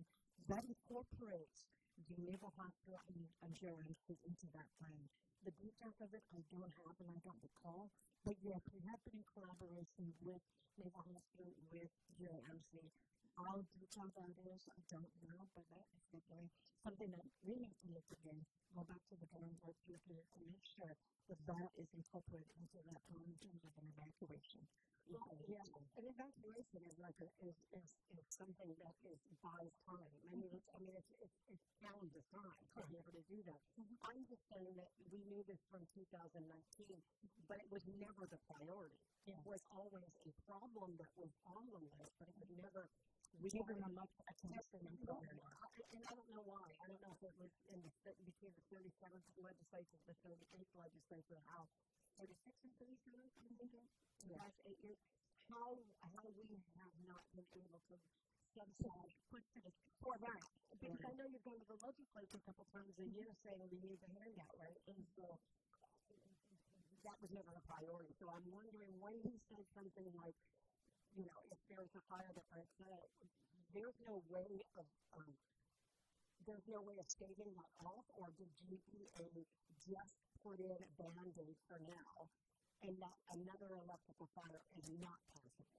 that incorporates the Naval Hospital and GRMC into that plan. The details of it I don't have and I don't recall, but yes, we have been in collaboration with Naval Hospital, with GRMC. How detailed that is, I don't know, but that is definitely something that we need to look again, go back to the drawing board to make sure that is incorporated into that plan in terms of an evacuation. Yeah, an evacuation is something that buys time. It's calendar time to be able to do that. I'm just saying that we knew this from 2019, but it was never the priority. It was always a problem that was on the list, but it was never given much attention and priority. And I don't know why. I don't know if it was between the 37th legislature and the 38th legislature, how 36 and 37, I think, in the last 8 years, how we have not been able to subsidize, push for that. Because I know you've gone to the legislature a couple times a year saying we need the handout, right? And so that was never a priority. So I'm wondering when he said something like, if there's a fire that breaks out, there's no way of staving that off, or did GPA just put in a Band-Aid for now, and that another electrical fire is not possible?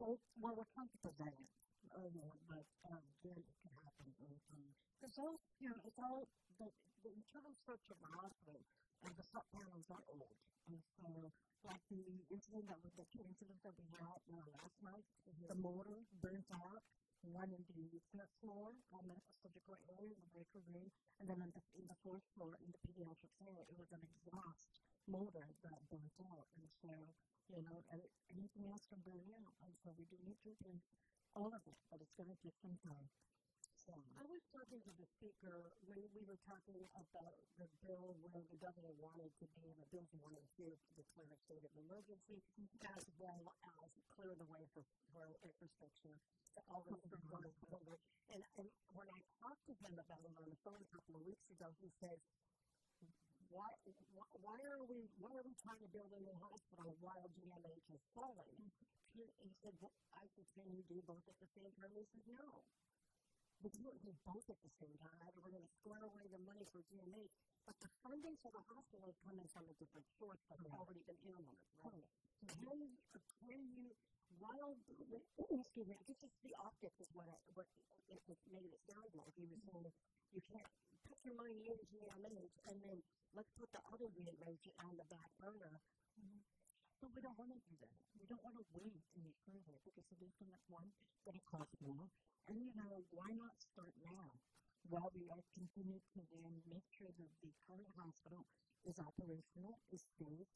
Well, we're trying to prevent it, but then it can happen anytime. Because it's all the internal structure of the hospital and the sub panels are old, and so like the incident that was the two incidents that we had last night, the motor burnt out, one in the third floor, medical surgical area, in the breaker room, and then in the fourth floor, in the pediatric area, it was an exhaust motor that burnt out, and so, anything else can burn out, and so we do need to replace all of it, but it's going to take some time. I was talking to the speaker when we were talking about the bill where the governor wanted to be, the bills wanted to declare a state of emergency, as well as clear the way for infrastructure to all the different forward. And when I talked to him about it on the phone a couple of weeks ago, he says, why are we trying to build a new hospital while GMH is falling? He said, I said, can you do both at the same time? He said, no. We can't do both at the same time. Either we're going to square away the money for GMH, but the funding for the hospital is coming from a different source that's already been earmarked, right? Can you, excuse me, I guess it's the optics is what it made it sound like. He was saying, you can't put your money in GMH and then let's put the other GMH on the back burner. But we don't want to do that. We don't want to wait any further because it is so much one that it costs more. And why not start now? While we are continuing to then make sure that the current hospital is operational, is safe,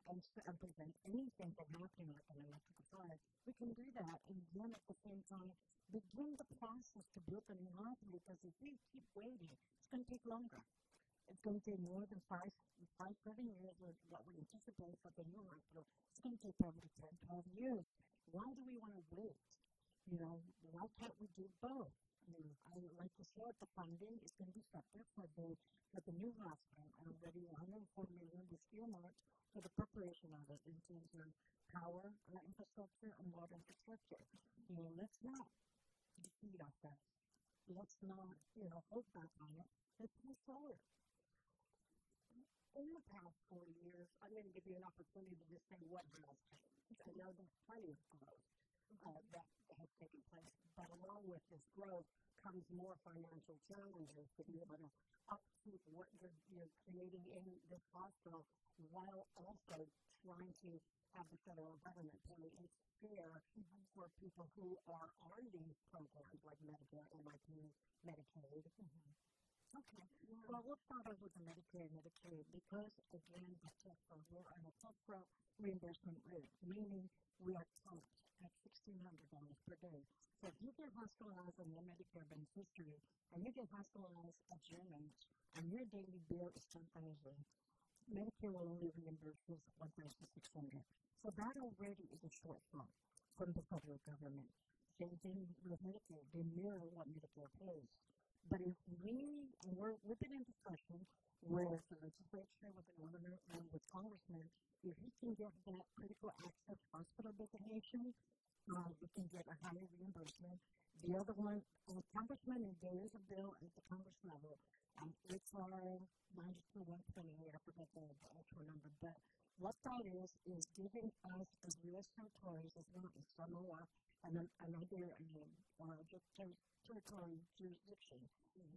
and prevent anything from happening like an electrical fire, we can do that and then at the same time begin the process to build a new hospital because if we keep waiting, it's going to take longer. It's going to take more than 7 years of what we anticipate for the new hospital. It's going to take probably 10, 12 years. Why do we want to wait? Why can't we do both? I like to say the funding is going to be separate for the new hospital. Already $104 million was earmarked for the preparation of it in terms of power infrastructure and water infrastructure. Let's not defeat ourselves. Let's not, hold back on it. Let's move forward. In the past 4 years, I'm going to give you an opportunity to just say what has changed. I know there's plenty of growth that has taken place, but along with this growth comes more financial challenges to be able to upkeep what you're creating in this hospital while also trying to have the federal government pay its share for people who are on these programs like Medicare, MIP, Medicaid. Okay. Yeah. Well, we'll start off with the Medicare and Medicaid because, again, we're on a TEFRA reimbursement rate, meaning we are capped at $1,600 per day. So if you get hospitalized on your Medicare beneficiary and you get hospitalized at Germans and your daily bill is $10,000, Medicare will only reimburse you $1,600. So that already is a shortfall from the federal government. Same thing with Medicare. They mirror what Medicare pays. But if we've been in discussion with the legislature, with the governor, and with congressmen, if we can get that critical access hospital designation, we can get a higher reimbursement. The other one, congressman, and there is a bill at the Congress level, HR 92-128, I forget the actual number, but what that is giving us as U.S. territories, as well as Samoa, and another territory jurisdiction,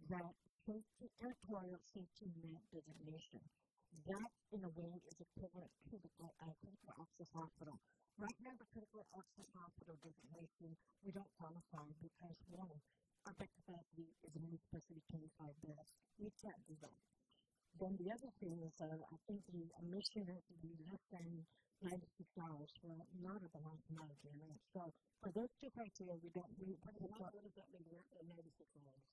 that territorial safety net designation. That, in a way, is equivalent to the critical access hospital. Right now, the critical access hospital designation, we don't qualify because, one, our bed capacity is only supposed to be 25 beds. We can't do that. Then the other thing is, I think the admission has to be less than 96 hours for not at the hospital agreement. So for those two criteria, what does that mean, 96 hours?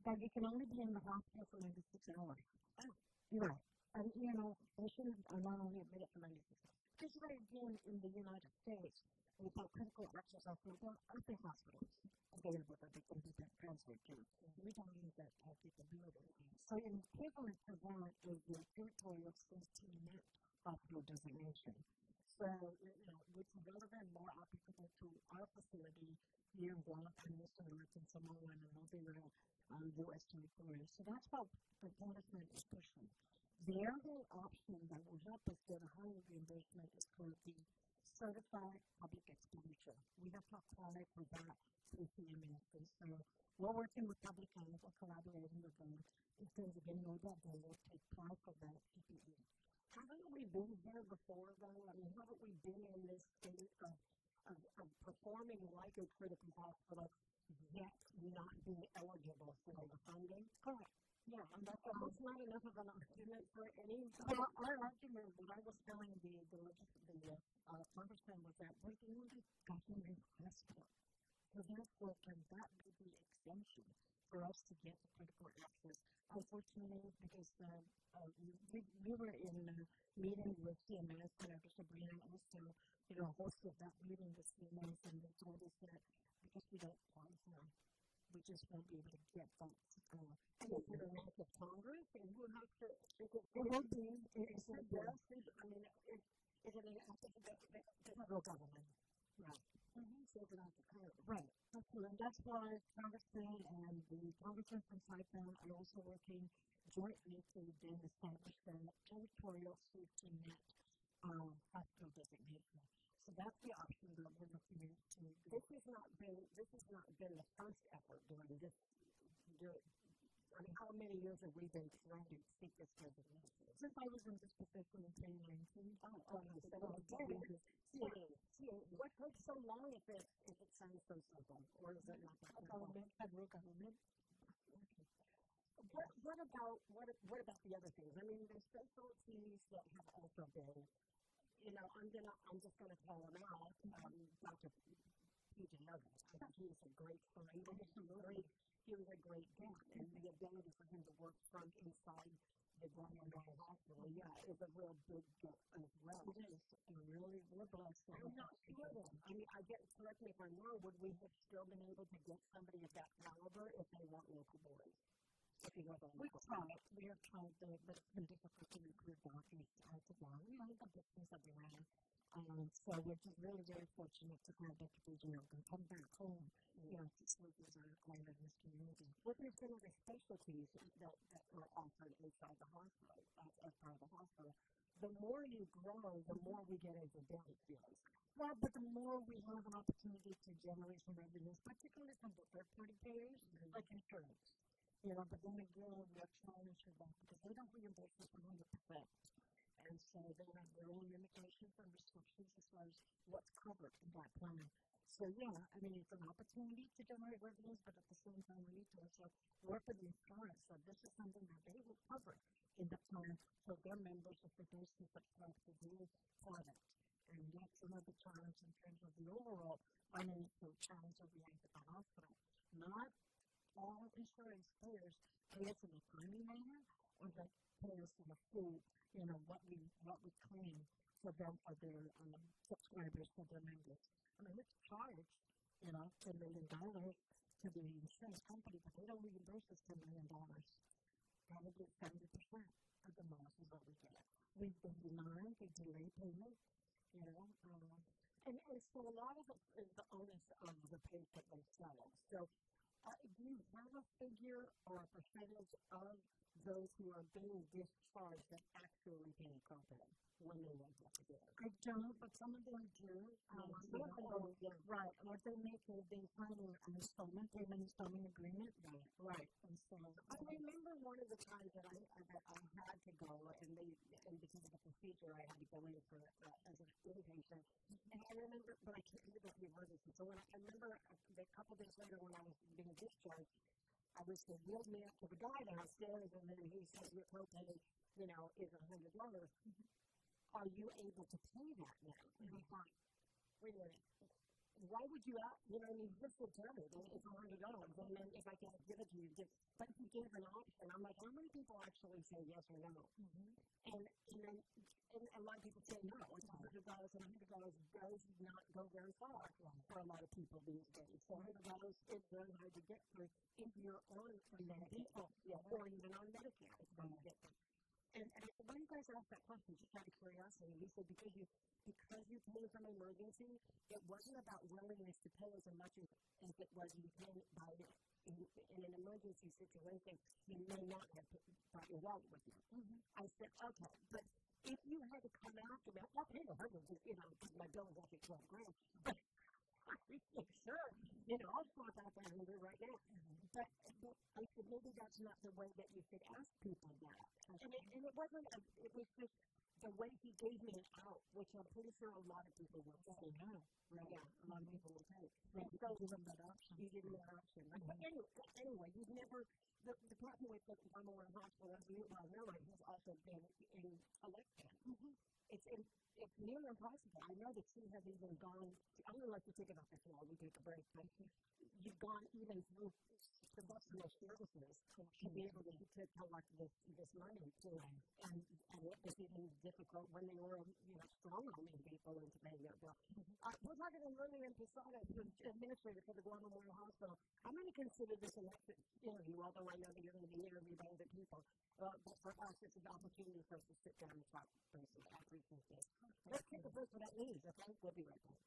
That you can only be in the hospital for 96 hours. Oh, you're right. And, patients are not only admitted for 96 hours. Just like again in the United States, we've got critical access hospitals, there are other hospitals available that they can be transferred to. We don't use that capability. So in equivalent to that is the territorial safety net hospital designation. So, which is relevant more applicable to our facility here in Guam and also in Samoa and other U.S. territories. So that's what the congressman is pushing. The other option that will help us get a higher reimbursement is called the Certified Public Expenditure. We have to apply for that through CMS. And so we're working with public health, we're collaborating with them in terms of getting all that data to apply for that PPE. Haven't we been here before, though? I mean, haven't we been in this state of performing like a critical hospital, yet not being eligible for the funding? Correct. Yeah, and that's not enough of an argument for any. Well, our argument, what I was telling the congressman was that we're the only government hospital. So therefore, can that be the exemption for us to get the critical access? Unfortunately, because we were in a meeting with CMS, Senator Sabrina also, hosted that meeting with CMS, and they told us that because we don't qualify, we just won't be able to get that. And if you're an act of Congress, and we'll have to, it will be, is it yes? I mean, is it an act of the federal government? Right. So it's an act of Congress. Right. Absolutely. That's why Congressman and the congressman from Saipan are also working jointly to then establish the territorial safety net hospital designation. So that's the option that we're looking into. This has not been the first effort during this. I mean, how many years have we been trying to seek this designation? Since I was in this position in 2019. What took so long if it sounds so simple? Or is it not that simple? Federal government. Okay. What about the other things? I mean, there's specialties that have also been, I'm just gonna call him out. Dr. PJ Nuggets. I think he was a great fighter. He was a great vet, and the ability for him to work from inside the Guatemala hospital, is a real big gift as well. It is. We're blessed. I'm not sure then. I mean, correct me if I'm wrong, would we have still been able to get somebody of that caliber if they weren't local boys? We have tried, but it's been difficult to recruit doctors to go. The business that we ran. So we're just really very fortunate to have Dr. PJ come back home, to serve as our light in this community. What there's been other specialties that are offered inside the hospital, as part of the hospital. The more you grow, the more we get as adult fields. Well, but the more we have an opportunity to generate some revenues, particularly from the third-party payers, like insurance. But then again, we are challenged with that because they don't reimburse us 100%. And so they have their own limitations and restrictions as far as what's covered in that plan. So, it's an opportunity to generate revenues, but at the same time, we need to also work with the insurance. So this is something that they will cover in the plan for their members or for those who subscribe to the product. And that's another challenge in terms of the overall financial challenge that we have at the hospital. Not all insurance payers pay us in a timely manner, or they pay us in a full, what we claim for them, for their subscribers, for their members. I mean, it's charged, $10 million to the insurance company, but they don't reimburse us $10 million. Probably 70% of the most is what we get. We've been denied, we delay payment, and so a lot of it is the onus of the patient themselves. So, do you have a figure or a percentage of those who are being discharged that actually pay a copay when they want to do it? I don't, but some of them do. Right. What they make is they sign an installment agreement. Right. And so I remember one of the times that I had to go, and because of the procedure, I had to go in for as an inpatient. And I remember, but I can't do that in the emergency. So I remember a couple days later when I was being discharged, I was to wheel me up to the guy downstairs, and then he said, your copay, is $100. Are you able to pay that now? And I thought, wait a minute, why would you this will tell me that it's $100, and then if I can't give it to you, but he gave an option. I'm like, how many people actually say yes or no? And a lot of people say no. It's $100, and $100 does not go very far for a lot of people these days. So $100 is very hard to get through if you're on Medicare or even on Medicare. It's hard to get through. And I said, why do you guys ask that question? Just out of curiosity. And he said, because you pay from emergency, it wasn't about willingness to pay as much as it was you pay by in an emergency situation. You may not have brought your wallet with you. I said, okay, but if you had to come after me, I'll pay the $100, because my bill is actually $12,000. But sure, I'll swap out that $100 right now. But I said, maybe that's not the way that you should ask people that. And it wasn't, it was just the way he gave me an out, which I'm pretty sure a lot of people will say no. Right? Yeah, a lot of people will take. Right. So give them that option. You give them that option. Right? But anyway, you've never, the problem with the Memorial Hospital, as you well know, has also been in election. It's near impossible. I know that you have even gone, I'm going to let you take it off this wall. We take a break. But you've gone even through professional services to be able to collect this money too. And it was even difficult when they were, strong-arming people into paying their bill. We're talking to Lillian Posada, the administrator for the Guam Memorial Hospital. I'm going to consider this an interview, although I know that you're going to be interviewed by other people. But for us, it's an opportunity for us to sit down and talk briefly. I appreciate this. Let's take a break for that news, okay? We'll be right back.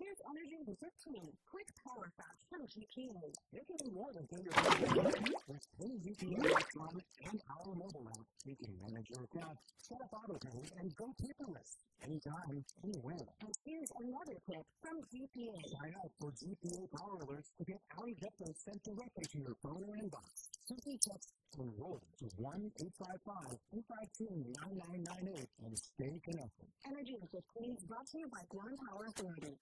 Here's Energy with 15. Quick power facts from GPA. You're getting more than your with GPA.com and our mobile app. You can manage your account, set up auto-pay, and go paperless. Anytime, anywhere. And here's another tip from GPA. Sign up for GPA Power Alerts to get our updates sent directly to your phone or inbox. Simply text enroll to 1-855-252-9998 and stay connected. Energy with 15 is brought to you by Guam Power Authority.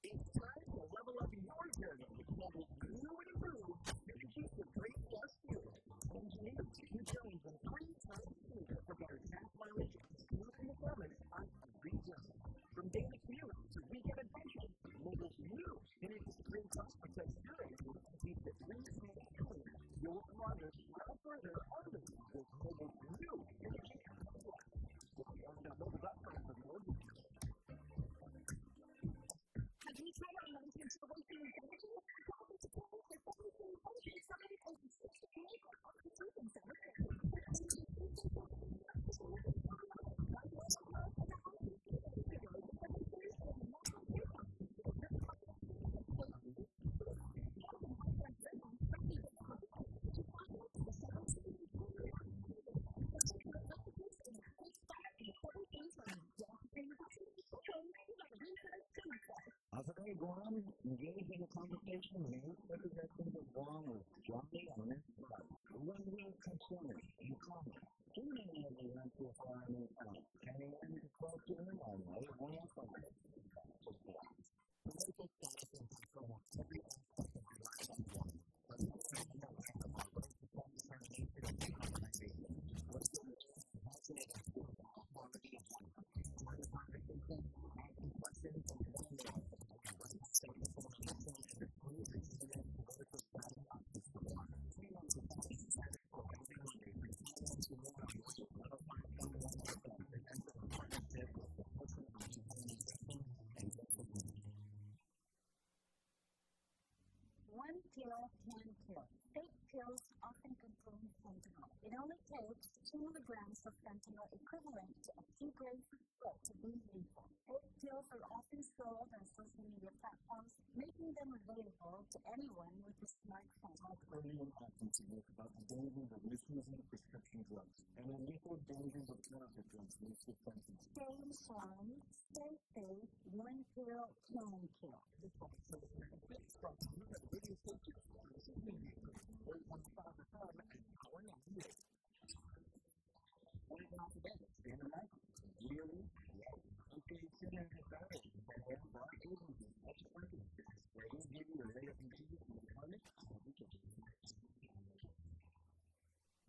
It's time to level up your journey with new and improved security keeps it really clean. You'll want to smile further only with mobile new. Now, mobile up for the order. Have you tried our long-term solution beverages? Hafa Adai, Guam, engage in a conversation with youth representatives of Guam with Johnny on this spot. One-wheel consumers in common. Tune in every Wednesday for our new town. 10 a.m. to 12 p.m. on May 105. Political status and control of every aspect of our lives in Guam. But we have no lack of our right to self-determination and decolonization. Local national and spiritual quality of life. Part of our conversation, asking questions and more. One pill can kill. Fake pills often contain fentanyl. It only takes 2 milligrams of fentanyl equivalent to a few grains of salt to be lethal. Fake pills are often sold on social media platforms, making them available to anyone with a smartphone. Talk early and often to look about the dangers of misusing prescription drugs and the lethal dangers of counterfeit drugs mixed with fentanyl. Stay informed, stay safe, one pill can kill.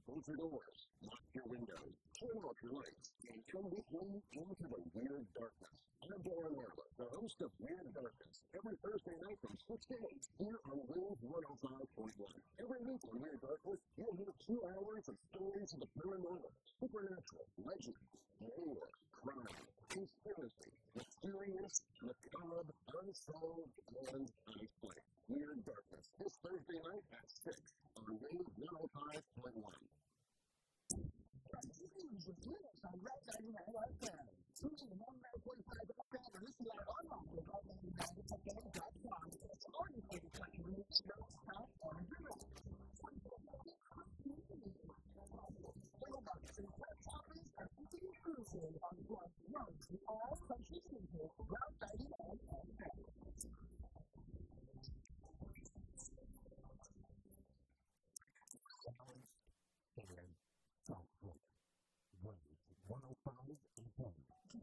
Close your doors, lock your windows, turn off your lights, and come with me into the Weird Darkness. I'm Darren Marler, the host of Weird Darkness, every Thursday night from 6 to 8 here on Wave 105.1. Every week on Weird Darkness, you'll hear 2 hours of stories of the paranormal, supernatural, legends, war, crime, conspiracy, mysterious, macabre, unsolved, and unexplained. Weird Darkness, this Thursday night at 6 on Wave 105.1.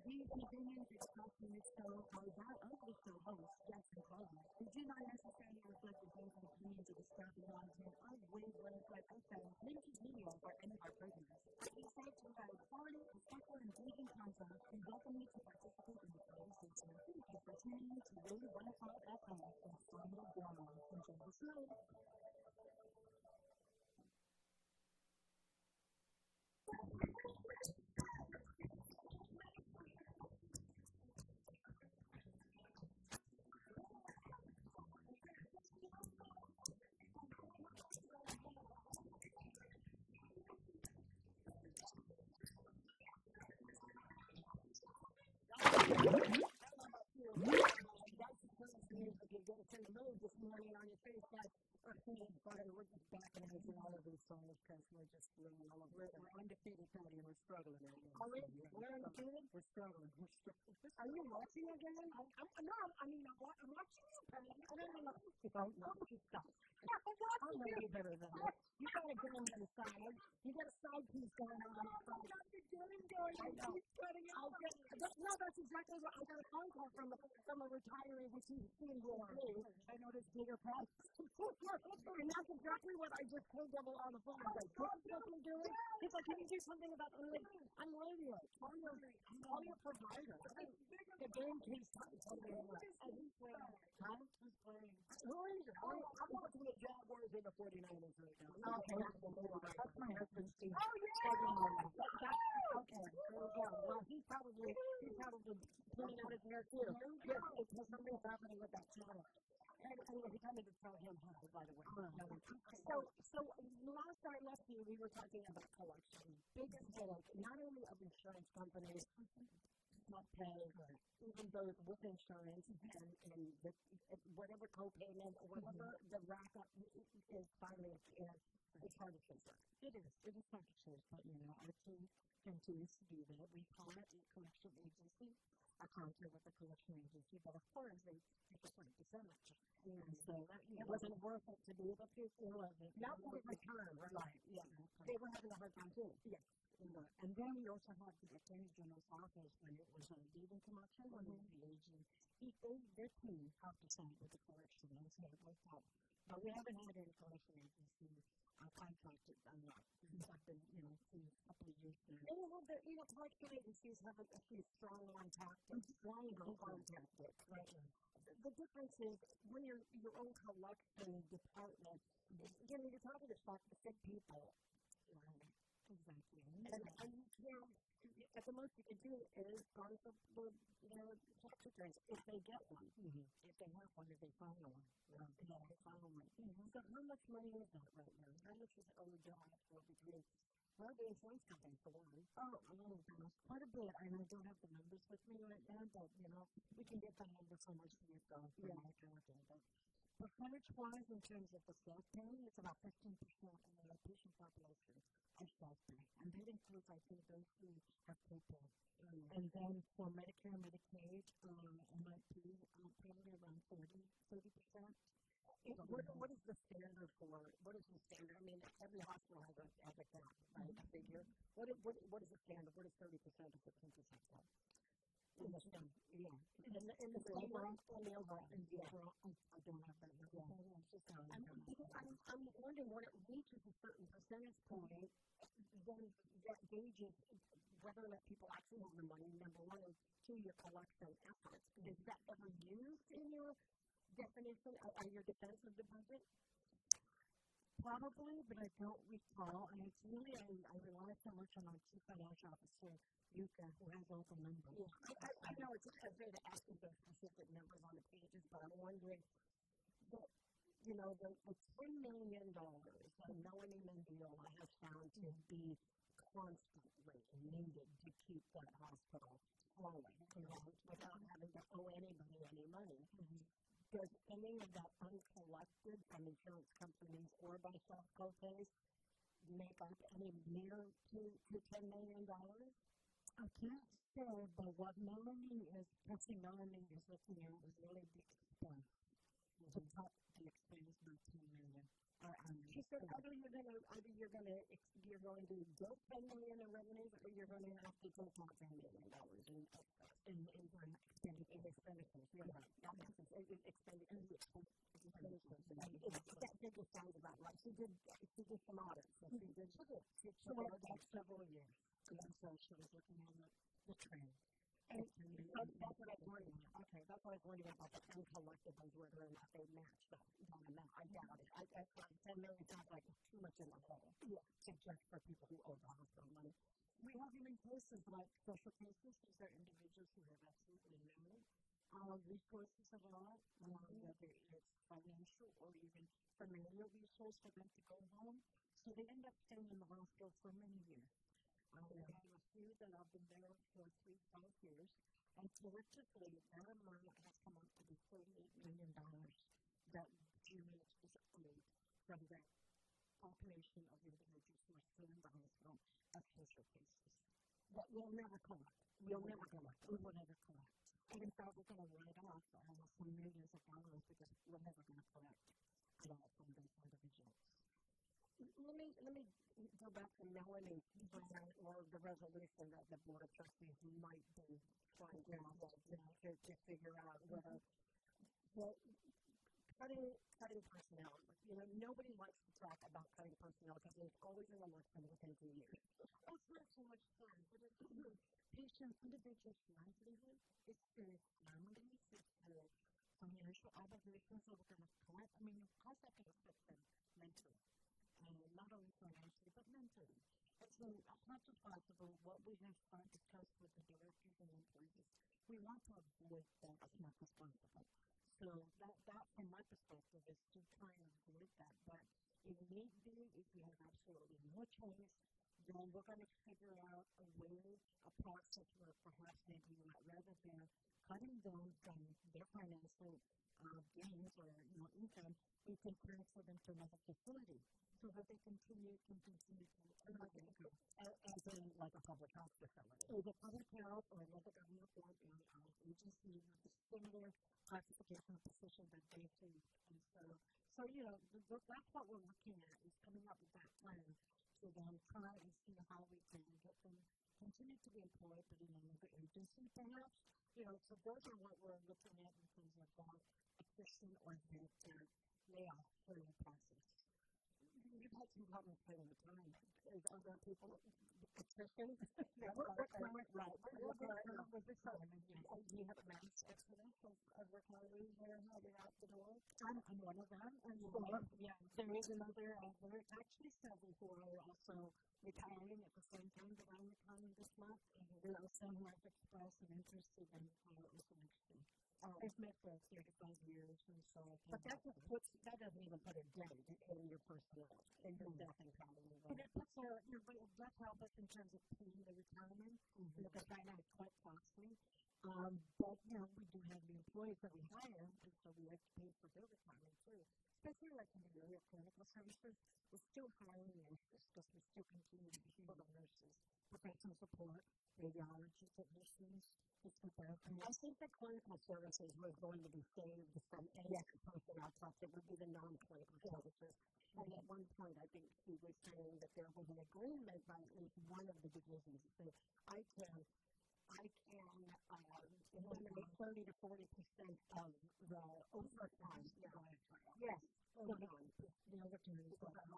These opinions expressed in this show are that of the show host, Justin Collins. They do not necessarily reflect the views and opinions of the staff and management of Wave 105 FM, Limited Media, or any of our programs. As we say, to provide quality, respectful, and engaging content, we welcome you to participate in the conversation. Thank you for tuning in to Wave 105 FM in Florida, Guam. Enjoy the show. This morning on your face, but we're just backing out in all of these songs because we're just running all over. We're undefeated, Patti, and we're struggling right now. Are we? We're undefeated? We're struggling. Are you watching again? I'm watching you, Patti. I don't know. Stop. I'm way better than that. You got a gun on the side. You got a side piece going on. I got the gun going. I know. No, that's exactly what I got a phone call from a retiree, which is in war. I noticed bigger pants. And that's exactly what I just told them on the phone. I was like, what fucking doing? He's like, can you do something about the radio? I'm radio. Call your provider. The game keeps talking. Huh? Who's playing? Who is it? watching the Jaguars and the 49ers right now. Okay, that's my husband's team. Oh, yeah! Okay, there we go. Well, he's probably pulling out his hair too. Yes, it's something's happening with that channel. And he told me to tell him how, by the way. So last time I left you, we were talking about collection. Biggest headache, not only of insurance companies, not pay, even those with insurance, and whatever co-payment or whatever the rack up is finally, it's hard to chase it. It is. It is hard to chase, but, our team continues to do that. We call it a collection agency, a contract with a collection agency, but of course, they take a certain percentage. And so it wasn't worth it to be able to. It wasn't. Not for the return, right? Yeah. They were having a hard time too. Yes. And then we also had the Attorney General's office when it was a leaving collection, when the agent, their team helped us out with the collection, and so it worked out. But we haven't had any collection agency contracted since I've been, in a couple of years now. And collection agencies have a few strong on tactics, right? The difference is when you're your own collection department, you're talking to sick people. Exactly. And you can't, at the most you can do is fund the tax returns if they get one. If they have one, if they file one. So how much money is that right now? How much is owed to hospital between the insurance companies for one? Quite a bit. And I don't have the numbers with me right now, but, we can get the numbers so much to your phone for but percentage-wise, in terms of the self-pay, it's about 15% of the patient population are self-pay. And that includes, I think, those who have co-pay. And then for Medicare and Medicaid, it might be probably around 30%. What is the standard for, I mean, every hospital has a cap, right, a figure. What is the standard? What is 30% or 15% cap? In the state, in the overall, I don't have that number. I'm wondering when it reaches a certain percentage point, then that gauges whether or not people actually have the money, number one, and two, your collection efforts. Is that ever used in your definition, or your defense of the budget? Probably, but I don't recall, and it's really, I rely so much on our Chief Financial Officer, Yuka, who has all the numbers. Yeah, I know it's unfair to ask you the specific numbers on the pages, but I'm wondering, the $3 million, the Melanie deal I have found to be constantly needed to keep that hospital flowing, without having to owe anybody any money. Does any of that uncollected from insurance companies or by self-co-pays make up any near to $10 million? I can't say, but what Melanie is looking at is really the expense. To cut the expense by $10 million. She said either you're going to get $10 million in revenues, or you're going to have to take out $10 million in expenditures. You're right. Expenditures. That figure sounds about right. She did some audits. She prepared that several years. And so she was looking at the trend. And that's what I was worried about. Okay, that's what I was worried about the uncollectibles, whether or not they match that amount. I doubt it. I thought $10 million sounds like too much in the hole. Just for people who owe the hospital money. We have even cases like special cases. These are individuals who have absolutely no resources at all, whether it's financial or even familial resource for them to go home. So they end up staying in the hospital for many years. We have a few that have been there for 3-5 years, and collectively, that amount has come up to be $38 million that GMH is owed from that population of individuals who are still in the hospital as social cases. That we'll never collect. We will never collect. And in fact, we're going to write off almost millions of dollars because we're never going to collect at all from those individuals. Let me go back to Melanie's plan or the resolution that the Board of Trustees might be trying to figure out whether cutting personnel. Nobody likes to talk about cutting personnel because there's always an election within 2 years. It's not so much fun, but it's patients' individual livelihood, it's their families, it's their financial obligations that we're going to cut. I mean, of course, I can not only financially, but mentally. And so, as much as possible, what we have discussed with the directors and employees, we want to avoid that as much as possible. So that from my perspective, is to try and avoid that. But if need be, if we have absolutely no choice, then we're going to figure out a way, a process where perhaps maybe rather than cutting down from their financial gains or income, we can transfer them to another facility so that they can continue to as in like a public health facility. Either public health or another government agency with a similar classification of position that they see. And so that's what we're looking at, is coming up with that plan to then try and see how we can get them continue to be employed, but in another agency perhaps. So those are what we're looking at in terms of that efficient or their layoff period process. You've had some problems paying the time. Is other people attrition? We're current, right. We're current with this time. Do you have a mass exodus of retirees that are headed out the door? I'm one of them. There is another. There are actually several who are also retiring at the same time that I'm retiring this month. There are some who have expressed an interest in retire also next year. I've met for 35 years, and so. But that doesn't even put a dent in your personnel, in your staffing probably. But it puts it does help us in terms of paying the retirement, because right now it's quite costly. But we do have the employees that we hire, and so we have to pay for their retirement too. Especially like in the area of clinical services, we're still hiring nurses because we still continue to be full of nurses, professional support, radiology technicians. I think the clinical services were going to be saved from any personnel costs. It would be the non-clinical services. And at one point, I think he was saying that there was an agreement by at least one of the divisions that said, I can eliminate 30 to 40% of the overtime. Yes. The overtime is right.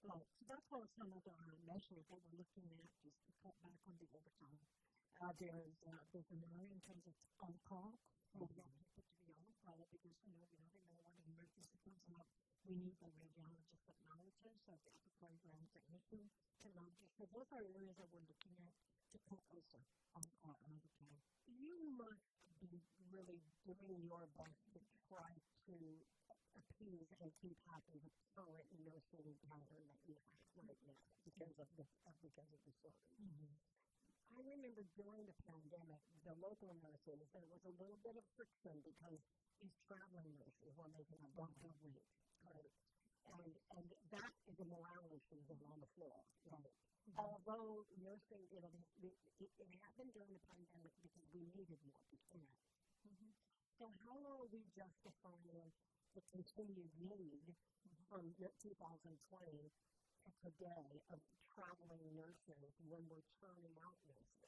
So that's what some of the measures that we're looking at, just to cut back on the overtime. There's an area in terms of on-call. We want people to be on-call because, we never know when an emergency comes up. We need the radiologist technologist, or the program technician technologist. So those are areas that we're looking at to cut also on overtime. You must be really doing your best to try to appease and keep happy the current nursing pattern that you have right now because of the shortage. I remember during the pandemic, the local nurses, there was a little bit of friction because these traveling nurses were making a bunch of weight, right? And that is a morale issue on the floor, right? Although nursing, it happened during the pandemic because we needed more people. So how are we justifying the continued need from 2020 to today of traveling nurses when we're turning out nurses?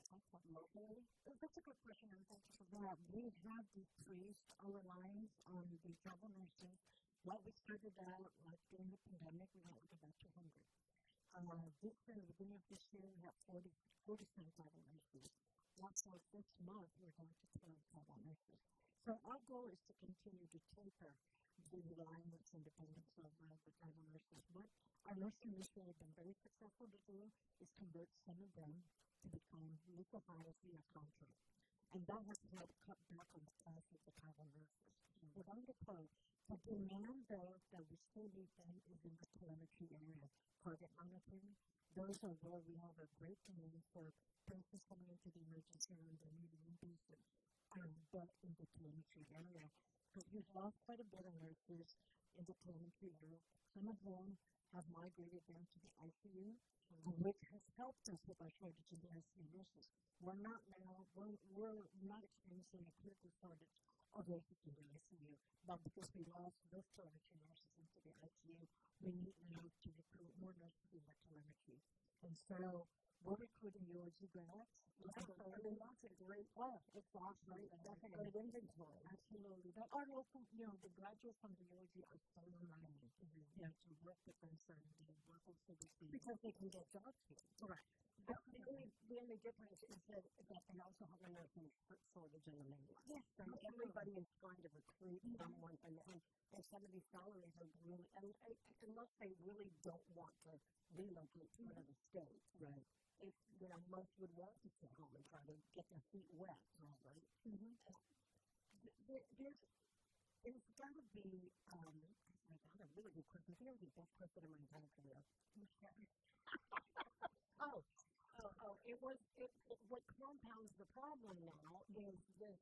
Locally? That's a good question, and thank you for that. We have decreased our reliance on the travel nurses. What we started out, like during the pandemic, we had about 200. This year, the beginning of this year, we have 47 travel nurses. Also, this month, we're going to 12 travel nurses. So our goal is to continue to taper the reliance and dependence of the travel nurses. What our nursing industry has been very successful to do is convert some of them to become local hires via contract. And that has helped cut back on the cost of the travel nurses. Without the point, the demand though that we still need them is in the telemetry area. Target monitoring, those are where we have a great demand for patients coming into the emergency room that need inpatient, but in the telemetry area. But we've lost quite a bit of nurses in the telemetry area. Some of them have migrated down to the ICU, which has helped us with our shortage in the ICU nurses. We're not experiencing a critical shortage of nurses in the ICU, but because we lost those telemetry nurses into the ICU, we need now to recruit more nurses in the telemetry. And so we're recruiting UOG grads. That's a great class. It's awesome. Definitely. Great inventory. Absolutely. But our local, the graduates from the UOG are so reliant to work with them certain work with CDC. Because they can get jobs here. Correct. The only difference is that they also have a nursing shortage in the mainland. Yes. So everybody is trying to recruit someone, and some of these these salaries are really, unless they really don't want to relocate to another state, right? If, most would want to stay home and try to get their feet wet, right? Mm-hmm. There's got to be, I got a really good question. I think I was the best person in my entire career. What compounds the problem now is this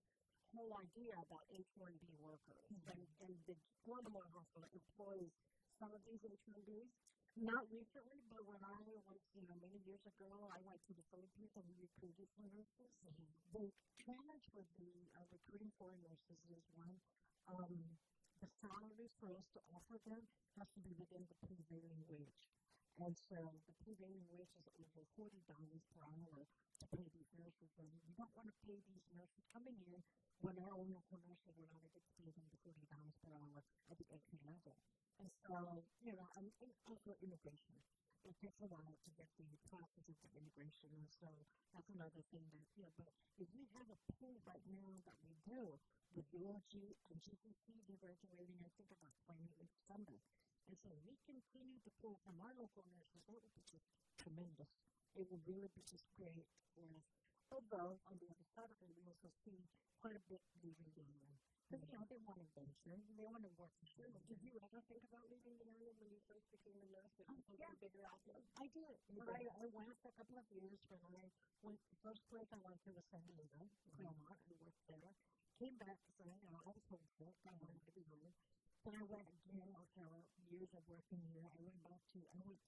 whole idea about H-1B workers. Mm-hmm. And the Guatemala Hospital employs some of these H-1Bs. Not recently, but when I was, many years ago, I went to the Philippines and we recruited for nurses. Mm-hmm. The challenge with the recruiting foreign nurses is one, the salaries for us to offer them has to be within the prevailing wage. And so the prevailing wage is over $40 per hour to pay these nurses. And we don't want to pay these nurses coming in when our own local nurses are not able to pay them the $40 per hour at the entry level. And so, and also immigration. It takes a while to get the process of the immigration. And so that's another thing that, but if we have a pool right now that we do with UOG and GCC, they're graduating, I think, about 28 December. And so we continue to pull from our local nurses. That would be just tremendous. It would really be just great for us. Although, on the other side of it, we also see quite a bit leaving the island. Because, they want adventure. They want to work. Sure. Did you ever think about leaving the island when you first became a nurse? Yeah. Bigger outlet? I did. I went for a couple of years when I went, the first place I went to was San Diego, Claremont, and worked there. Came back to say, I was homesick. I wanted to be home. Then I went again after years of working here. I went to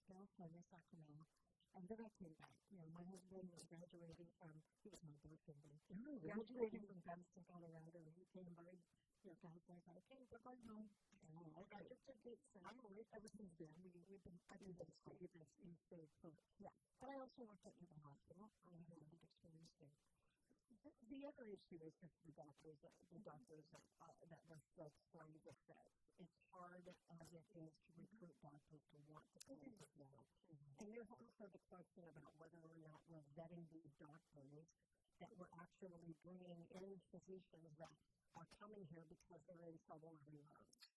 California, Sacramento, and then I came back. My husband was graduating from, he was my boyfriend then, graduating from Gunston, Colorado, and he came by, California, and said, okay, we're going home. I got just a date set. Ever since then, I've been in state put. Yeah. But I also worked at the hospital. I had a good experience there. The other issue is just the doctors that were so afraid of that. It's hard as it is to recruit doctors to want to come as well. Mm-hmm. And there's also the question about whether or not we're vetting these doctors, that we're actually bringing in physicians that are coming here because they're in trouble everywhere else.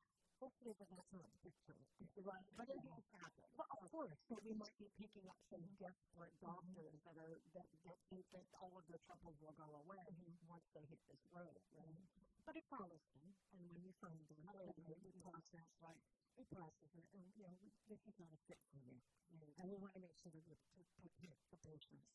Hopefully that's not the picture. Right. But it has happened. Well, of course. So we might be picking up some desperate doctors that think that all of their troubles will go away once they hit this road. Right? But it follows them. And when you find them, we process, right? We process it. And, this is not a fit for you. And we want to make sure that we protect the patients.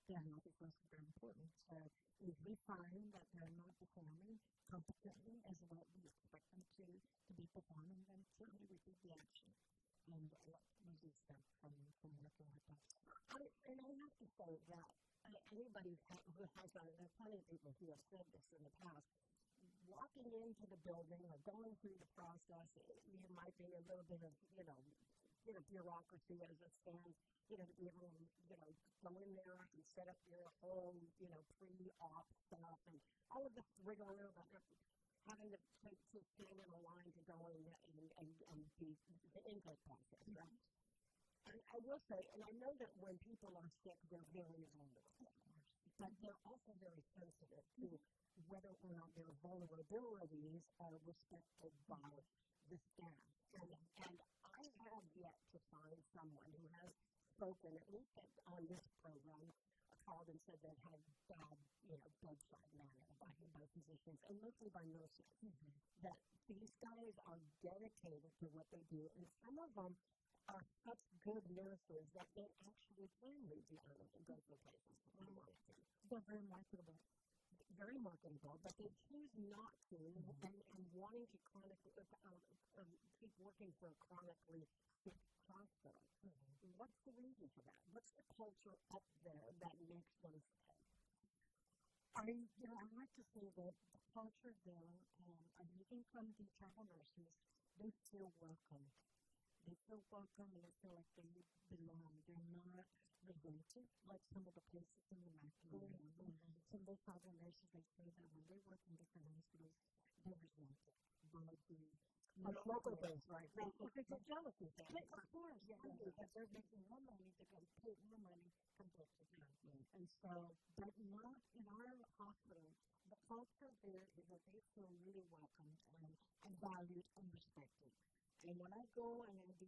Their health is also very important. So if we find that they're not performing competently as what we expect them to be performing, then certainly we take the action and reduce them from working with us. And I have to say that anybody who has done it, there's plenty of people who have said this in the past, walking into the building or going through the process, there might be a little bit of, bureaucracy as it stands, to be able to, go in there and set up your whole, pre-op stuff and all of the rigor about having to stand in a line to go in and be the intake process, right? And I will say, and I know that when people are sick, they're very vulnerable, but they're also very sensitive to whether or not their vulnerabilities are respected by the staff. And I have yet to find someone who has spoken, at least on this program, called and said they had bad, bedside manner by physicians and mostly by nurses. Mm-hmm. That these guys are dedicated to what they do, and some of them are such good nurses that they actually can leave the island and go to places. They're very marketable. Very marketable, but they choose not to, and wanting to keep working for a chronically sick hospital. Mm-hmm. What's the reason for that? What's the culture up there that makes them stay? I like to say that the culture there, I'm looking from the travel nurses, they feel welcome. They feel welcome and they feel like they belong. They're not resented like some of the places in the macro. Some of those travel nurses, they say that when they work in different hospitals, they're resented by the local base, right? It's a jealousy thing. Of course, because they're making more money, they're going to pay more money compared to them. And so, but not in our hospital, the culture there is that they feel really welcomed and valued and respected. And when I go and I do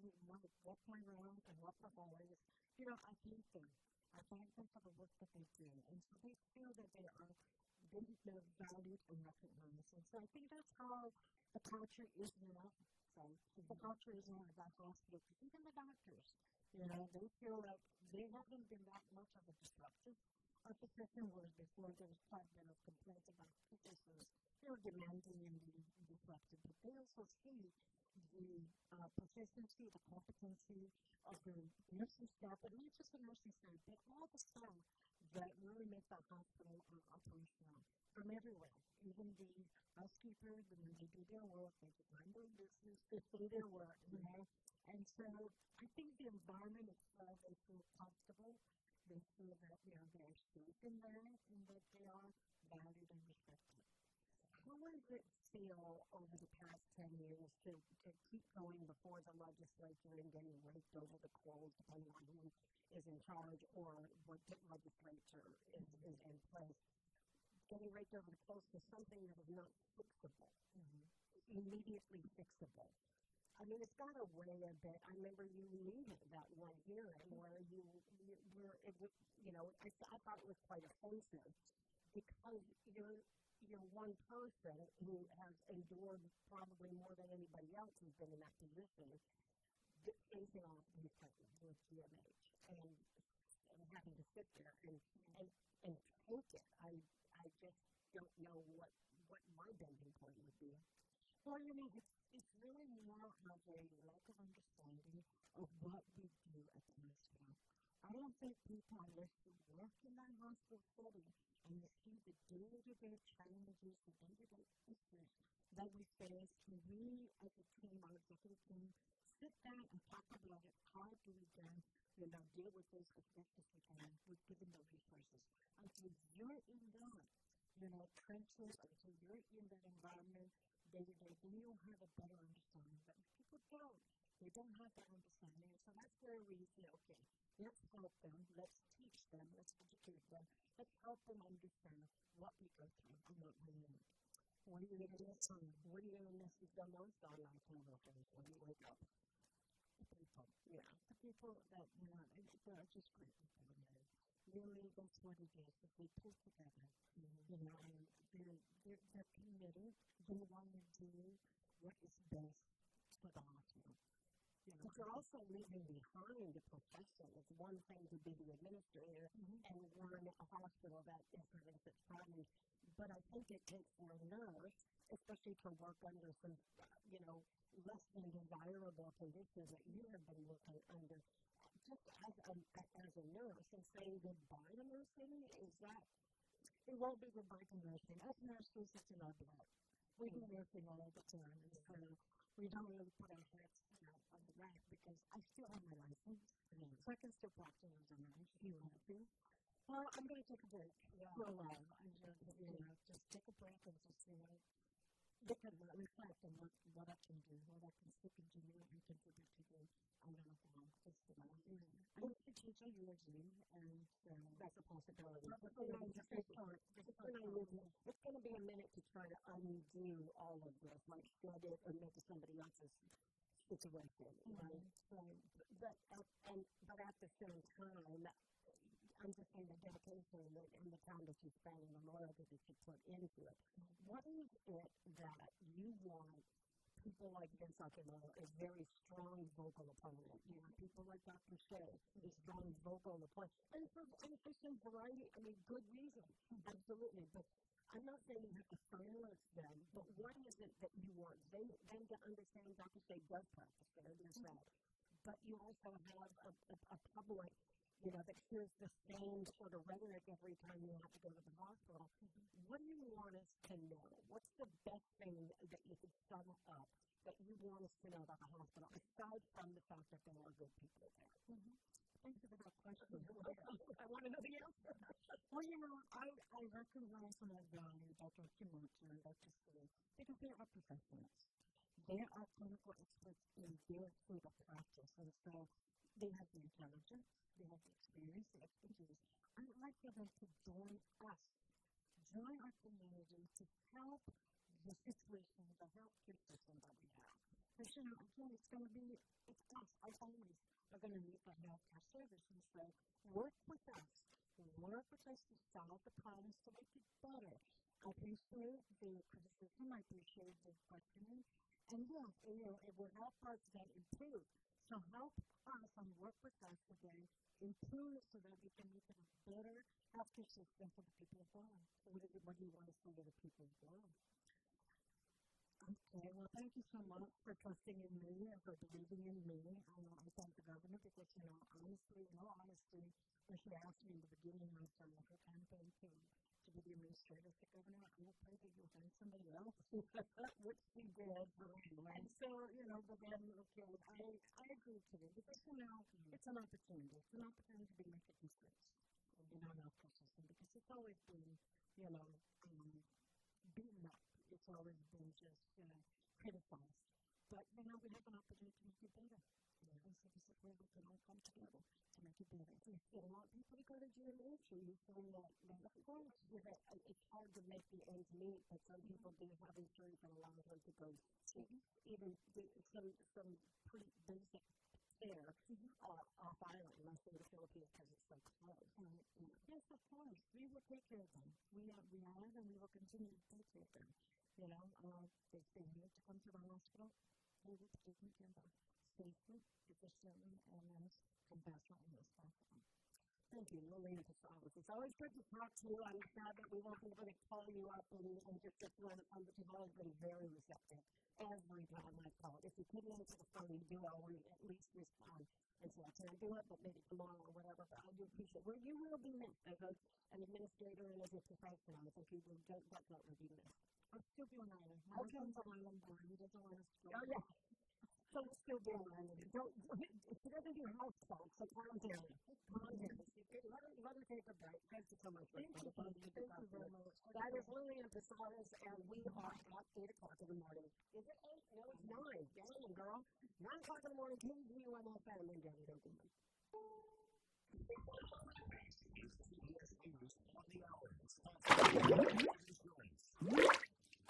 walk my rounds and walk the hallways, I thank them. I thank them for the work that they do. And so they feel that they're valued and recognized. And so I think that's how the culture is now. So the culture is now at that hospital, even the doctors. They feel like they haven't been that much of a disruptive position, whereas before there was quite a bit of complaints about physicians, demanding and being disruptive. But they also see the proficiency, the competency of the nursing staff, but not just the nursing staff, but all the staff that really make that hospital operational from everywhere. Even the housekeepers, when they do their work, they mind their business, they do their work, And so I think the environment itself, they feel comfortable. They feel that they're safe in there and that they are valued and respected. How does it feel over the past 10 years to keep going before the legislature and getting raked over the coals, depending on who is in charge or what legislature is in place? Getting raked over the coals to something that is not fixable, immediately fixable. I mean, it's got to weigh a bit. I remember you leaving that one hearing where you were, I thought it was quite offensive because you're one person who has endured probably more than anybody else who's been in that position, facing off these things with GMH and having to sit there and take it. I just don't know what my bending point would be. Well, it's really more of a lack of understanding of what we do at the hospital. I don't think people, unless you work in that hospital setting and you see the day-to-day challenges, the day-to-day issues that we face, and we as a team, our executive team, sit down and talk about it. How do we then, deal with this as best as we can with given the resources? Until you're in that, trenches, until you're in that environment, day-to-day, then you'll have a better understanding. But people don't. They don't have that understanding. And so that's where we say, okay, let's help them. Let's teach them. Let's educate them. Let's help them understand what we go through and what we need. What are you going to miss the most on October 1st when you wake up? The people. Yeah. The people that, they're just great people. Really, that's what it is. If we pull together, and they're committed, they want to do what is best for the hospital. But you're also leaving behind the profession. It's one thing to be the administrator and run a hospital that is having such problems. But I think it takes for a nurse, especially to work under some, less than desirable conditions that you have been working under. Just as a nurse and saying goodbye to nursing, it won't be goodbye to nursing. As nurses, it's in our blood. We do nursing all the time, and so we don't really put our heads on the rack because I still have my license, so I can still practice as a nurse if you want to. Well, I'm going to take a break for a while. I'm just, just take a break and just, because reflect on what I can do, what I can still continue and contribute to the Alabama Festival. I used to teach at USC, and that's a possibility. It's going to be a minute to try to undo all of this, like flood it or make it somebody else's situation, right? So, but at the same time, understand the dedication and the time that you spend and the loyalty that you put into it. What is it that you want people like Vince Aquilino, a very strong vocal opponent? People like Dr. Shea, a strong vocal opponent. And for some variety, good reason, absolutely. But I'm not saying you have to silence them, but what is it that you want them to understand? Dr. Shea does practice there, there's that. But you also have a public that hears the same sort of rhetoric every time you have to go to the hospital. What do you want us to know? What's the best thing that you could sum up that you want us to know about the hospital, aside from the fact that there are good people there? Thank you for that question. I want to know the answer. Well, I recognize and I value Dr. Kimochi and Dr. Sue because they are professionals. They are clinical experts in their field of practice, and so they have the intelligence, they have the experience, the expertise. I'd like for them to join us, join our community to help the situation, the healthcare system that we have. Because, again, it's going to be, it's us, our families are going to need that healthcare service. And so work with us to solve the problems to make it better. I appreciate the criticism, I appreciate the questioning, and yes, it will help us then improve. So help us and work with us to then improve so that we can make it a better healthcare system for the people of Guam. So what do you want to say to the people of Guam? Okay, well, thank you so much for trusting in me and for believing in me. I thank the governor because, honestly, when she asked me in the beginning of her campaign to be the administrator of the governor, I pray that you'll find somebody else, which she did. And so, but then, okay, I agree to it because, it's an opportunity. It's an opportunity to make a difference in our healthcare system because it's always been, beaten up. It's always been just criticized. But, we have an opportunity to make it better. And so this is where we can all come together to make it better. If you want people to go to GMH, you find that, of course, it's hard to make the ends meet, but some people do have insurance that allows them to go to even some pretty basic care off island, unless they're the Philippines because it's so close. Yes, of course. We will take care of them. We are, and we will continue to take care of them. If they need to come to the hospital, we will take care of them safely, efficiently, and compassionately as possible. Thank you, Lillian Casales. It's always good to talk to you. I'm sad that we won't be able to call you up and just get you on the phone, but you've always been very receptive every time I call. If you couldn't answer the phone, you do always at least respond and say, I can't do it, but maybe tomorrow or whatever, but I do appreciate it. Well, you will be missed as an administrator and as a professional. I think you will definitely be missed. I'll still be on island. My husband's on island board. He doesn't want us to go. Oh, yeah. So we'll still be on island. She doesn't do house calls, so calm down. Calm down. Let her take a break. Thank you so much. Thank you very much. That is Lillian Casales, and we are at 8 o'clock in the morning. Is it 8? No, it's 9. Dang, girl. 9 o'clock in the morning, KZUMFM in Denny, Oklahoma.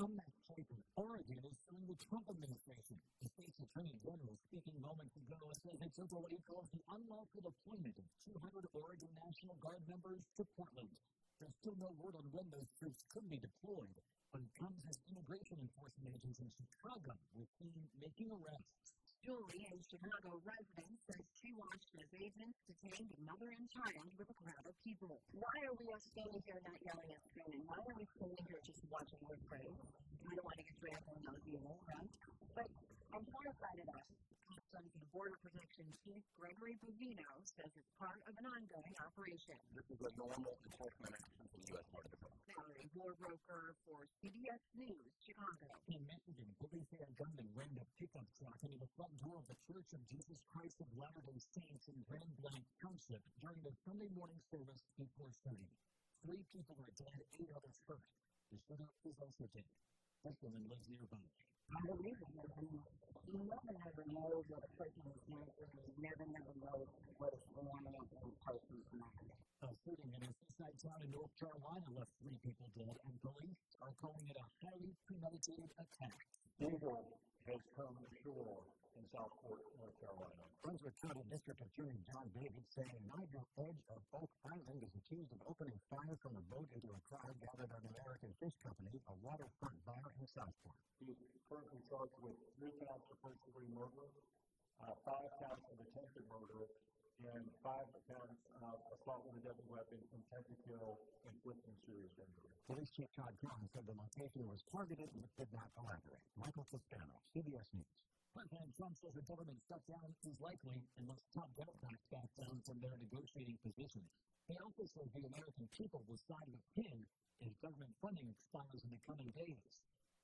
I'm Matt Schaefer. Oregon is suing the Trump administration. The state's attorney general, speaking moments ago, says it's over what he calls the unlawful deployment of 200 Oregon National Guard members to Portland. There's still no word on when those troops could be deployed, but it comes as immigration enforcement agents in Chicago were seen making arrests. Julie, a Chicago resident, says she watched as agents detained a mother and child with a crowd of people. Why are we all standing here not yelling and screaming? Why are we standing here just watching with praise? We don't want to get dragged on those people, right? But on far side of that, Customs and Border Protection Chief Gregory Bovino says it's part of an ongoing operation. This is a normal enforcement action for the U.S. Border Patrol. Valerie Warbroker for CBS News, Chicago. In Michigan, police say a gunman rammed a pickup truck into the front door of the Church of Jesus Christ of Latter-day Saints in Grand Blanc Township during the Sunday morning service before shooting. 3 people were dead, 8 others hurt. The shooter is also dead. This woman lives nearby. I believe it. You never know what a person is going through. You never know what is going on in a person's mind. A shooting in a seaside town in North Carolina left 3 people dead, and police are calling it a highly premeditated attack. Diesel has come ashore in Southport, North Carolina. Brunswick County District Attorney John Davis saying Nigel Edge of Oak Island is accused of opening fire from a boat into a crowd gathered on American Fish Company, a waterfront bar in Southport. He's currently charged with 3 counts of first-degree murder, 5 counts of attempted murder, and 5 counts of assault with a deadly weapon, intent to kill, inflicting serious injury. Police Chief Todd Cron said the location was targeted but did not elaborate. Michael Costano, CBS News. President Trump says a government shutdown is likely unless top Democrats back down from their negotiating position. He also says the American people will side with him if government funding expires in the coming days.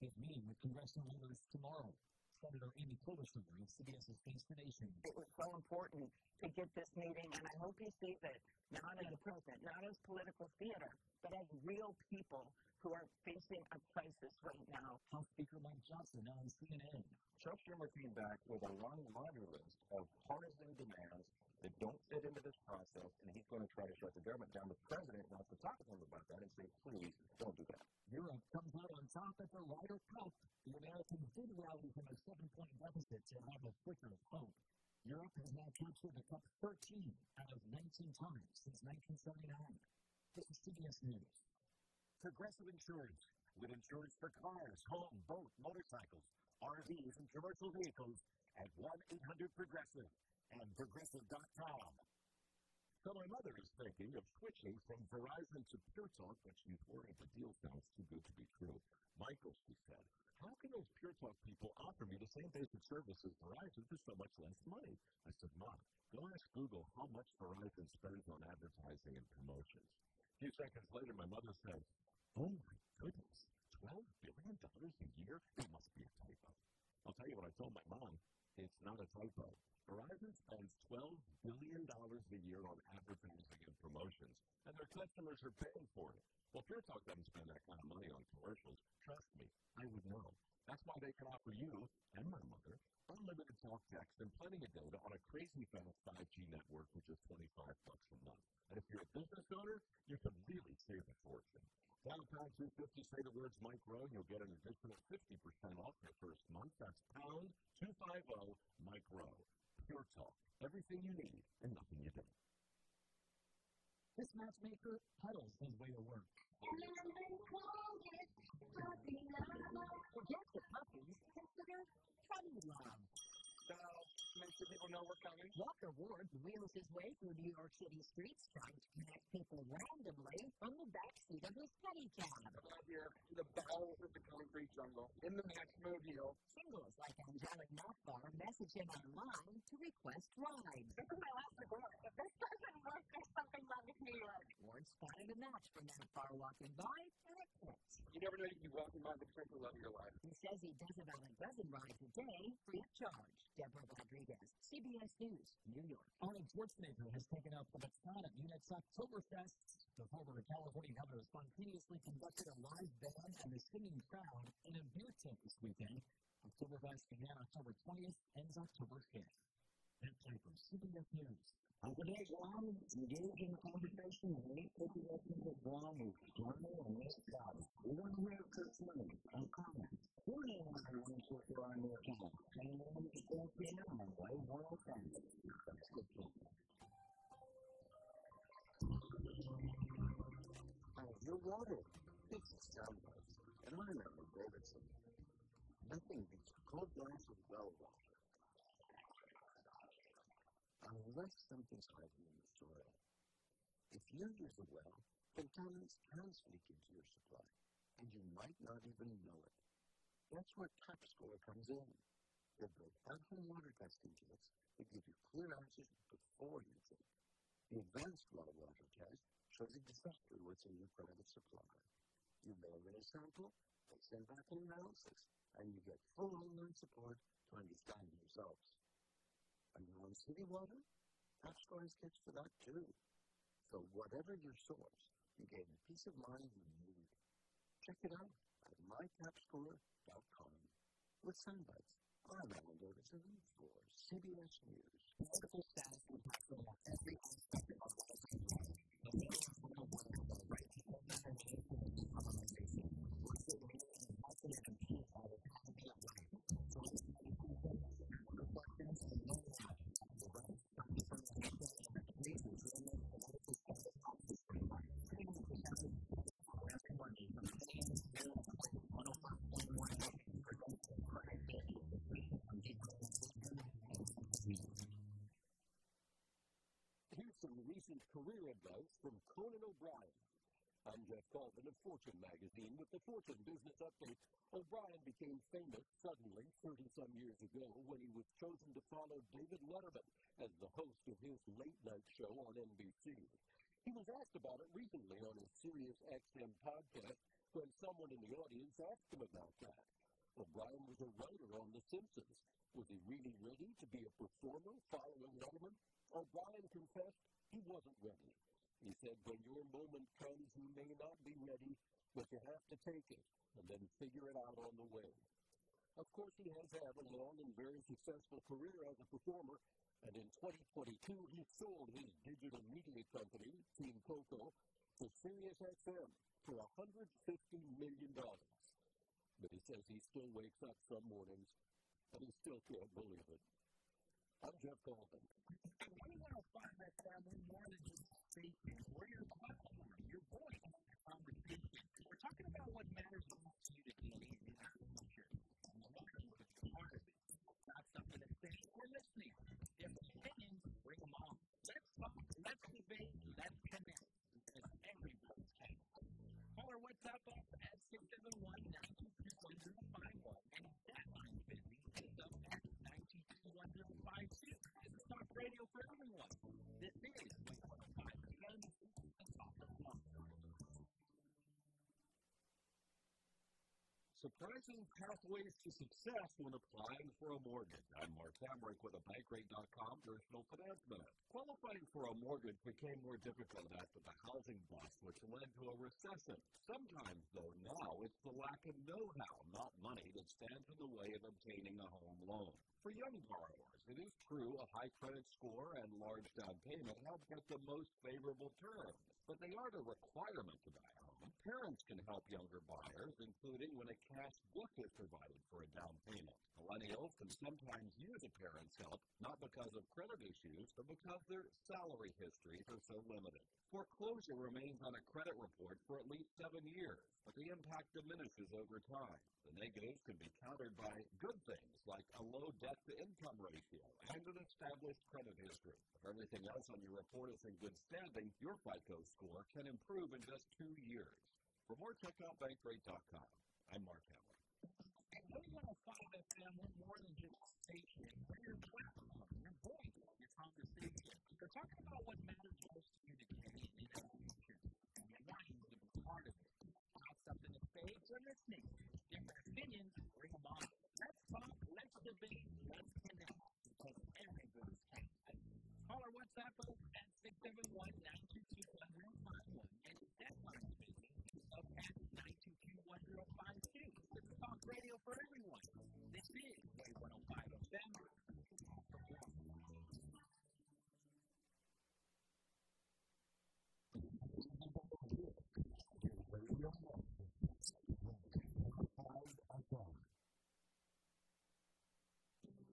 He's meeting with congressional leaders tomorrow. Senator Amy Klobuchar of CBS's Face the Nation. It was so important to get this meeting, and I hope he sees it not as a president, not as political theater, but as real people who are facing a crisis right now. House Speaker Mike Johnson on CNN. Chuck Schumer came back with a long laundry list of partisan demands that don't fit into this process, and he's going to try to shut the government down. The president wants to talk to him about that and say, please, don't do that. Europe comes out on top at the Ryder Cup. The Americans did rally from a 7-point deficit to have a flicker of hope. Europe has now captured the cup 13 out of 19 times since 1979. This is CBS News. Progressive Insurance, with insurance for cars, home, boat, motorcycles, RVs, and commercial vehicles at 1-800-PROGRESSIVE and Progressive.com. So my mother is thinking of switching from Verizon to Pure Talk, but she's worried the deal sounds too good to be true. Michael, she said, how can those Pure Talk people offer me the same basic service as Verizon for so much less money? I said, Mom, go ask Google how much Verizon spends on advertising and promotions. A few seconds later, my mother said, oh my goodness, $12 billion a year? That must be a typo. I'll tell you what I told my mom. It's not a typo. Verizon spends $12 billion a year on advertising and promotions, and their customers are paying for it. Well, Pure Talk doesn't spend that kind of money on commercials. Trust me, I would know. That's why they can offer you and my mother unlimited talk, text, and plenty of data on a crazy fast 5G network for just $25 a month. And if you're a business owner, you can really save a fortune. Dial pound 250, say the words Mike Rowe, you'll get an additional 50% off your first month. That's pound 250 Mike Rowe. Pure Talk. Everything you need and nothing you don't. This matchmaker peddles his way to work. Forget the puppies. Consider puppy love. So, make sure people know we're coming. Walker Ward wheels his way through New York City streets trying to connect people randomly from the backseat of his pedicab. Out here in the bowels of the concrete jungle, in the Maxmobile. Singles like Angelic Mothbar message him online to request rides. This is my last resort. If this doesn't work, there's something wrong with New York. Ward spotted a match for Mothbar walking by and it clicked. You never know you can be walking by the twinkle of your life. He says he does about a dozen rides a day, free of charge. Deborah Rodriguez, CBS News, New York. Arnold Schwarzenegger has taken up the baton at Munich's Oktoberfest. The former California governor spontaneously conducted a live band and the singing crowd in a beer tent this weekend. Oktoberfest began October 20th, ends October 5th. That type of CBS News. Today, Guam, engage in conversation and meet populations of Guam who journey and make jobs. We want to hear testimony and comments. Tune in on our Wednesday for our new channel. 10 a.m. to 4 p.m. on Wave 107. Your water. This is Soundbites, and I'm Emily Davidson. Nothing beats a cold glass of well water. Unless something's hiding in the soil. If you use a well, contaminants can sneak into your supply, and you might not even know it. That's where TopScore comes in. They're built from water testing kits that give you clear answers before you drink. The advanced well water test shows exactly what's in your private supply. You mail in a sample, they send back an analysis, and you get full online support to understand the results. Are you on city water? TopScore has kits for that too. So whatever your source, you gain the peace of mind you need. Check it out at mytopscore.com. With Soundbites, I'm Alan Davidson for CBS News. Political status will control every aspect of our lives. The media from the world will write people better names for this conversation. What's it mean and what's it impede by the time we get right? So let's make it people, reflections, and no matter. The right from the first and the reasons we make political status office for you. Freedom of perception for every money from the same zero to 105.1 for the current day. Here's some recent career advice from Conan O'Brien. I'm Jeff Colvin of Fortune magazine with the Fortune Business Update. O'Brien became famous suddenly 30-some years ago when he was chosen to follow David Letterman as the host of his late-night show on NBC. He was asked about it recently on his Sirius XM podcast when someone in the audience asked him about that. O'Brien was a writer on The Simpsons. Was he really ready to be a performer following Letterman? O'Brien confessed he wasn't ready. He said, when your moment comes, you may not be ready, but you have to take it and then figure it out on the way. Of course, he has had a long and very successful career as a performer, and in 2022, he sold his digital media company, Team Coco, to SiriusXM for $150 million. But he says he still wakes up some mornings, and he still can't believe it. I'm Jeff Goldman. We want to find that family more than just safety. We're your platform, your voice, your conversation. We're talking about what matters most to you today and in the future. And we want you to be part of it. Got something to say? We're listening. Different opinions, bring them on. Let's talk, let's debate, let's connect. Because every voice counts. Call our WhatsApp up at 671-922-1051. And if that line's busy, it's up at 922-1052. This is Talk Radio for everyone. This is Wake 105 FM, the Talk of Love. Surprising pathways to success when applying for a mortgage. I'm Mark Hamrick with a bankrate.com personal finance minute. Qualifying for a mortgage became more difficult after the housing bust, which led to a recession. Sometimes, though, now it's the lack of know-how, not money, that stands in the way of obtaining a home loan. For young borrowers, it is true a high credit score and large down payment help get the most favorable terms, but they aren't a requirement to buy a home. Parents can help younger buyers, including when a cash book is provided for a down payment. Millennials can sometimes use a parent's help, not because of credit issues, but because their salary histories are so limited. Foreclosure remains on a credit report for at least 7 years, but the impact diminishes over time. The negatives can be countered by good things like a low debt-to-income ratio and an established credit history. If everything else on your report is in good standing, your FICO score can improve in just 2 years. For more, check out bankrate.com. I'm Mark Hamrick. And we want to find that family more than just a station. We're your platform, your voice, your conversation. We're talking about what matters most to you today and in the future. And we want you to be part of it. Got something to say? We're listening. Different opinions, bring them on. Let's talk, let's debate, let's connect. Because every voice counts. Call our WhatsApp up at 671-922-1051. And if that line's busy, it's up at 922-1052. This is Talk Radio for everyone. This is Wave 105 FM.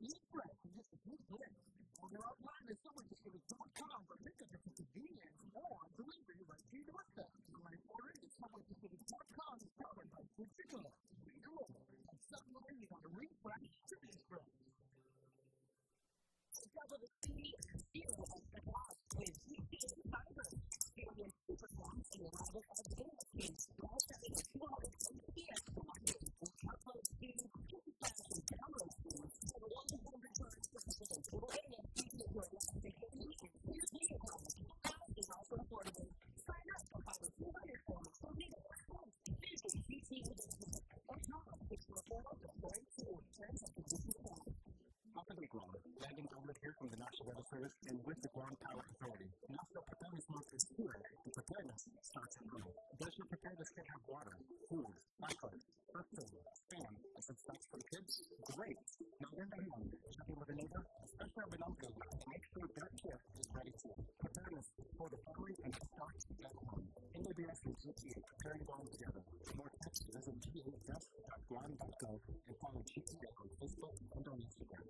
Eat fresh in just a few clicks. When you're offline, there's so much Distributed.com for pickup at your convenience or delivery right to your doorstep. When ordering, it's Distributed.com is powered by Food to Go. Be global. And suddenly you want to refresh to be fresh. Discover the city and feel like the lost with weekdays fiber. Experience super songs and arrival of data teams. All having a 200 PS Monday. Upload speed, 50,000 download speed, and 100 times per second. Radio TV programs take a week. Here's video calls. That is also affordable. Sign up for our 200 forms for video calls. Visit BT.com. It's your portal to point to terms and conditions apply. Hafa Adai, landing over here from the National Weather Service and with the Ground Power Authority. National Preparedness Month is here, and preparedness starts at home. Does your preparedness kit have water, food, flashlights, first aid, spam, and some snacks for the kids? Great! Now when they're home, checking with a neighbor, especially our Benalco, make sure their kit is ready to. Preparedness for the family and it starts at home. NABS and GTA, preparing it all together. For more tips, visit ga.guam.gov and follow GTA on Facebook and on Instagram.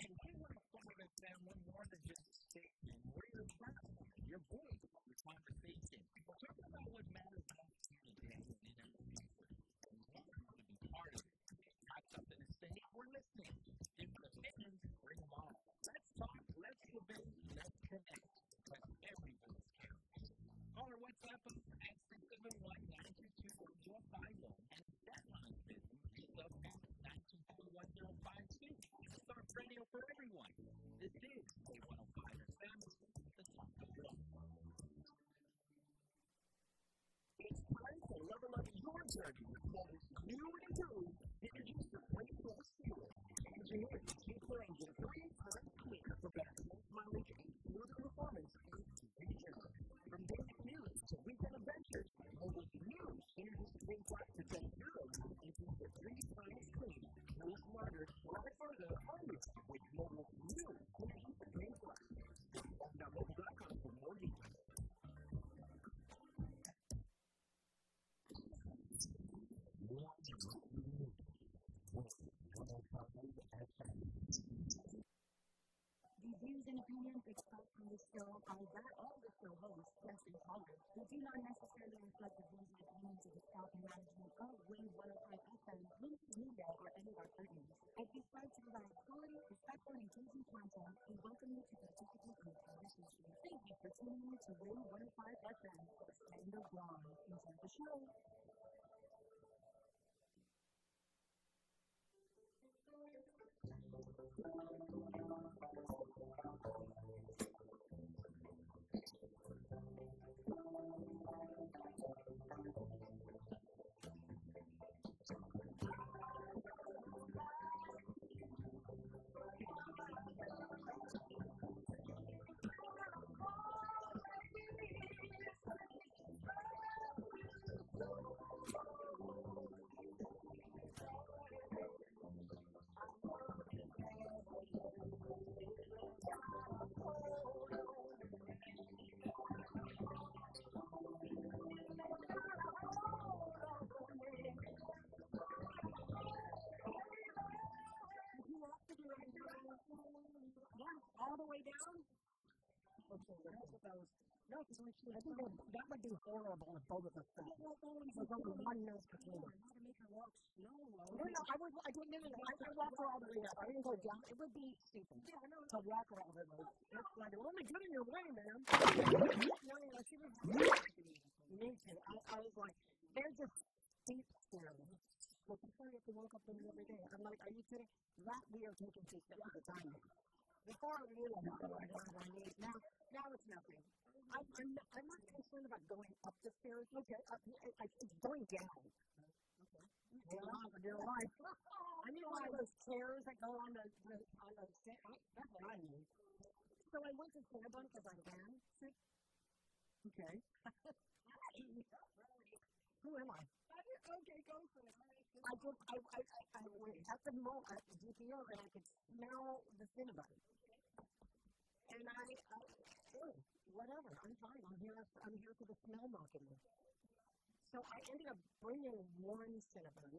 And we want to follow that family more than just a station. We're your platform, your voice, your conversation. We're talking about what matters most to you today and in the future. And we want you to be part of it. Got something to say? We're listening. Different opinions, bring them on. Let's talk, let's debate, let's connect. Because every voice counts. Call our WhatsApp up at 671-922-1051. And if that line's busy, it's up at 922-1052. It's Talk Radio for everyone. This is Wave 105 FM, the Talk of Love. It's time to level up your journey with what is new and improved. Introduce the Play Plus Fuel. Engineered to keep your engine 3 times cleaner for better fuel mileage and smoother performance. and opinions expressed on this show are that of the show host, guests, and callers, who do not necessarily reflect the views and opinions of the staff and management of Wave 105 FM, Loose Media, or any of our partners. As we strive to provide quality, respectful, and engaging content, we welcome you to participate in the conversation. Thank you for tuning in to Wave 105 FM. Stand up long. Enjoy the show. Yeah, all the way down. Okay, that's what that was. No, because I think that would be horrible if both of us fell. So going one nose to the other. How to make her walk slow. No, I didn't walk her all the way up. I didn't go down. It would be stupid to walk her all the way up. It's like, well, only get in your way, man. No, she was me too. I was like, they're just steep stairs. Well, before you have to walk up them every day. I'm like, are you kidding? That we are taking 2 steps at a time. Before I knew I was on my knees. Now it's nothing. I'm not concerned about going up the stairs. Okay, it's going down. Okay. You're right. I mean, one of those chairs that go on the that's what I mean. So I went to Cinnabon because I can. Okay. Who am I? Okay, go for it. I went at the mall at the GPO and I could smell the Cinnabon. And whatever, I'm fine. I'm here for the smell marketing. So I ended up bringing one Cinnabon.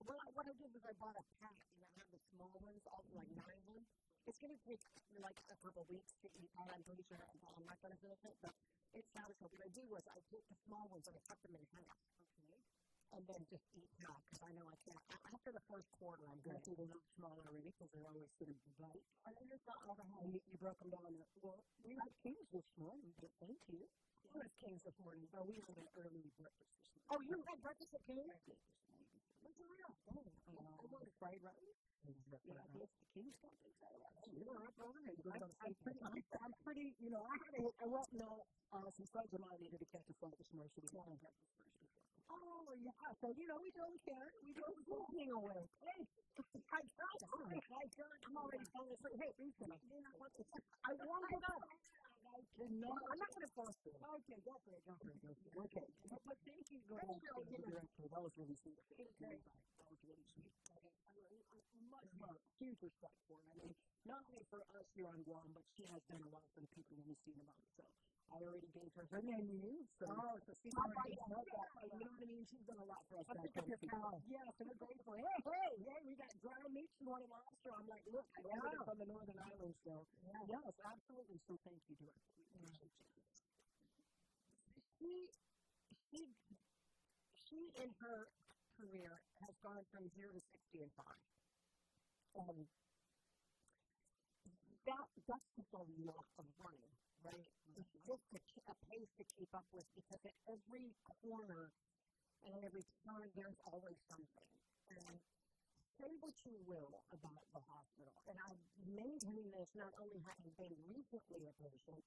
Well, what I did was I bought a pack, and I have the small ones, all like 9 of them. It's going to take like a couple weeks to eat all. I'm pretty sure I'm not going to finish it, but it's satisfying. What I do was I take the small ones and I cut them in half. Okay. And then just eat half, because I know I can't. After the first quarter, I'm going to eat a little smaller already, because they're always sort of bite. And then there's the other half. You broke them down. Well, we had Kings this morning, but thank you. Who had Kings this morning? Oh, we had an early breakfast this morning. Oh, you had breakfast at Kings? What's the real thing? I wanted fried rice. Yeah, I guess the Kings don't think so. You're up over there. I'm pretty, I had a hit. I won't know. Some friends of mine needed to catch a flight this morning, so we had breakfast first. Oh, yeah. So, we don't care. We don't being awake. Hey, I'm already falling asleep. Hey, I warmed it up. No, I'm not going to force it. Okay, go for it. Okay. But thank you, director. That was really sweet. That was really sweet. Much love. Huge respect for her. I mean, not only for us here on Guam, but she has done a lot for the people in the scene about it. So I already gave her menu. So she's already done that. You know what I mean? She's done a lot for us. I picked up your cow. Yeah, so we're grateful. Hey, we got ground meat, she wanted lobster. I'm like, look, I ordered it from the Northern Islands, so yes, absolutely. So thank you, director. She in her career has gone from 0 to 60 in 5. That's just a lot of running, right? It's just a pace to keep up with, because at every corner and at every turn, there's always something. And say what you will about the hospital, and I'm maintaining this not only having been recently a patient,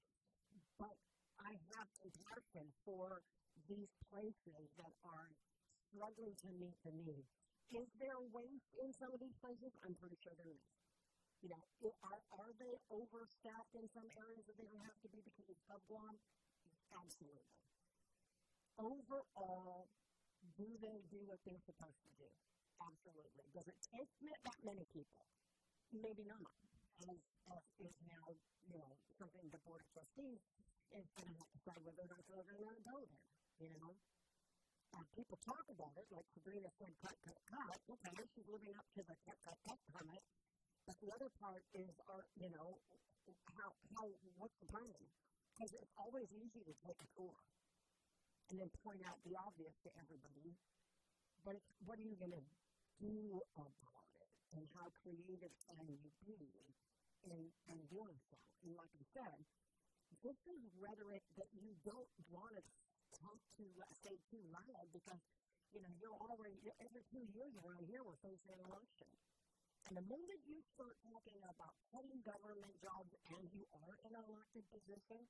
but I have compassion for these places that are struggling to meet the needs. Is there waste in some of these places? I'm pretty sure there is. Are they overstaffed in some areas that they don't have to be because it's of Guam? Absolutely. Overall, do they do what they're supposed to do? Absolutely. Does it take that many people? Maybe not. As is now, something the Board of Trustees is going to have to decide whether or not they're going to go there, people talk about it, like Sabrina said, cut. Okay, she's living up to the cut permit, but other part is what's the plan? Because it's always easy to take a tour and then point out the obvious to everybody. But what are you going to do about it? And how creative can you be in doing so? And like I said, this is rhetoric that you don't want to say too loud because, every 2 years around here we're facing an election. And the moment you start talking about cutting government jobs and you are in an elected position,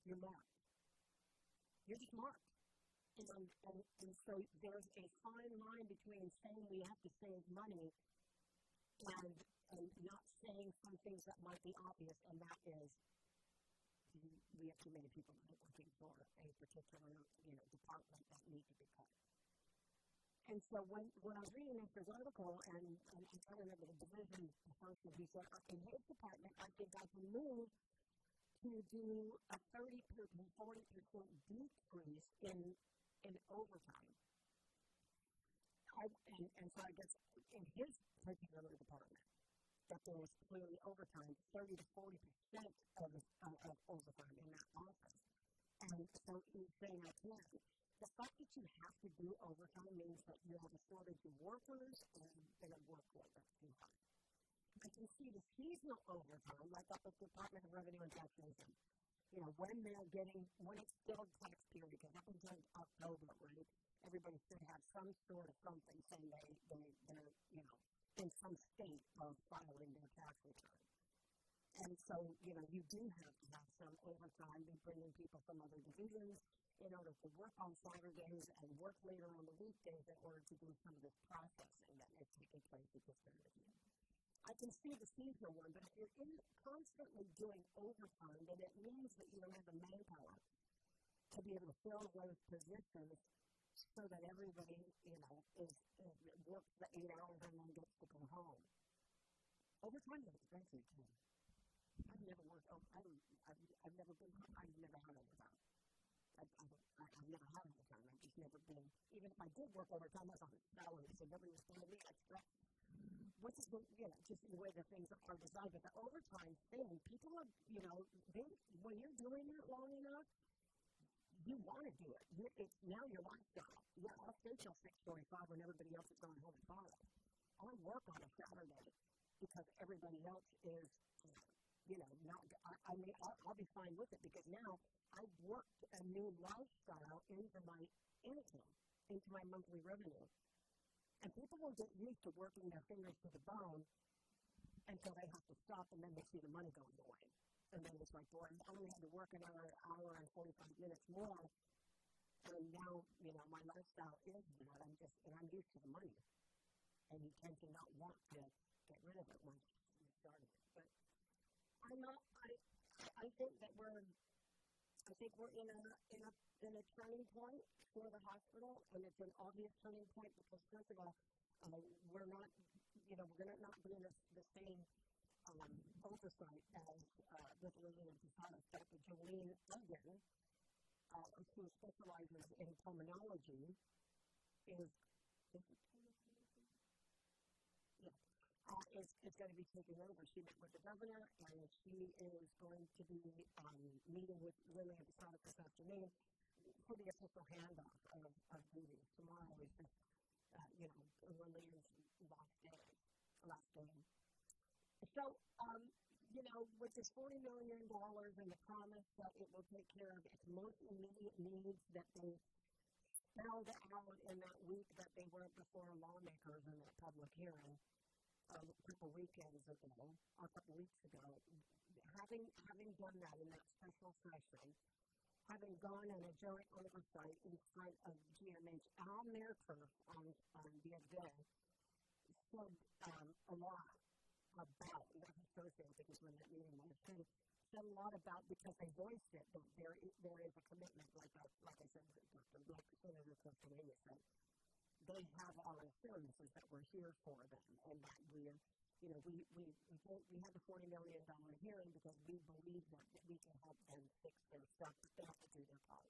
you're marked. You're just marked. And so there's a fine line between saying we have to save money and not saying some things that might be obvious, and that is we have too many people working for a particular department that need to be cut. And so when I was reading this article, and I can't remember the division person, he said, in his department, I think I can move to do a 30% to 40% decrease in overtime. And so I guess in his particular department, that there was clearly overtime, 30 to 40% of overtime in that office. And so he's saying I can. The fact that you have to do overtime means that you have a shortage of workers and a workload that's too high. I can see the seasonal overtime, like up at the Department of Revenue and Taxation. When it's still tax period, because up until October, right, everybody should have some sort of something saying they're in some state of filing their tax return. And so, you do have to have some overtime. We bring in people from other divisions in order to work on Saturdays and work later on the weekdays in order to do some of this processing that is taking place at this time of year. I can see the seasonal one, but if you're constantly doing overtime, then it means that you don't have the manpower to be able to fill those positions so that everybody, works the 8 hours and then gets to go home. Overtime is expensive too. I've never had overtime. I've never had overtime. I've just never been, even if I did work overtime, I was on a salary, so nobody was paying me extra. Which is, just the way that things are designed. But the overtime thing, people are, when you're doing it long enough, you want to do it. It's now your lifestyle. Yeah, I'll stay till 6:45 when everybody else is going home at 5. I'll work on a Saturday because everybody else is, I'll be fine with it because now I've worked a new lifestyle into my income, into my monthly revenue. And people will get used to working their fingers to the bone until they have to stop and then they see the money going away. And then it's like, boy, I only had to work another hour and 45 minutes more. And now, my lifestyle is that I'm used to the money. And you tend to not want to get rid of it once you start it. But I think that we're in a turning point for the hospital, and it's an obvious turning point because, first of all, we're not, we're going to not be in the same oversight as with Lillian and Posada's. Dr. Jolene Uggen, who specializes in pulmonology, is going to be taking over. She met with the governor, and she is going to be meeting with Lillian and Posada this afternoon for the official handoff of duties. Tomorrow is just, Lillian's last day. So, with this $40 million and the promise that it will take care of its most immediate needs that they spelled out in that week that they went before lawmakers in that public hearing a couple weeks ago, having done that in that special session, having gone in a joint oversight in front of GMH on their turf on the event, said a lot about, that's associated because when that meeting was said a lot about, because they voiced it, that there is a commitment, like I said, like Senator Pennsylvania said. They have our assurances that we're here for them, and that we're, we had the $40 million hearing because we believe that we can help them fix their stuff, but they have to do their part.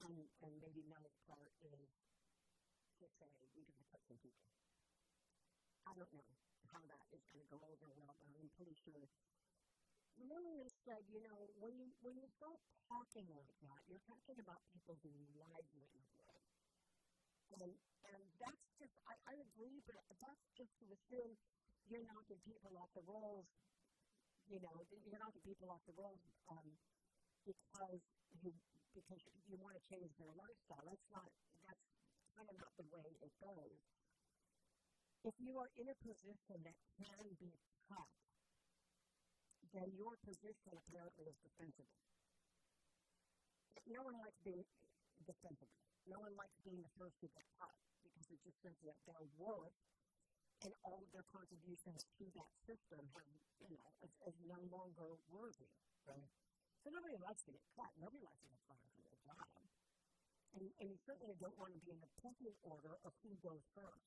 And maybe Mel's part is to say, we got to cut some people. I don't know how that is going to go over well, but I'm I'm pretty sure. Lillian said, you know, when you start talking like that, you're talking about people's livelihood. And that's just, I agree, but that's just to assume you're knocking people off the rolls, you know, you're knocking people off the rolls because you want to change their lifestyle. That's kind of not the way it goes. If you are in a position that can be cut, then your position apparently is defensible. No one likes being defensible. No one likes being the first to get cut because it just says that their worth and all of their contributions to that system have, you know, is no longer worthy. Right? So nobody likes to get cut. Nobody likes to get fired from their job. And you certainly don't want to be in the pecking order of who goes first.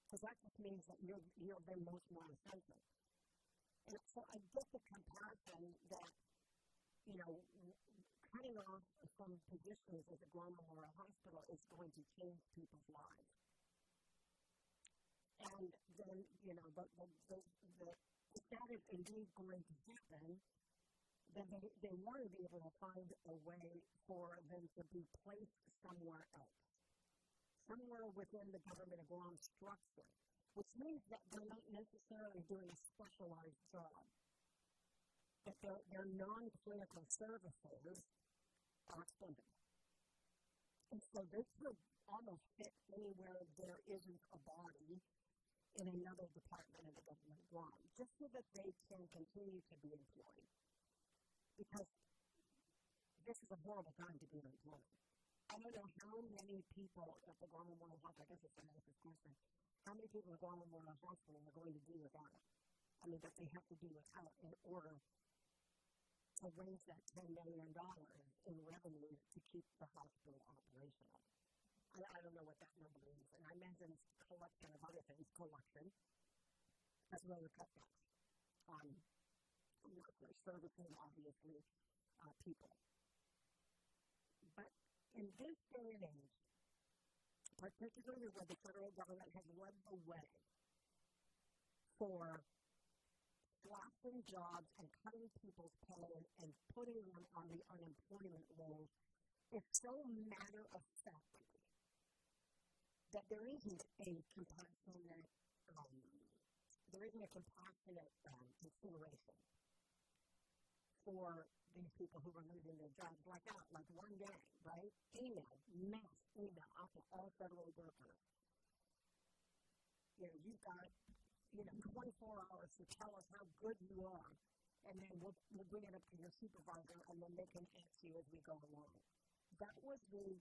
Because that just means that you're the most non-essential. And so I get the comparison that, you know, cutting off some positions at the Guam Memorial Hospital is going to change people's lives. And then, you know, if that is indeed going to happen, then they want to be able to find a way for them to be placed somewhere else. Somewhere within the government of Guam structure, which means that they're not necessarily doing a specialized job. That their non-clinical services are expendable. And so they could almost fit anywhere there isn't a body in another department of the government of Guam, just so that they can continue to be employed. Because this is a horrible time to be employed. I don't know how many people at the Guam Memorial Hospital, I guess it's an answer question, how many people at the Guam Memorial Hospital are going to do without it? I mean, that they have to do without in order to raise that $10 million in revenue to keep the hospital operational. I don't know what that number is, and I imagine it's a collection of other things, as well as cutbacks on workers, servicing, obviously, people. But in this day and age, particularly where the federal government has led the way for slashing jobs and cutting people's pay and putting them on the unemployment roll, it's so matter-of-fact that there isn't a compassionate consideration for these people who are losing their jobs like that, like one day, right? Mass email out to all federal workers. You know, you've got, 24 hours to tell us how good you are, and then we'll bring it up to your supervisor, and then they can ask you as we go along. That was the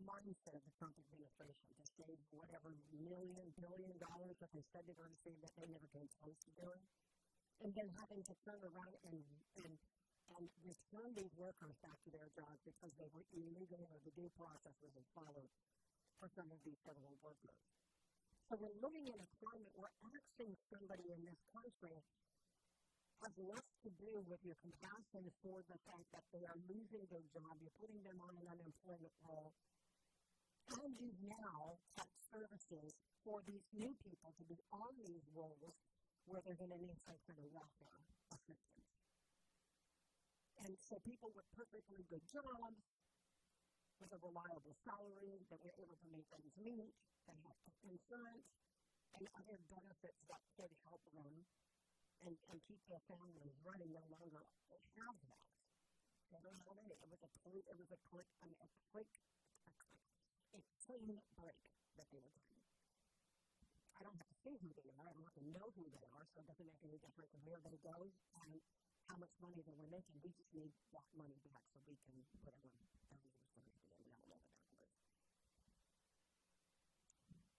mindset of the Trump administration, to save whatever billion dollars that they said they were going to save that they never came close to doing, and then having to turn around and return these workers back to their jobs because they were illegal or the due process wasn't followed for some of these federal workers. So we're living in a climate where asking somebody in this country has less to do with your compassion for the fact that they are losing their job, you're putting them on an unemployment roll, and you've now cut services for these new people to be on these rolls where they're going to need some kind of welfare assistance. And so people with perfectly good jobs, with a reliable salary, that were able to make ends meet, that have insurance, and other benefits that could help them and keep their families running, no longer have that. They don't have any. It was a clean break that they were doing. I don't have to see who they are. I don't have to know who they are, so it doesn't make any difference where they go and how much money they were making. We just need that money back so we can put our values first, and we don't know what that was.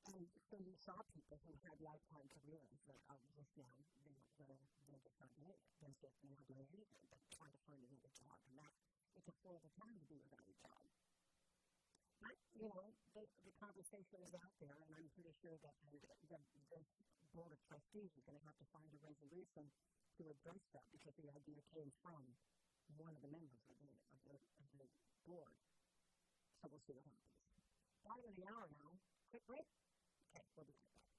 And so you saw people who had lifetime careers that are just now, they just not doing it. They're just not doing anything, but trying to find another job. And that it's a horrible time to be without a job. But, the conversation is out there, and I'm pretty sure that the Board of Trustees is going to have to find a resolution to address that because the idea came from one of the members of the board. So we'll see what happens. Bottom of the hour now. Quick break. Okay, we'll be right back.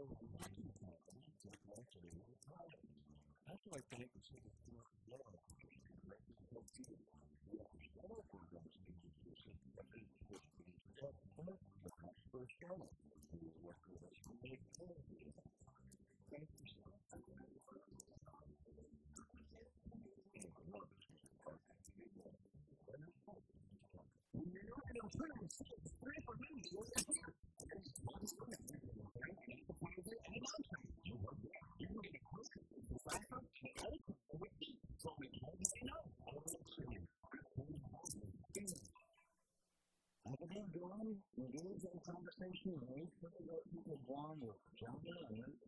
After I think it's like a pure love. Everything going, engage in conversation, and make sure that people belong with gender and race.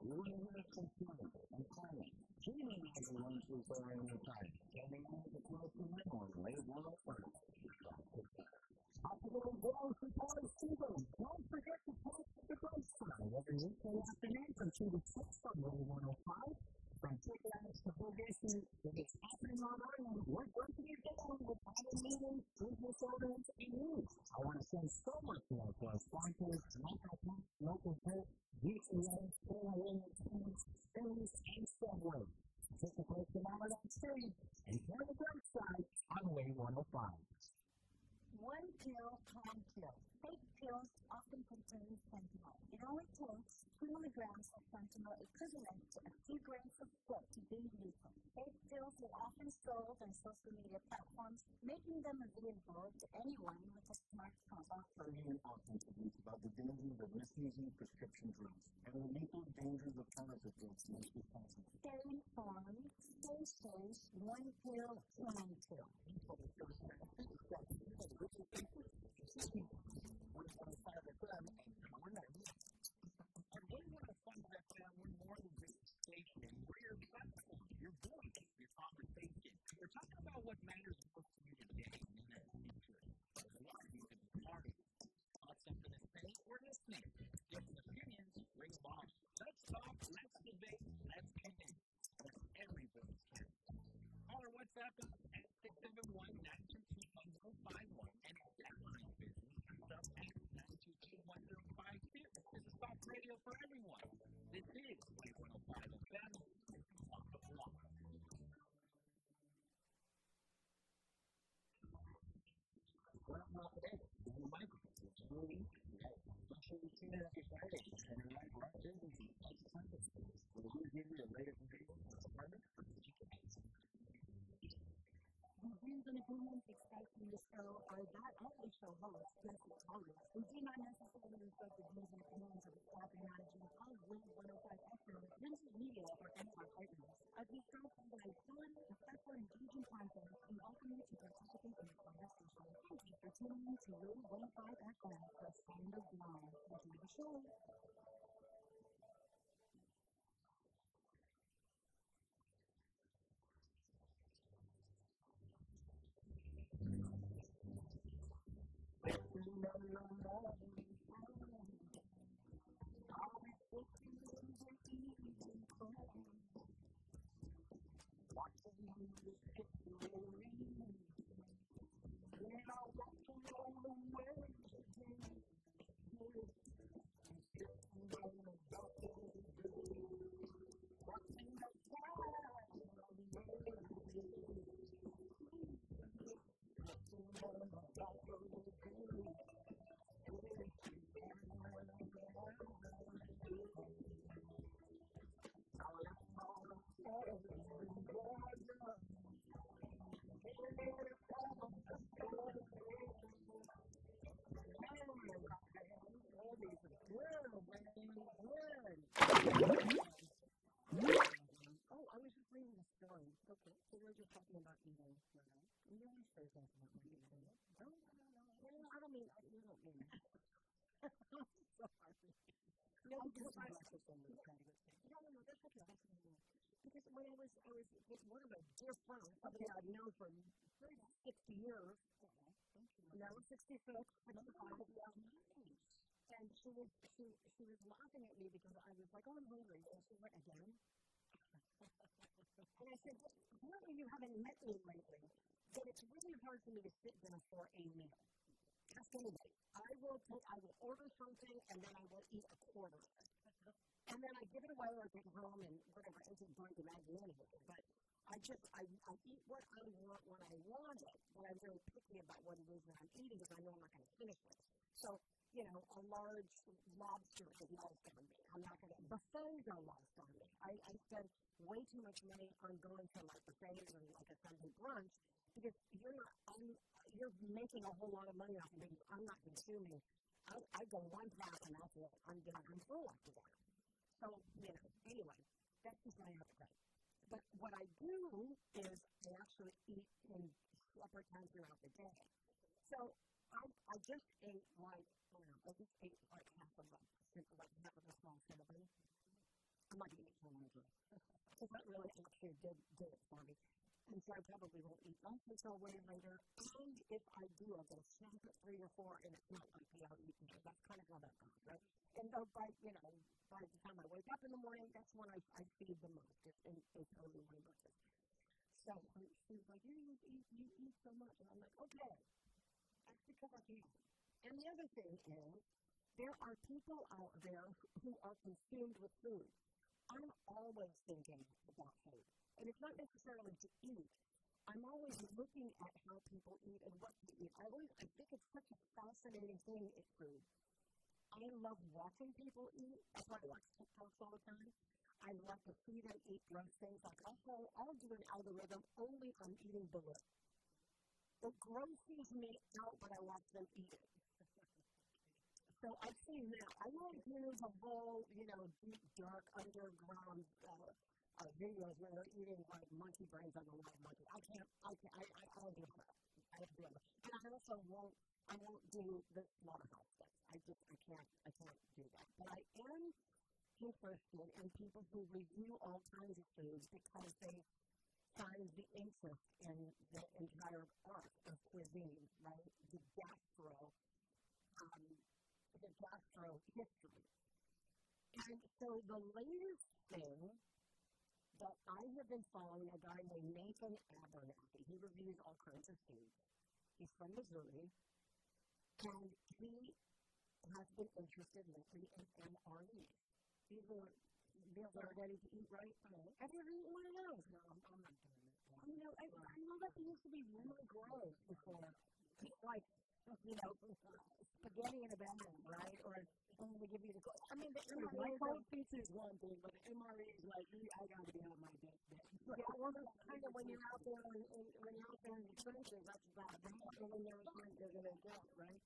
Learning community and planning. Dreaming of the ones who are in the time. Standing on the close to memory, late one of first. Possible goals for college students. Don't forget to post the growth sign every weekday afternoon from 2 to 6 on Roll 105. From tickets to big issues, if it's happening online, we're breaking it down with other meetings, business owners, and news. I want to send so much love to our sponsors, local health, weekdays, teams, cities, and Subway. Take a break from all of that stage and share the great side on Way 105. One pill can kill. Fake pills often contain fentanyl. It only takes 2 milligrams of fentanyl, equivalent to a few grains of salt, to be lethal. Fake pills are often sold on social media platforms, making them available to anyone with a smartphone. Stop hurting and offensive abuse about the dangers of misusing prescription drugs and the lethal dangers of counterfeit drugs most responsibly. Stay informed, stay safe, one pill can kill. We're talking about what matters most to you today and in the future. There's a lot of you could be part of it. Not something to say or listening. Different opinions, bring them on. Let's talk, let's debate, let's connect. Let every voice count. Call or WhatsApp us at 671-922-1051 and if that line of business comes up at 922-1052. This is Talk Radio for everyone. This is Way 105 FM. Talk of Law. The views and opinions expressed in this show are that of the show host, Jessica Collins. We do not necessarily reflect the views and opinions of the staff and management of Win 105 FM, Vincent Media, or any of our partners. As we strive to provide fun, respectful, and engaging content, we welcome you to participate in the conversation. Thank you for tuning in to Win 105 FM, the sound of law. Enjoy the show. Oh, I was just reading a story. Okay, so we're just talking about eating. We always say things about my eating. No, I don't mean. You don't mean. I'm sorry. No, because I was just trying to get things. No, that's okay. Because when I was with one of my dear friends, somebody I've known for 60 years. Now 66, 65. And she was laughing at me because I was like, oh, I'm hungry. And she went, again? And I said, well, apparently you haven't met me lately, but it's really hard for me to sit down for a meal. Ask anybody. I will order something and then I will eat a quarter. work at home and whatever isn't going to add anything. But I eat what I want when I want it, but I'm very picky about what it is that I'm eating because I know I'm not going to finish it. So, you know, a large lobster is lost on me. I'm not going to, buffets are lost on me. I spend way too much money on going to like buffets or like a Sunday brunch because you're making a whole lot of money off of it. I'm not consuming. I go one pass and that's it. I'm done. I'm full after that. So, you know, anyway, that's just my appetite. But what I do is I actually eat in separate times throughout the day. So I just ate like, I just ate like half of a small cinnamon. I might eat it later. Because that really actually did it for me. And so I probably won't eat lunch until way later. And if I do, I'll go snack at 3 or 4, and it's not like I'll eat more. That's kind of how that goes, right? And by the time I wake up in the morning, that's when I feed the most. It's early morning breakfast. So she was like, you eat so much. And I'm like, okay. That's because I can. And the other thing is, there are people out there who are consumed with food. I'm always thinking about food. And it's not necessarily to eat. I'm always looking at how people eat and what they eat. I think it's such a fascinating thing in food. I love watching people eat. That's why I watch TikToks all the time. I love to see them eat gross things. Like I'll do an algorithm only on eating bullet. It grosses me out when I watch them eat it. So I've seen that. I won't do the whole, deep, dark, underground videos where they're eating like monkey brains on a live monkey. I don't do that. I have to be able to. And I also won't do the slaughterhouse stuff. I can't do that. But I am interested in people who review all kinds of foods because they find the interest in the entire art of cuisine, right? The gastro history. And so the latest thing that I have been following a guy named Nathan Abernathy. He reviews all kinds of foods. He's from Missouri, and he has been interested lately in MREs. These are meals that are ready to eat right away. Have you ever eaten one of those? No, I'm not doing it. I know that they used to be really gross before. Like, spaghetti in a bag, right? Or they give you the cold. I mean, the cold pizza is one thing, but the MRE is like, I gotta be on my best bet. Yeah, well, that's kind of when you're out there in the trenches, that's about it. And when they're gonna get, right?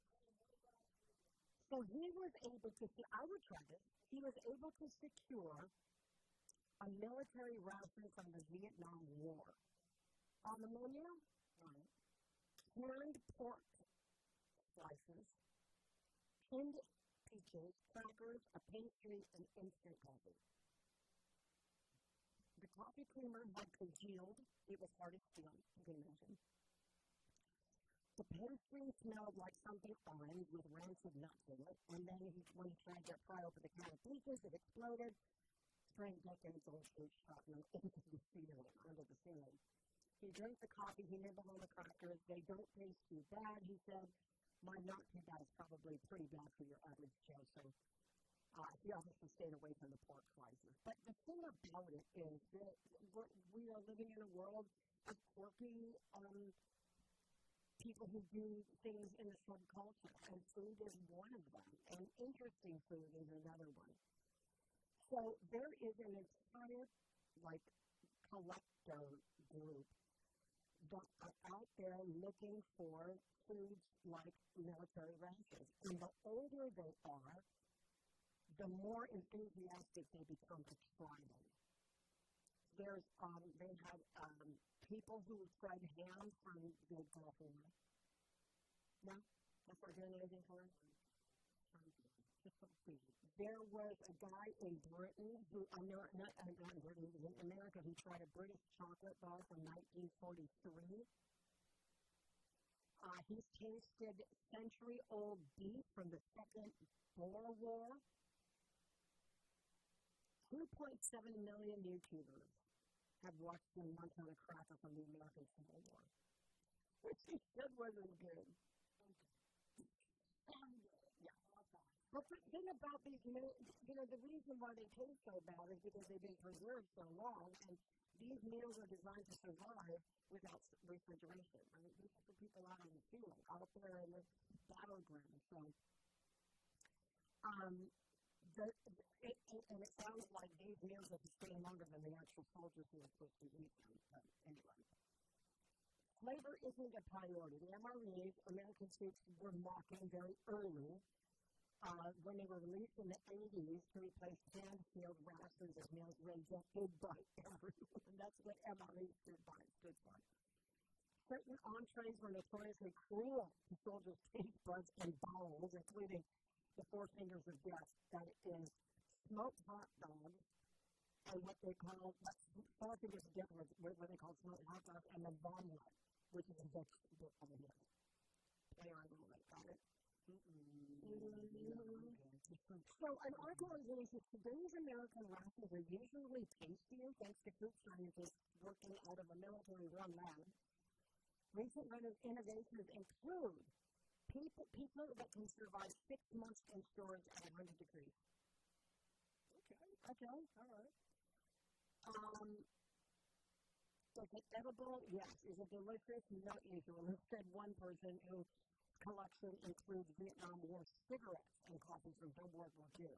So he was able to, I would try this, he was able to secure a military ration from the Vietnam War. On the menu, canned pork slices, tinned peaches, crackers, a pastry, and instant coffee. The coffee creamer had congealed. It was hard as steel, you can imagine. The pastry smelled like something orange with rancid nuts in it, and then when he tried to pry open the can of peaches, it exploded, spraying decades old fruit shrapnel into the ceiling, under the ceiling. He drank the coffee, he nibbled on the crackers. They don't taste too bad, he said. My not too bad is probably pretty bad for your average Joe, so he obviously stayed away from the pork slices. But the thing about it is that we are living in a world of quirky people who do things in the subculture, and food is one of them, and interesting food is another one. So there is an entire, collector group that are out there looking for foods like military rations. And the older they are, the more enthusiastic they become to try them. They had people who tried ham from the Gulf War. No? That's not doing anything for us? There was a guy in Britain who, not Britain, in America, who tried a British chocolate bar from 1943. He's tasted century-old beef from the Second Boer War. 2.7 million YouTubers have watched the Montana Cracker from the American Civil War, which he said wasn't good. But the thing about these, the reason reason why they taste so bad is because they've been preserved so long, and these meals are designed to survive without refrigeration, right? These are for people out in the field, out there in the battleground. So, and it sounds like these meals are staying longer than the actual soldiers who are supposed to eat them. But anyway. Flavor isn't a priority. The MREs, American troops, were mocking very early when they were released in the 80s to replace canned field rations as meals rejected by everyone. And that's what MREs stood for. Certain entrees were notoriously cruel to soldiers' taste buds and bowels, including the four fingers of death. That is smoked hot dogs and what they call, four fingers of death was what they call smoked hot dogs, and the vomit, which is a vegetable over here. Play on a little bit, got it? So, an article says today's American rations are usually tastier thanks to food scientists working out of a military-run lab. Recent innovations include pizza that can survive 6 months in storage at 100 degrees. Okay, all right. Is it edible? Yes. Is it delicious? Not usually. Said one person whose collection includes Vietnam War cigarettes and coffee from World War II.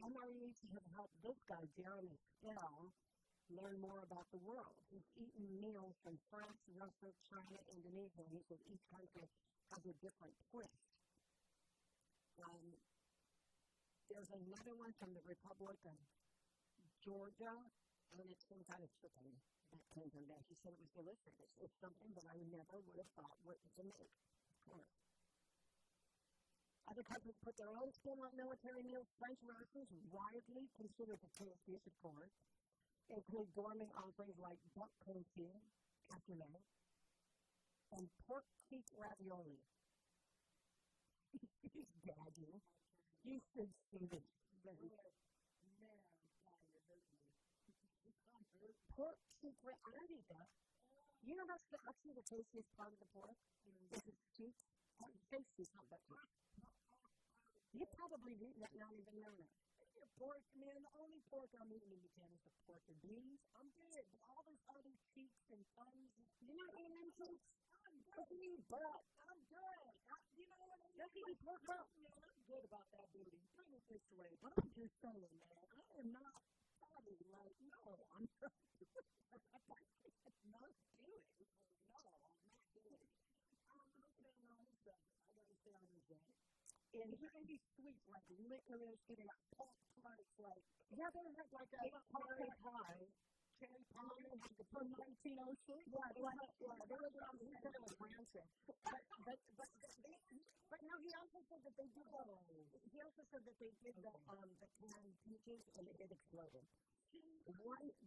MREs have helped this guy, Jeremy Still, learn more about the world. He's eaten meals from France, Russia, China, Indonesia. He says each country has a different twist. There's another one from the Republic of Georgia, and it's some kind of chicken that came from there. He said it was delicious. It's something that I never would have thought to make. Other countries put their own spin on military meals. French rations, widely considered the tastiest, of course, include gourmet offerings like duck confit, cassoulet, and pork cheek ravioli. He's gagging. You should see this. Pork cheek ravioli. I don't eat that. You know that's actually the tastiest part of the pork? Is its cheek. Tasty, not that much. You probably eaten that, not even knowing it. Pork, man, the only pork I'm eating in the can is the pork and beans. I'm good. All those other cheeks and thumbs. You're not eating them cheeks? I'm good. But I'm good. You know what I mean? Just eating pork butt. Man, I'm good about that booty. Bring it this way. But I'm just saying, man, I am not fatty. Like, no, I'm not doing it. No, I'm not doing it. I'm going to stay on this side. I got to stay on this side. And you can be sweet, like licorice, getting a pork parts, like, yeah, they had like a cherry pie. Cherry pie, like the from 1906. Yeah, they were from, he said it was rancid. But no, he also said that they did the canned peaches and it exploded.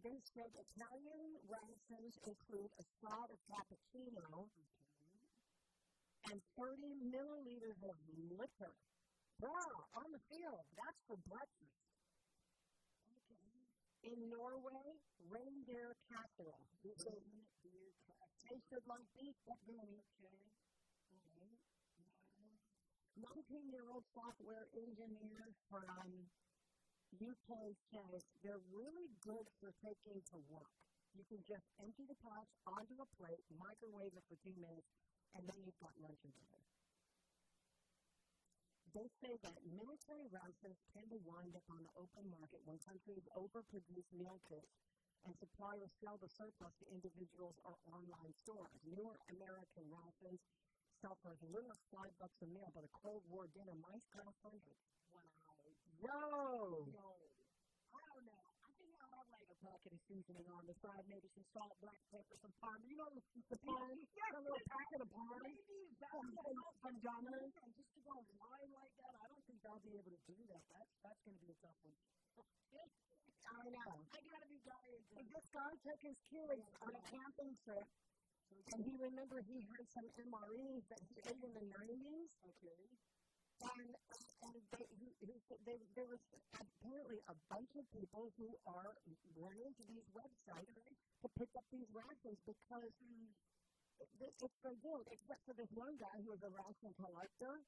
They said Italian rations include a shot of cappuccino and 30 milliliters of liquor. Wow, on the field. That's for breakfast. Okay. In Norway, reindeer casserole. Tasted like beef, but gummy. Okay. 19-year-old software engineer from UK says they're really good for taking to work. You can just empty the pouch onto a plate, microwave it for 2 minutes, and then you've got lunch in there. They say that military rations tend to wind up on the open market when countries overproduce meal kits and suppliers sell the surplus to individuals or online stores. Newer American rations sell for as little as $5 a meal, but a Cold War dinner might cost hundreds. Wow. Yo! I don't know. I think I'll have like a packet of seasoning on the side, maybe some salt, black pepper, some parm. You know the parm? Yeah, a little packet of parm. Maybe from Domino's. And just to go wine like that, I don't think I'll be able to do that. That's going to be a tough one. I know. I got to be diet. This guy took his kids on a camping trip, and he remembered he had some MREs that he ate in the 90s. Okay. And there was apparently a bunch of people who are running to these websites to pick up these rations because it's so good, except for this one guy who was a ration collector.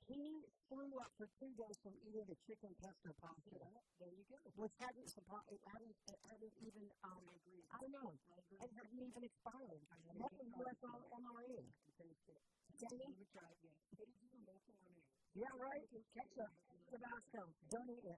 he flew up for 2 days from eating the chicken pesto pasta. There you go. Which hadn't even, I don't know, it hadn't even expired. That's a USO MRE. Yeah, right. Ketchup, Tabasco. Don't eat it.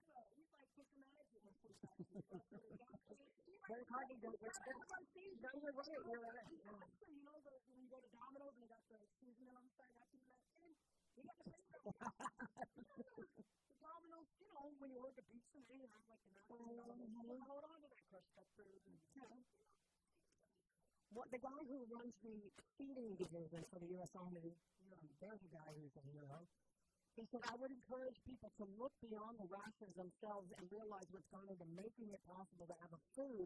Very hard to do. No, you're right. You're right. You know, when you go to Domino's and you got the seasoning on the side after you let in, you got to think about the Domino's, you know, when you order pizza, you have like the hold on to that crushed up food. The guy who runs the feeding division for the U.S. Army, there's a guy who's a hero. He said, I would encourage people to look beyond the rations themselves and realize what's gone into making it possible to have a food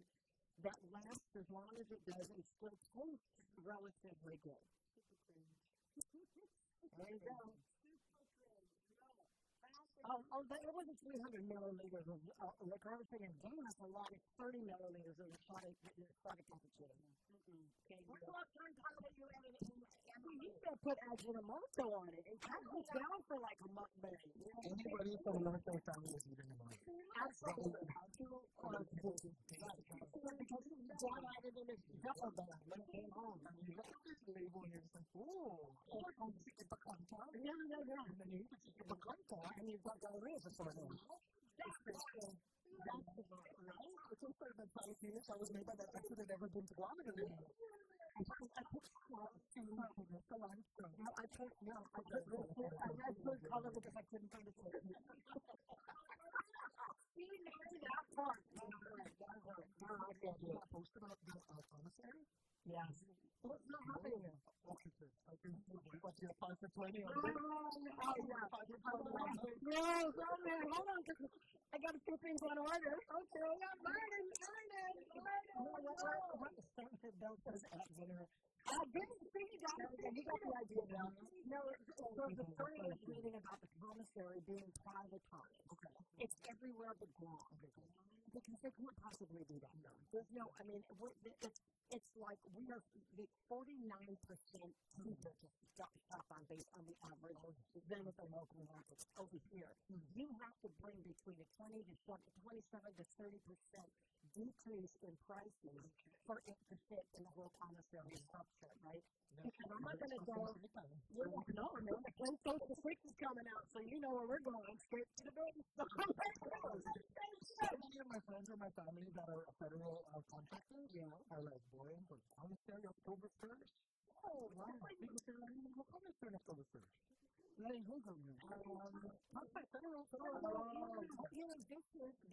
that lasts as long as it does and still tastes relatively good. There you go. It wasn't 300 milliliters of liquor. I was thinking, damn, that's a lot. It's 30 milliliters of exotic cappuccino. What's the last time that you had you should put Ajinomoto on it. It kind of goes down for like a mukbang. Anybody from the North Coast family is eating Ajinomoto. Absolutely. Because Dad added in his duffel bag when he came home. And you look at this label and you're just like, ooh, chicken picante. Yeah. And then you eat the chicken picante and you've got diarrhea for some reason. That's the right? It's also the Palestinians I was made by that person that never been to Guam anymore. I put color because I couldn't find it. See, that part. Posted up the commissary? Yes. What's not happening here? What's your 5 for 20? Oh, yeah. 5 for 20. No, hold on. I got a few things on order. Okay, yeah, Martin. I didn't see that. You got the idea now. No, so the story I was reading about the commissary being privatized. Okay. It's everywhere but Guam. Because they couldn't possibly do that. There's no, I mean, it's like we are the 49% cheaper to shop on the average than with the local market over here. You have to bring between a 27 to 30% decrease in prices for it to fit in the whole commissary structure, right? Because I'm not going to go, no, the PlayStation 6 is coming out, so you know where we're going, straight to the base. Many of my friends or my family that are federal contractors are like, boy, for the commissary October 1st? Oh, wow. Commissary October 1st. Letting who go in? Federal.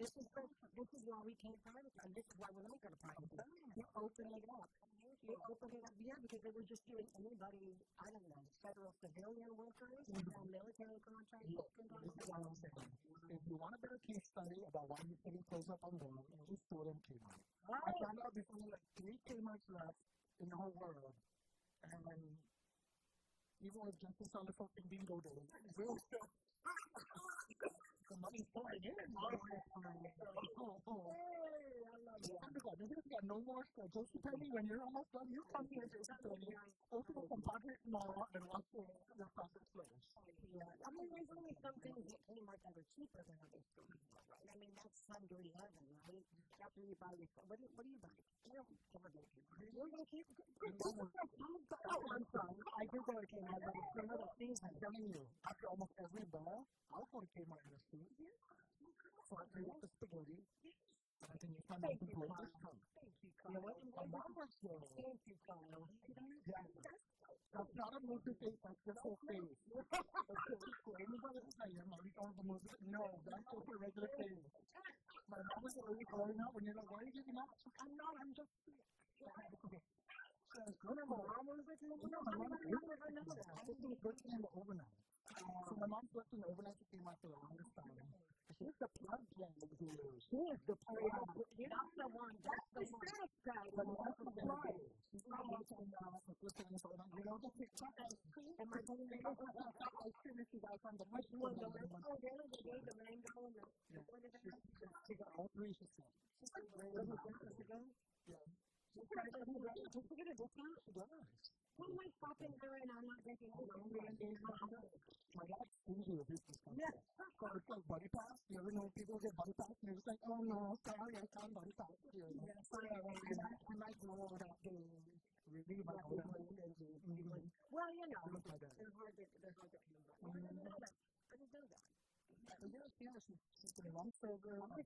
This is why we can't privatize. This is why we're not going to privatize. You open it up. Yeah, because they were just doing anybody, I don't know, federal civilian workers, military contractors. This is what I'm saying. If you want a better case study about why you're putting clothes up on Guam, just store them Kmart. I found out there's only like 3 Kmarts left in the whole world. And even with Justice on the fucking bingo day, we'll still the money's pouring in. This got no more stuff. Just tell me when you're almost done, you come here, just tell me. Open a compartment tomorrow and watch the process flourish. Yeah. I mean, there's only some things that Kmart that are cheaper than other stores, right? I mean, that's sundry heaven, right? After you buy your, what do you buy? You don't ever go to Kmart. You're going to keep, I'm sorry. I do go to Kmart, but it's another season. I'm telling you, after almost every ball, I'll go to Kmart in the street. So I create the spaghetti. And I can use my mouth to blow this tongue. Thank you, Kyle. Thank you, Kyle. That's not a movie face, that's just a face. Anybody who's like, you're not going to move it? No, that's just a regular face. My mom was already calling out when you're like, why are you giving out? I'm not, I'm just sick. My mom was like, my mom was working in the overnight. So my mom's worked in the overnight to came out for the longest time. She's the plug plug. She is the plug. That's the one. That's the status guy. But that's the plug. She's not watching listening to it. You know, the TikTok ice cream. And my mom made ice cream and she got from the first one. The mango and the she got all 3, she said. She's like, yeah. She tried to get a discount. She does. What am I stopping there and I'm not drinking alone? My dad's stingy with business cards. Yeah. So it's like buddy pass. You ever know people get buddy pass and you're just like, oh no, sorry, I can't buddy pass you. Yeah, sorry, I might go without getting really my own. Well, you know, there's hard to come by. I didn't know that. Yeah, she's been a long server of the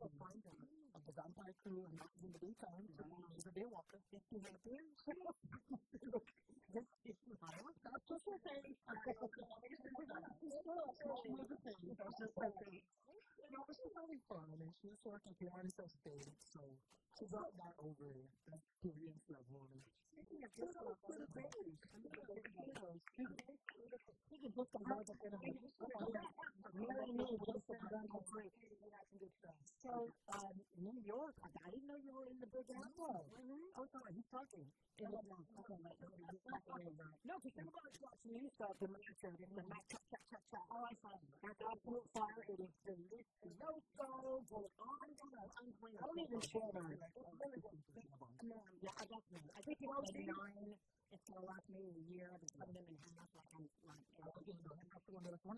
vampire crew and not in the daytime. She's a day walker. She's happy. That's just her thing. No, but she's having fun, and she's working here on the stage, so she's not that over that experience level. Speaking of just for the babies, she can just come out at the So, New York, I didn't know you were in the Big Apple. Oh, sorry, he's talking. No, because everybody's watching you stuff, the matchup, and the matchup, oh, I saw it. That's absolute fire. It is delicious. No salt, on. I don't even share that. It's really good. Yeah, I got that. I think it's 9. It's going to last me a year. I've been cutting them in half. I want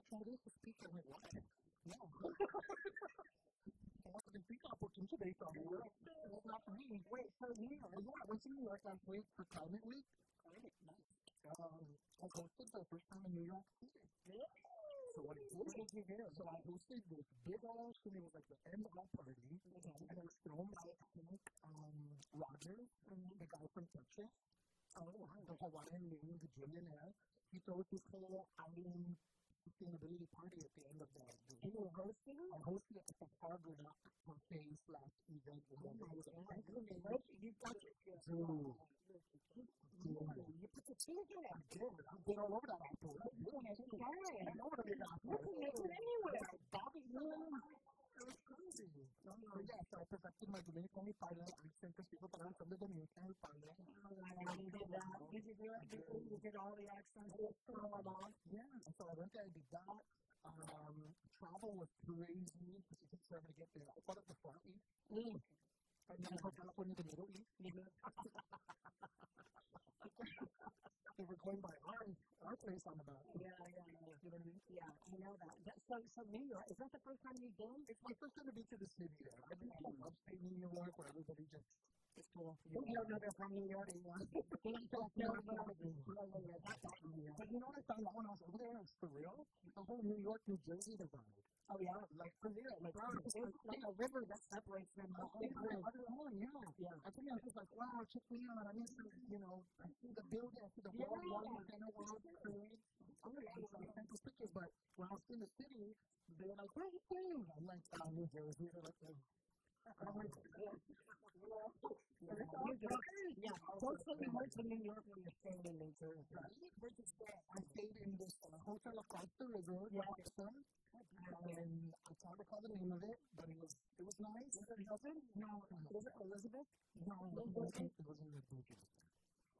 to try this to speak on it. No. I want to speak up for today, so it's not for me. Wait, so New York? Yeah, I went to New York last week for Climate Week. I hosted the first time in New York City. So what did you do? So I hosted this big old show. It was like the end all party. And it was thrown by, I think, Rogers, the guy from Texas. The Hawaiian named the billionaire. He throws this whole outing sustainability party at the end of the day. And you were hosting it? I hosted it at the Harvard buffet / event. You got it. You put the cheese in it. I did all over that apple. You don't have to do it. I know what it is. You can make it anywhere. Bobby, it was crazy. Yeah, so I perfected my Dominican pilot. I sent the people that I'm from the Dominican pilot. You did that. Did you do it? You did all the accents? Yeah, so I went there and did that. Travel was crazy because it takes forever to get there. I thought it was Far East. And then Hotel California, the Middle East. They were going by our place on the map. Yeah. You know what I mean? Yeah, I know that. So New York, is that the first time you've been? It's my first time to be to the city there. I've been to upstate New York where everybody just, it's cool. You don't know they're from New York anymore. But you know what I found out when I was over there? It's for real. The whole New York, New Jersey divide. Oh, yeah? Like, for real. Like, it's like a river that separates them. Yeah. I think I was just like, wow, check me out. I miss, I see the building, I see the world, world trade. So I sent those pictures, but when I was in the city, they were like, where are you staying? I'm like, New Jersey. They're like, yeah, folks that we went to New York when you're staying in New Jersey. I stayed in this hotel across the river, and I can't recall the name of it, but it was nice. Was it Hilton? No. Was it Elizabeth? No, it wasn't Elizabeth.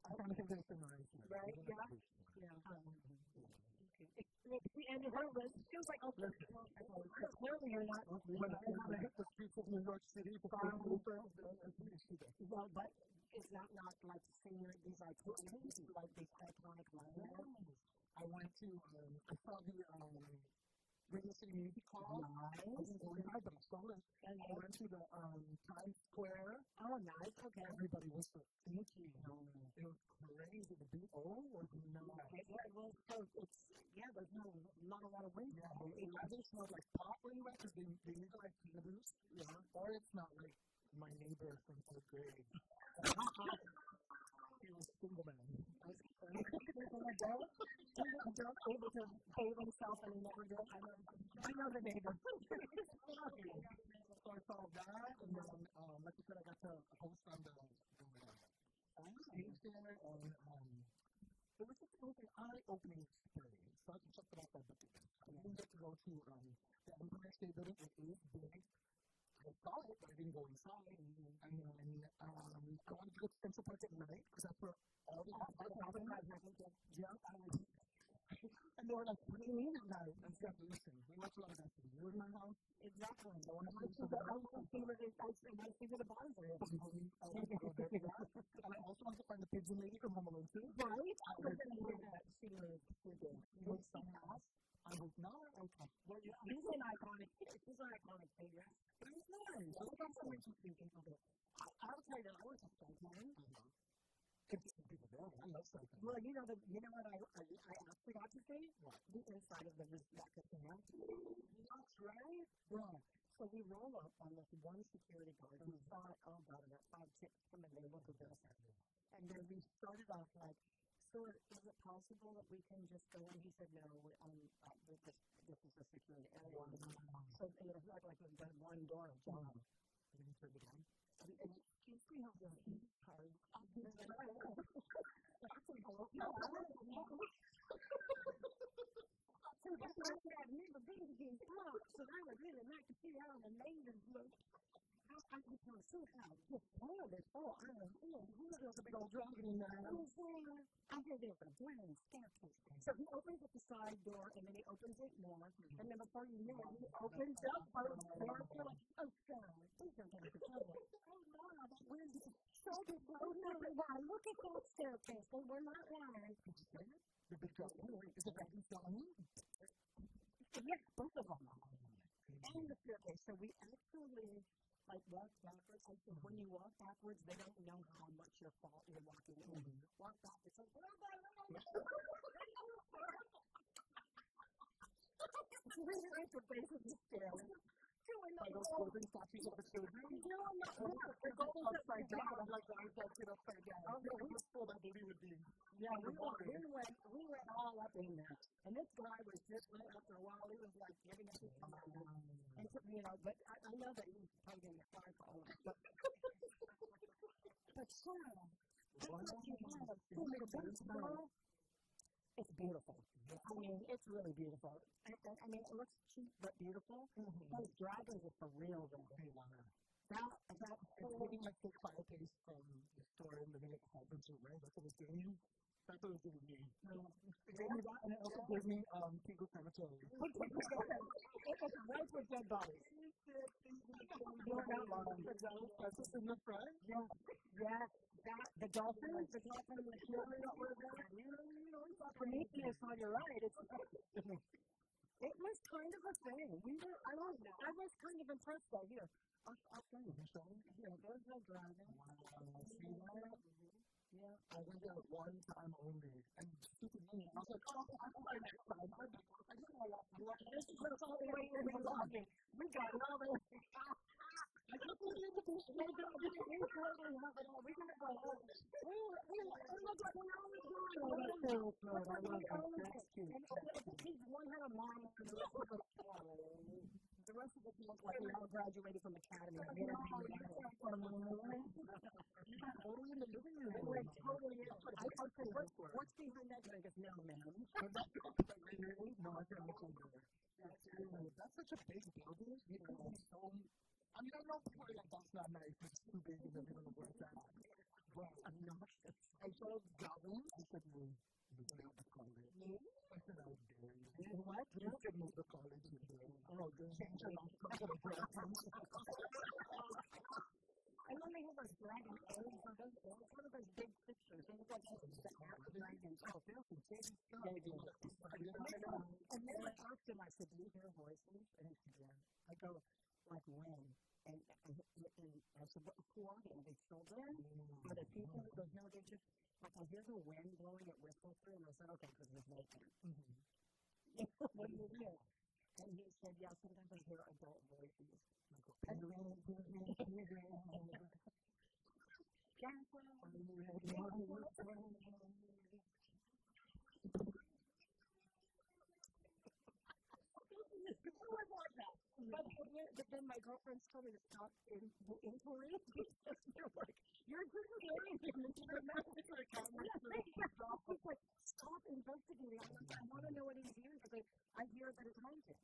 I'm trying to think of the nice one. Right? Yeah. And her list feels like, okay, clearly you're not. When I hit the streets of New York City, well, but is that not like seeing these iconic landmarks? I went to, I saw the Radio City Music Hall. Nice. I didn't go inside, but I saw it. I went to the Times Square. Oh, nice. Okay. Everybody was so stinky. It was crazy. The BO was nuts. There's not a lot of wind. It either smells like pot where you went because they legalize cannabis, or it's not like my neighbor from 4th grade. He was a single man. Adult able to save himself and he never did. I know the neighbor. So I saw that, and then, like I said, I got to host on the stage there, and it was just an eye-opening experience. So I can check it out by bucket list. I didn't get to go to the Empire State Building. It is big. I saw it, but I didn't go inside. And then I wanted to go to Central Park at night because that's where all the and they were like, what do you mean at night? I said, listen, we watch a lot of activity. We're in my house. Exactly. I want to see where the bars are. I want to go there for that. And I also want to find the pigeon lady from Home Alone too. Right? I was going to hear that. She was freaking. You know, somehow. I hope not. Okay. Well, yeah. She's an iconic figure. But it's nice. I love some interesting people there. I'll tell you, I went to Sunshine. Interesting people there. I love Sunshine. Well, you know what I actually got to see? What? The inside of the casino. That's right. Yeah. So we roll up on this one security guard who thought, oh God, I got 5 chicks coming in, look at this. And then we started off like, sir, is it possible that we can just go in? He said, no, this is a security area. So it was like we've done one door of job. Are you turn it on? And excuse me, how the heat card. So that's why I've never been to these parks, and I would really like to see how the neighbors look. I just want to see how this world is full. I don't know. There's a big old dragon in there. I hear there's a grand staircase. So he opens up the side door, and then he opens it more. And then before you know it, he opens up both doors. You're like, oh, God, please don't get into trouble. Oh, no, that wind is so big. Oh, no, look at that staircase. They were not lying. The big dragon. Is the dragon still on? Yes, both of them. And the staircase. So we actually walk backwards. I said, when you walk backwards, they don't know how much you're walking in. Walk backwards. Like, it's the base of the stairs. By those golden statues of the children? They're golden upside down. I'm like, I can't get upside down. I was told I believe would be. Yeah, we went all up in there. And this guy was just, after a while, he was like giving us his time. And, but I know that he was probably going to get fired for all of it. But Sarah, it's beautiful. I mean, it's really beautiful. I mean, it looks cheap but beautiful. Those dragons are for real, though. It's getting like the fireplace from the store and living at the home to right? That's what it's doing you. That's what it's doing me. It gave me that, and it also gives me fecal cemetery. It's right with dead bodies. You're not lying. That's what's in the front? Yeah. The dolphins, the children that were there. Prometheus on your right. It was kind of a thing. I was kind of impressed though. Here, I'll show you. Here, there's no dragon. Wow, see that? Yeah, I went there one time only. And stupid me. I was like, oh, I'll go next time. I just want to watch this. That's all the way we're walking. We got it all there. I can't believe the invitation. We gotta go home. One had a mom and the rest of us look like we all graduated from academy. Totally in the living room. Totally in. What's behind that? I guess no, ma'am. No, I can't look over there. That's such a big building. I mean, I know people are like, that's not nice, it's too big in the middle of where it's at. But I'm not. I saw goblins. I said, move the college. I said, I was daring. What? You said move the college. Oh, good. Change your life. And then they have those dragon eggs. What are those big pictures? They look like dragons. Oh, they're some big stuff. And then I asked him, I said, do you hear voices? And he said, yeah. I go, like when? And I said, who are they? Are they children? Are they people? He goes, no, they're just, like, I hear the wind blowing, it whistles through, and I said, okay, because it's vacant. What do you hear? And he said, yeah, sometimes I hear adult voices. I go, But then my girlfriends told me to stop in the inquiry because they're like, you're just scaring him into the mouth. It's like, stop investigating. I want to know what he's hearing because I hear that it's haunted.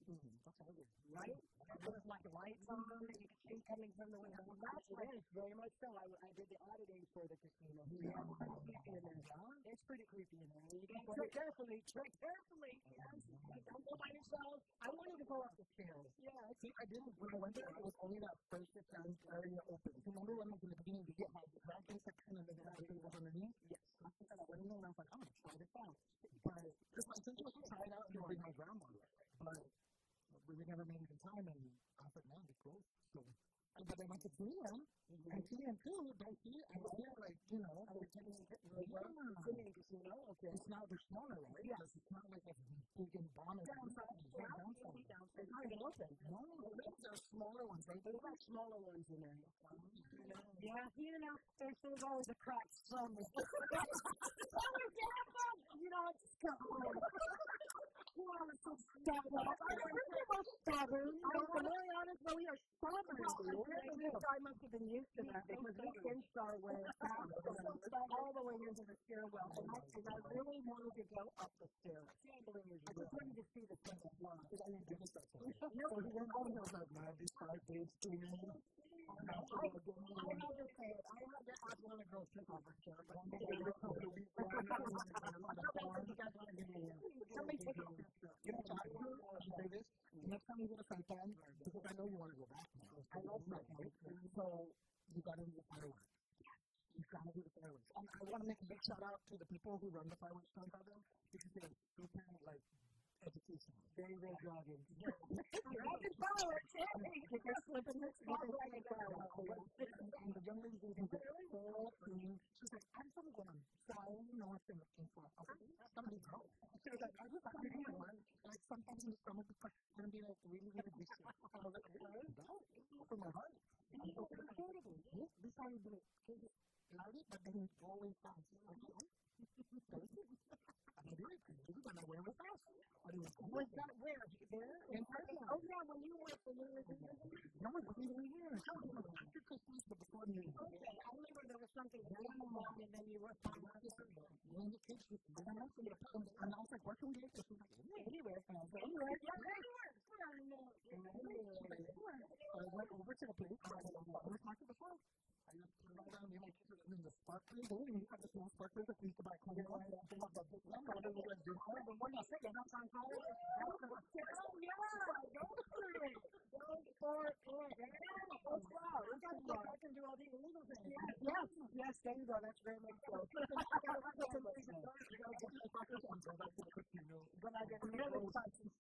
Right? there's like lights on that you can see coming from the window. That's it is, very much so. I did the auditing for the casino. Yeah, it's pretty creepy in there. It's pretty creepy in there. You gotta tread carefully. Tread carefully. Yes. Don't go by yourself. I wanted to go up the stairs. Yeah. See, I didn't. When I went there, it was only that first area open. Remember when in the beginning we had the vacuum section and then the vacuum was underneath? Yes. I think I went in there and I was like, I'm gonna try this out. But because my intention was to try it out and bring my grandma. But we never made it in time, and I was like, no, it's closed. So, but then I went to Greenland, and Greenland too, don't see it. I was there, like, you know, I was getting Greenland casino. Okay. It's not the smaller, right? Yeah. It's not like a big and bomber. Downside. It's not even open. No, there are smaller ones, right? There are smaller ones in there. Yeah, you know, there's always a crack somewhere. You know, it's just come on. You are so stubborn. I'm stubborn. I'm really honest, but we are stubborn. I must have been used to that because we inched our way all the way into the stairwell. And I really wanted to go up the stairs. I just wanted to see the second floor. I didn't do this. No, he went on those like 95 days to me. I had to say it. I had to ask one of the girls to go over here, but I'm going to go over the weekend. I don't think you guys want to give me a somebody take a picture. You know, I will say this. Next time you go to Saipan, because I know you want to go back now. I love Saipan. So, you got to do the fireworks. You got to do the fireworks. And I want to make a big shout out to the people who run the fireworks program because they're super, like, education. Very, very jogging. Dragon fireworks, yeah. They're slipping this dragon fireworks. And the young lady who's the whole thing, she's like, I'm from them. So I only know what they're looking for. I was like, somebody go. She was like, I just want to be one. Like, sometimes in the stomach, it's like, going to be like really, really big. I was like, okay, go. Open my heart. And you open the door. This how you do it. Loud it, but then you go away fast. Okay. I did it. And I went fast. Was that where? There? In person? Oh, yeah, when you went for New Year's Eve? No, it wasn't New Year's. After Christmas, but before New Year's. Okay, I remember there was something going on, and then you were fine. When the kids, and I was like, what can we do? She was like, anywhere. And I was like, anywhere. I went over to the place. I was like, what was talking before? I just put it all down, and the sparklers, you have the small sparklers that we used to buy clean oil. They have the big one, but it was like, the one you said, you're not on fire? Oh, yeah, go for it. Go for it. Oh, wow, we got to go back and do all the illegal things. Yes, there you go, that's very much so. But I didn't really touch it.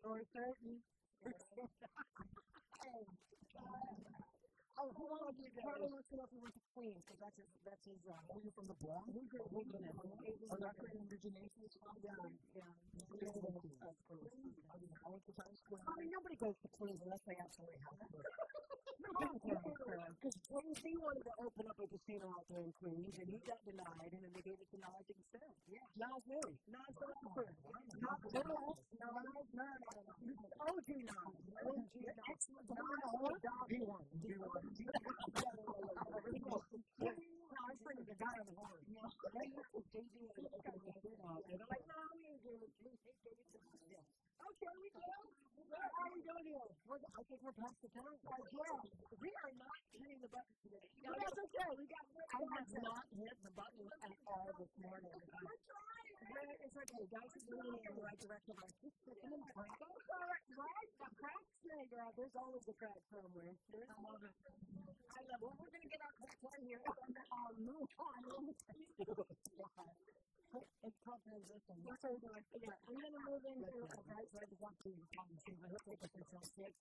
For certain. Oh, who wants to Charlie wants to know if we went to Queens, because that's his, were you from the Bronx? Who's your wilderness? Oh, that's where indigenation is from? Yeah. I went to Times Square. I mean, nobody goes to Queens unless they absolutely have to. Because Queens, he wanted to open up a casino out there in Queens, and he got denied, and then they gave it to Nas instead. Yeah. Nas Willie. Nas the rapper. Nas Willie. OG Nas. OG Nas. B1. I was thinking the guy on the horn. They used to JD and they're like, no, we ain't doing it. Okay, we go. How are we doing here? I think we're past the time. We are not hitting the button today. No, that's okay. I have not hit the button at all this morning. It's okay. Guys, it's moving in the right direction. I'm just sitting in the crack. The crack's there. There's always a crack somewhere. I love it. Well, we're going to get our crack right here. Move on. It's called transition. That's what we're doing. Yeah, I'm going to move into Dice right to 1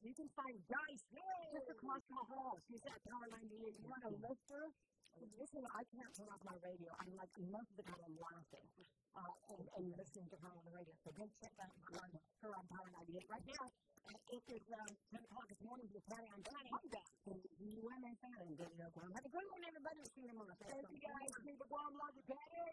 You can find Dice just across the hall. She's at Power 98. You want to lift her? Listen, I can't turn off my radio. I'm like, most of the time I'm laughing and listening to her on the radio. So go check out her on Power 98 right now. It is 10 o'clock this morning. We're planning on Johnny. The UMA fan. Have a great one, everybody. See you tomorrow. Thank you guys. Keep the bomb love, okay?